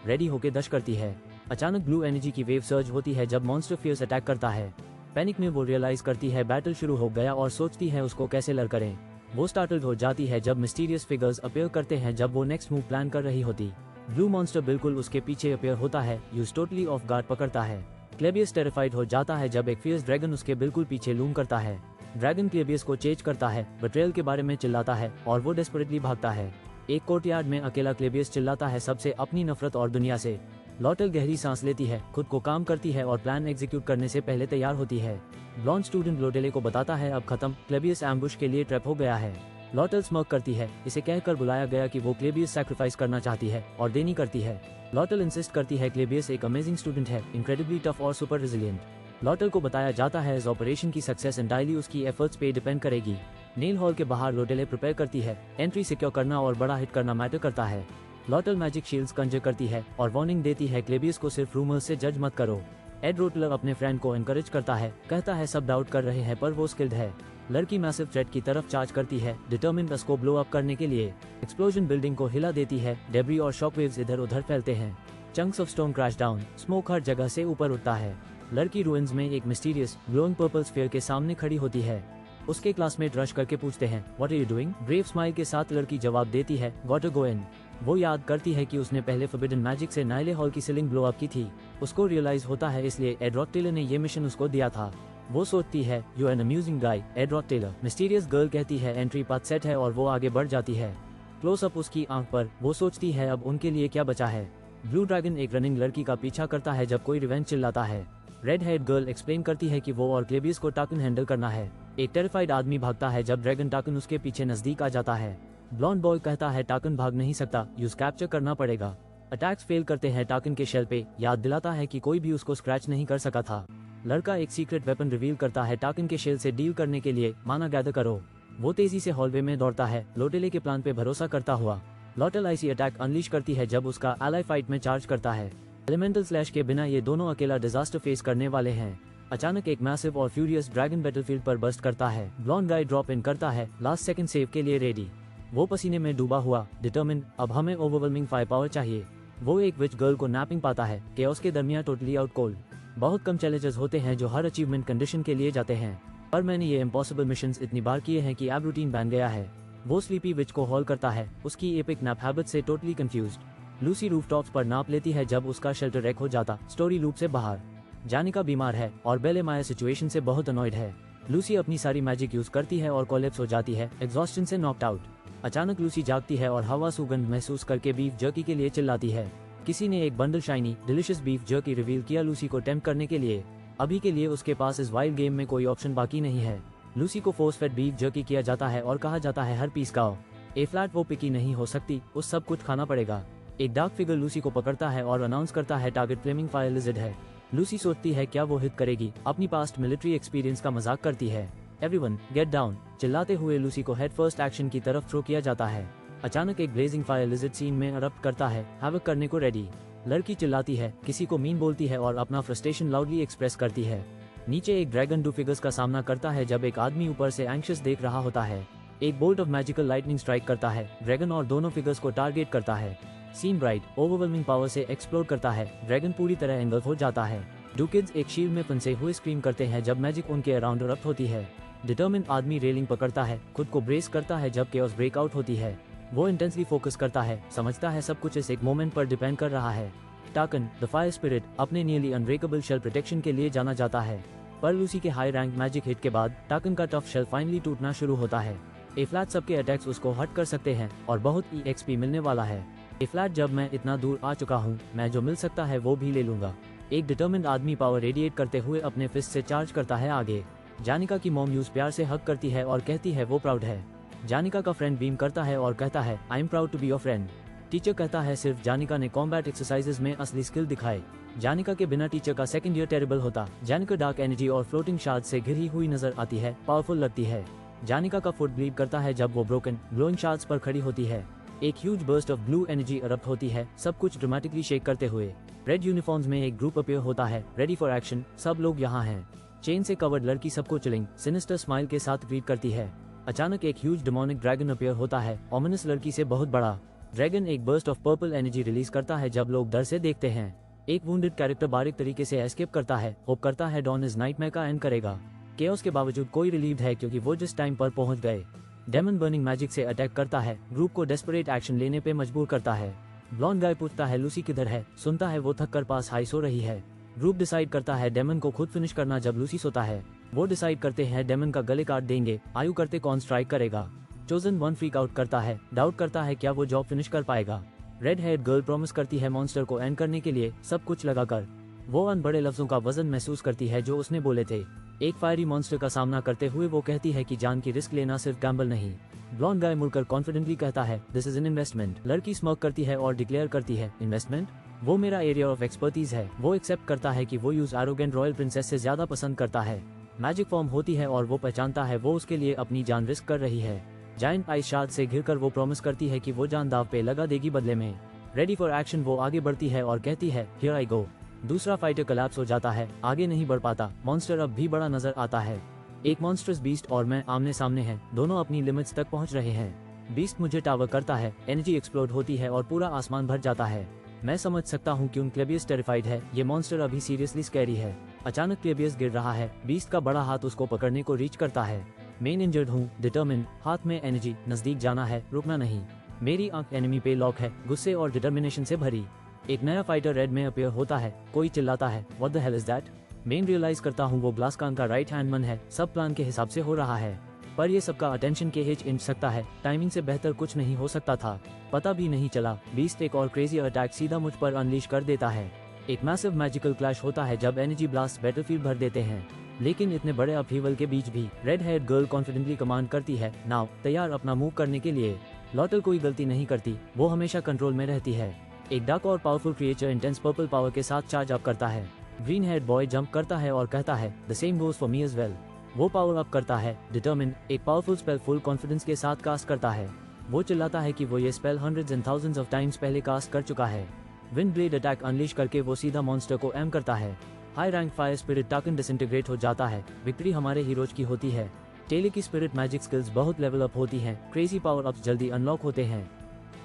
Speaker 1: रेडी होके दश करती है। अचानक ब्लू एनर्जी की वेव सर्ज होती है जब मॉन्स्टर फियर्स अटैक करता है। पैनिक में वो रियलाइज करती है बैटल शुरू हो गया और सोचती है उसको कैसे लड़ करें। वो स्टार्टल्ड हो जाती है जब मिस्टीरियस फिगर्स अपीयर करते हैं जब वो नेक्स्ट मूव प्लान कर रही होती। ब्लू मॉन्स्टर बिल्कुल उसके पीछे अपीयर होता है, यूज टोटली ऑफ गार्ड पकड़ता है। क्लेबियस टेरिफाइड हो जाता है जब एक फियर्स ड्रैगन उसके बिल्कुल पीछे लूम करता है। ड्रैगन क्लेबियस को चेज करता है, बेट्रेयल के बारे में चिल्लाता है और वो डेस्परेटली भागता है। एक कोर्टयार्ड में अकेला क्लेबियस चिल्लाता है सबसे अपनी नफरत और दुनिया से। लॉटल गहरी सांस लेती है, खुद को काम करती है और प्लान एग्जीक्यूट करने से पहले तैयार होती है। ब्लॉन्ड स्टूडेंट लोटेले को बताता है अब खत्म, क्लेबियस एम्बुश के लिए ट्रैप हो गया है। लॉटल स्मर्क करती है, इसे कहकर बुलाया गया कि वो क्लेबियस सैक्रिफाइस करना चाहती है और देनी करती है। लॉटल इंसिस्ट करती है क्लेबियस एक अमेजिंग स्टूडेंट है, इनक्रेडिबली टफ और सुपर रेजिलिएंट। लॉटल को बताया जाता है इस ऑपरेशन की सक्सेस एंटायरली उसकी एफर्ट्स पे डिपेंड करेगी। नेल हॉल के बाहर लोटेले प्रिपेयर करती है, एंट्री सिक्योर करना और बड़ा हिट करना मैटर करता है। लॉटल मैजिक शील्ड्स कंजर करती है और वार्निंग देती है क्लेबियस को सिर्फ रूमर्स से जज मत करो। एड रोटलर अपने फ्रेंड को एनकरेज करता है, कहता है सब डाउट कर रहे हैं पर वो स्किल्ड है। लड़की मैसिव थ्रेट की तरफ चार्ज करती है, डिटर्मिन्ड उसको ब्लो अप करने के लिए। एक्सप्लोजन बिल्डिंग को हिला देती है, डेब्री और शॉकवेव्स इधर उधर फैलते हैं। Chunks of stone crash down, smoke हर जगह से ऊपर उठता है। लड़की रूइंस में एक मिस्टीरियस ग्लोइंग पर्पल स्फीयर के सामने खड़ी होती है। उसके क्लासमेट रश करके पूछते हैं what are you doing. Brave smile के साथ लड़की जवाब देती है गॉट टू गो इन। वो याद करती है कि उसने पहले फॉरबिडन मैजिक से नाइले हॉल की सीलिंग ब्लो अप की थी। उसको रियलाइज होता है इसलिए एडवर्ड टेलर ने ये मिशन उसको दिया था। वो सोचती है you are an amusing guy Edward Taylor. Mysterious girl कहती है एंट्री पाथ सेट है और वो आगे बढ़ जाती है। क्लोज अप उसकी आंख पर, वो सोचती है अब उनके लिए क्या बचा है। ब्लू ड्रैगन एक रनिंग लड़की का पीछा करता है जब कोई रिवेंज चिल्लाता है। रेड हेड गर्ल एक्सप्लेन करती है कि वो और क्लेबियस को टाकन हैंडल करना है। एक टेरिफाइड आदमी भागता है जब ड्रैगन टाकन उसके पीछे नजदीक आ जाता है। ब्लॉन्ड बॉय कहता है टाकन भाग नहीं सकता, यूज कैप्चर करना पड़ेगा। अटैक्स फेल करते हैं टाकन के शेल पे, याद दिलाता है कि कोई भी उसको स्क्रैच नहीं कर सका था। लड़का एक सीक्रेट वेपन रिवील करता है टाकन के शेल से डील करने के लिए, माना गैदर करो। वो तेजी से हॉलवे में दौड़ता है, लोटेले के प्लान पे भरोसा करता हुआ। लॉटल आईसी अटैक अनलीश करती है जब उसका एलाई फाइट में चार्ज करता है। एलिमेंटल स्लैश के बिना ये दोनों अकेला डिजास्टर फेस करने वाले हैं। अचानक एक मैसिव और फ्यूरियस ड्रैगन बैटलफील्ड पर बस्ट करता है। ब्लॉन्ड गाय ड्रॉप इन करता है, लास्ट सेकंड सेव के लिए रेडी। वो पसीने में डूबा हुआ, डिटर्मिन, अब हमें ओवरवेलमिंग फायर पावर चाहिए। वो एक विच गर्ल को नैपिंग पाता है, केओस के दरमियान टोटली आउट कोल्ड। बहुत कम चैलेंजेस होते हैं जो हर अचीवमेंट कंडीशन के लिए जाते हैं, पर मैंने ये इम्पॉसिबल मिशंस इतनी बार किए हैं कि अब रूटीन बन गया है। वो स्लीपी विच को हॉल करता है, उसकी एपिक नैप हैबिट से टोटली कंफ्यूज्ड। लूसी रूफटॉप्स पर नाप लेती है जब उसका शेल्टर रैक हो जाता, स्टोरी लूप से बाहर। जानिका बीमार है और बेले माया सिचुएशन से बहुत अनॉयड है। लूसी अपनी सारी मैजिक यूज करती है और कोलैप्स हो जाती है, एग्जॉस्शन से नॉक्ड आउट। अचानक लूसी जागती है और हवा सुगंध महसूस करके बीफ जर्की के लिए चिल्लाती है। किसी ने एक bundle shiny delicious beef jerky reveal किया लूसी को टेम्प्ट करने के लिए। अभी के लिए उसके पास इस वाइल्ड गेम में कोई ऑप्शन बाकी नहीं है। लूसी को फोर्स फेड बीफ जर्की किया जाता है और कहा जाता है हर पीस खाओ। ए फ्लैट वो पिकी नहीं हो सकती, उस सब कुछ खाना पड़ेगा। एक डार्क फिगर लूसी को पकड़ता है और अनाउंस करता है टारगेट फ्लेमिंग फायर लिज़र्ड है। लूसी सोचती है क्या वो हिट करेगी, अपनी पास्ट मिलिट्री एक्सपीरियंस का मजाक करती है। एवरीवन गेट डाउन चिल्लाते हुए लूसी को हेड फर्स्ट एक्शन की तरफ थ्रो किया जाता है। अचानक एक ब्लेजिंग फायर लिज़र्ड सीन में अरप्ट करता है, हैवक करने को रेडी। लड़की चिल्लाती है, किसी को मीन बोलती है और अपना फ्रस्ट्रेशन लाउडली एक्सप्रेस करती है। नीचे एक ड्रैगन 2 फिगर्स का सामना करता है जब एक आदमी ऊपर से एंग्शियस देख रहा होता है। एक bolt of magical lightning strike करता है, ड्रैगन और दोनों फिगर्स को टारगेट करता है। सीन ब्राइट ओवरवेलमिंग पावर से एक्सप्लोड करता है, ड्रैगन पूरी तरह एंगल्फ हो जाता है। 2 किड्स एक शील्ड में फंसे हुए स्क्रीम करते हैं जब मैजिक उनके अराउंड रप्ट होती है। डिटर्मिन आदमी रेलिंग पकड़ता है, खुद को ब्रेस करता है जब केओस ब्रेकआउट होती है। वो इंटेंसली फोकस करता है, समझता है सब कुछ इस एक मोमेंट पर डिपेंड कर रहा है। टाकन द फायर स्पिरिट अपने नियरली अनब्रेकेबल शेल प्रोटेक्शन के लिए जाना जाता है, पर लूसी के हाई रैंक मैजिक हिट के बाद टाकन का टफ शेल फाइनली टूटना शुरू होता है। ए फ्लैट सबके अटैक्स उसको हट कर सकते हैं और बहुत EXP मिलने वाला है। ए फ्लैट जब मैं इतना दूर आ चुका हूँ, मैं जो मिल सकता है वो भी ले लूंगा। एक डिटर्मिन्ड आदमी पावर रेडिएट करते हुए अपने फिस्ट से चार्ज करता है आगे। जानिका की मॉम यूज प्यार से हक करती है और कहती है वो प्राउड है। जानिका का फ्रेंड बीम करता है और कहता है I am proud to be your friend. Teacher कहता है सिर्फ जानिका ने कॉम्बैट एक्सरसाइजेज में असली स्किल दिखाए। जानिका के बिना टीचर का सेकंड ईयर टेरिबल होता। जानिका डार्क एनर्जी और फ्लोटिंग शार्ड से घिरी हुई नजर आती है, पावरफुल लगती है। जानिका का फुट ब्लीड करता है जब वो ब्रोकन ग्लोइंग शार्ड्स पर खड़ी होती है। एक huge burst of blue energy erupt होती है, सब कुछ ड्रामेटिकली शेक करते हुए। रेड यूनिफॉर्म्स में एक ग्रुप अपीयर होता है, रेडी फॉर एक्शन, सब लोग यहाँ हैं। चेन से कवर्ड लड़की सबको चिलिंग सिनिस्टर स्माइल के साथ ग्रीट करती है। अचानक एक ह्यूज डेमोनिक ड्रैगन अपीयर होता है, ऑमिनस लड़की से बहुत बड़ा। ड्रैगन एक burst of purple energy release करता है जब लोग डर से देखते हैं। एक वुंडेड कैरेक्टर बारीक तरीके से एस्केप करता है, होप करता है डॉन इज नाइटमेयर का एंड करेगा। केओस के बावजूद कोई रिलीव्ड है क्योंकि वो जिस टाइम पर पहुंच गए। डेमन बर्निंग मैजिक से अटैक करता है, ग्रुप को डेस्परेट एक्शन लेने पे मजबूर करता है। ब्लॉन्ड गाय पूछता है लूसी किधर है, सुनता है वो थक कर पास हाई सो रही है। ग्रुप डिसाइड करता है डेमन को खुद फिनिश करना जब लूसी सोता है। वो डिसाइड करते हैं डेमन का गले काट देंगे, आयु करते कौन स्ट्राइक करेगा। चोजन वन फ्रीक आउट करता है, डाउट करता है क्या वो जॉब फिनिश कर पाएगा। रेड हेयर गर्ल प्रॉमिस करती है मॉन्स्टर को एंड करने के लिए सब कुछ लगाकर। वो अन बड़े लफ्जों का वजन महसूस करती है जो उसने बोले थे। एक फायरी मॉन्स्टर का सामना करते हुए वो कहती है कि जान की रिस्क लेना सिर्फ गैम्बल नहीं। ब्लॉन्ड गाय मुड़कर कॉन्फिडेंटली कहता है दिस इज एन इन्वेस्टमेंट। लड़की स्मर्क करती है और डिक्लेयर करती है इन्वेस्टमेंट, वो मेरा एरिया ऑफ एक्सपर्टीज है। वो एक्सेप्ट करता है कि वो यूज एरोगेंट रॉयल प्रिंसेस से ज्यादा पसंद करता है। मैजिक फॉर्म होती है और वो पहचानता है वो उसके लिए अपनी जान रिस्क कर रही है। जायंट आइस शार्ड से घिरकर वो प्रॉमिस करती है कि वो जान दाव पे लगा देगी बदले में। रेडी फॉर एक्शन वो आगे बढ़ती है और कहती है हियर आई गो। दूसरा फाइटर कोलैप्स हो जाता है, आगे नहीं बढ़ पाता। मॉन्स्टर अब भी बड़ा नजर आता है। एक मॉन्स्टर्स बीस्ट और मैं आमने सामने हैं, दोनों अपनी लिमिट्स तक पहुंच रहे हैं। बीस्ट मुझे टावर करता है, एनर्जी एक्सप्लोड होती है और पूरा आसमान भर जाता है। मैं समझ सकता हूँ क्यों क्लेबियस टेरिफाइड है, ये मॉन्स्टर अभी सीरियसली स्कैरी है। अचानक क्लेबियस गिर रहा है, बीस्ट का बड़ा हाथ उसको पकड़ने को रीच करता है। मेन इंजर्ड हूँ, डिटर्मिन, हाथ में एनर्जी, नजदीक जाना है, रुकना नहीं। मेरी आंख एनिमी पे लॉक है, गुस्से और डिटर्मिनेशन से भरी। एक नया फाइटर रेड में अपीयर होता है, कोई चिल्लाता है what the hell is that. मेन रियलाइज करता हूँ वो ब्लास्कान का राइट हैंड मन है, सब प्लान के हिसाब से हो रहा है। पर ये सबका अटेंशन के हिच इंच सकता है, टाइमिंग से बेहतर कुछ नहीं हो सकता था। पता भी नहीं चला, बीस्ट एक और क्रेजी अटैक सीधा मुझ पर अनलीश कर देता है। एक मैसिव मैजिकल क्लैश होता है जब एनर्जी ब्लास्ट बैटलफील्ड भर देते हैं। लेकिन इतने बड़े अपहीवल के बीच भी red hair girl confidently command करती है, नाउ तैयार अपना मूव करने के लिए। लॉटल कोई गलती नहीं करती, वो हमेशा कंट्रोल में रहती है। एक डार्क और powerful creature intense purple power के साथ चार्ज अप करता है। ग्रीन हेड बॉय जंप करता है और कहता है the same goes for me as well. वो पावर अप करता है, डिटर्मिन, एक पावरफुल स्पेल फुल कॉन्फिडेंस के साथ कास्ट करता है। वो चिल्लाता है कि वो ये spell hundreds and thousands of times पहले कास्ट कर चुका है। विंड ब्लेड अटैक अनलीश करके वो सीधा मॉन्स्टर को एम करता है। High rank fire spirit Takan disintegrate हो जाता है। विक्ट्री हमारे हीरोज की होती है। टेले की स्पिरिट मैजिक स्किल्स बहुत लेवल अप होती हैं, क्रेजी पावर अप्स जल्दी अनलॉक होते हैं।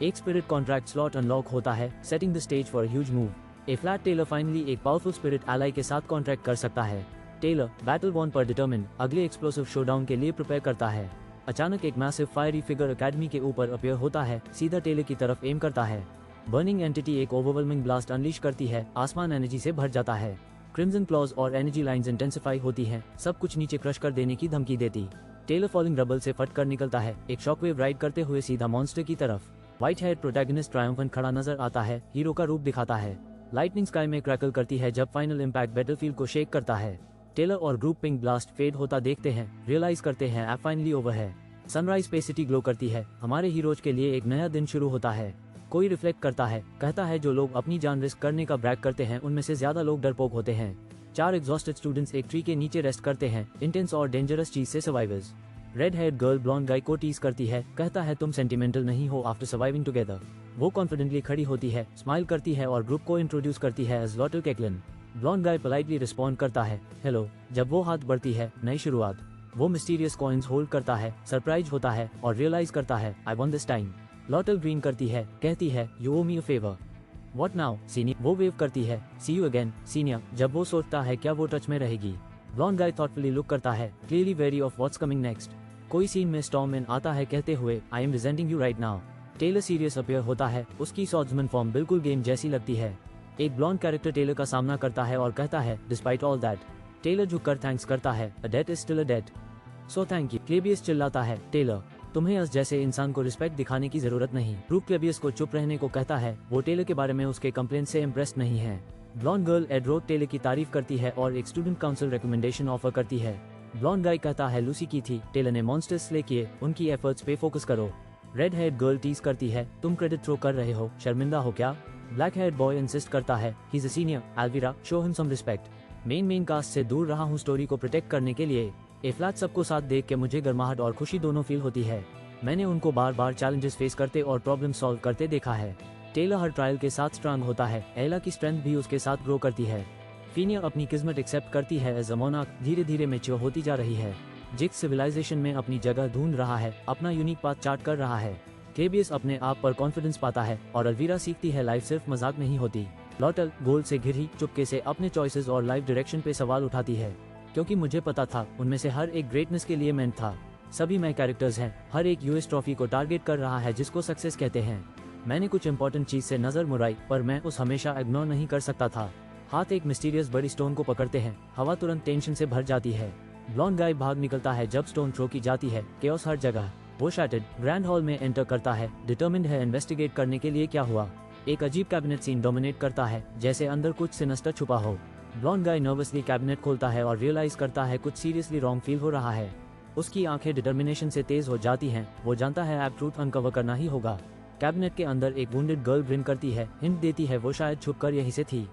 Speaker 1: एक स्पिरिट कॉन्ट्रैक्ट स्लॉट अनलॉक होता है, setting the stage for huge move. ए फ्लैट टेलर फाइनली एक पावरफुल स्पिरिट एलाई के साथ कॉन्ट्रैक्ट कर सकता है। टेलर बैटल वॉन पर डिटर्मिन अगले एक्सप्लोसिव शोडाउन के लिए प्रिपेयर करता है। अचानक एक मैसिव फायरी फिगर एकेडमी के ऊपर अपीयर होता है, सीधा टेलर की तरफ एम करता है। बर्निंग एंटिटी एक ओवरवेलमिंग ब्लास्ट अनलीश करती है, आसमान एनर्जी से भर जाता है। क्रिम्सन क्लॉज और एनर्जी लाइंस इंटेंसिफाई होती हैं, सब कुछ नीचे क्रश कर देने की धमकी देती। टेलर फॉलिंग रबल से फट कर निकलता है, एक शॉकवेव राइड करते हुए सीधा मॉन्स्टर की तरफ। व्हाइट हेयर प्रोटैगनिस्ट ट्रायम्फेंट खड़ा नजर आता है, हीरो का रूप दिखाता है। लाइटनिंग स्काई में क्रैकल करती है जब फाइनल इम्पैक्ट बैटलफील्ड को शेक करता है। टेलर और ग्रुप पिंक ब्लास्ट फेड होता देखते हैं, रियलाइज करते हैं ऐप फाइनली ओवर है। सनराइज पे सिटी ग्लो करती है, हमारे हीरोज के लिए एक नया दिन शुरू होता है। कोई रिफ्लेक्ट करता है, कहता है जो लोग अपनी जान रिस्क करने का ब्रैग करते हैं उनमें से ज्यादा लोग डरपोक होते हैं। 4 एग्जॉस्टेड स्टूडेंट्स एक ट्री के नीचे रेस्ट करते हैं, इंटेंस और डेंजरस चीज से survivors. Red hair girl blond guy को टीज करती है, कहता है तुम सेंटिमेंटल नहीं हो आफ्टर सर्वाइविंग टुगेदर। वो कॉन्फिडेंटली खड़ी होती है, स्माइल करती है और ग्रुप को इंट्रोड्यूस करती है एज लॉटल कैक्लिन। ब्लॉन्ड गाय पोलाइटली रिस्पॉन्ड करता है हेलो, जब वो हाथ बढ़ती है नई शुरुआत। वो मिस्टीरियस कॉइन्स होल्ड करता है, सरप्राइज होता है और रियलाइज करता है I want this time. Lottle grin करती है, कहती है you owe me a favour. What now senior, वो वेव करती है, सी यू अगेन सीनियर। जब वो सोचता है क्या वो टच में रहेगी। ब्लॉन्ड गाय थॉटफुली लुक करता है, clearly wary of what's coming next. कोई सीन में स्टॉर्म इन आता है कहते हुए I am rejecting you right now. Taylor serious appear होता है, उसकी सॉर्ड्समैन फॉर्म बिल्कुल गेम जैसी लगती है। एक ब्लॉन्ड कैरेक्टर टेलर का सामना करता है और कहता है डिस्पाइट ऑल दैट। टेलर झुककर थैंक्स करता है, a debt is still a debt, so thank you. Clebius चिल्लाता है टेलर तुम्हें अस जैसे इंसान को रिस्पेक्ट दिखाने की जरूरत नहीं। ब्रूक क्लेबियस को चुप रहने को कहता है, वो टेलर के बारे में उसके कंप्लेंट से इम्प्रेस्ड नहीं है। ब्लॉन्ड गर्ल एड्रोथ टेलर की तारीफ करती है और एक स्टूडेंट काउंसिल रिकमेंडेशन ऑफर करती है। ब्लॉन्ड गाय कहता है लूसी की थी, टेलर ने मॉन्स्टर्स स्ले किए, उनकी एफर्ट्स पे फोकस करो। रेड हेयर गर्ल टीज करती है, तुम क्रेडिट थ्रो कर रहे हो, शर्मिंदा हो क्या। ब्लैक हेयर बॉय इंसिस्ट करता है, he is a senior, Elvira show him some respect. मेन कास्ट से दूर रहा हूँ स्टोरी को प्रोटेक्ट करने के लिए। ए फ्लैट सबको साथ देख के मुझे गर्माहट और खुशी दोनों फील होती है। मैंने उनको बार बार चैलेंजेस फेस करते और प्रॉब्लम सॉल्व करते देखा है। टेलर हर ट्रायल के साथ स्ट्रांग होता है, एला की स्ट्रेंथ भी उसके साथ ग्रो करती है। फीनिया अपनी किस्मत एक्सेप्ट करती है एज अ मोनार्क धीरे धीरे मैच्योर होती जा रही है। जिक्स सिविलाइजेशन में अपनी जगह ढूंढ रहा है, अपना यूनिक पाथ चार्ट कर रहा है। क्लेबियस अपने आप पर कॉन्फिडेंस पाता है और अल्वीरा सीखती है लाइफ सिर्फ मजाक नहीं होती। लॉटल गोल से घिरी चुपके से अपने चॉइसेस और लाइफ डायरेक्शन पे सवाल उठाती है, क्योंकि मुझे पता था उनमें से हर एक ग्रेटनेस के लिए मेंट था। सभी मैं कैरेक्टर्स हैं, हर एक यूएस ट्रॉफी को टारगेट कर रहा है जिसको सक्सेस कहते हैं। मैंने कुछ इंपॉर्टेंट चीज से नजर मुड़ाई, पर मैं उस हमेशा इग्नोर नहीं कर सकता था। हाथ एक मिस्टीरियस बड़ी स्टोन को पकड़ते हैं, हवा तुरंत टेंशन से भर जाती है। ब्लॉन्ड गाय भाग निकलता है जब स्टोन थ्रो की जाती है, केओस हर जगह। वो शैटर्ड ग्रैंड हॉल में एंटर करता है, डिटर्मिन्ड है इन्वेस्टिगेट करने के लिए क्या हुआ। एक अजीब कैबिनेट सीन डोमिनेट करता है, जैसे अंदर कुछ सिनेस्टर छुपा हो। ब्लॉन्ड गाय नर्वसली कैबिनेट खोलता है और रियलाइज करता है कुछ सीरियसली रॉन्ग फील हो रहा है। उसकी आंखें डिटर्मिनेशन से तेज हो जाती हैं, वो जानता है अब ट्रूथ अनकवर करना ही होगा। कैबिनेट के अंदर एक वुंडेड गर्ल ग्रिन करती है, हिंट देती है वो शायद छुपकर यहीं से थी।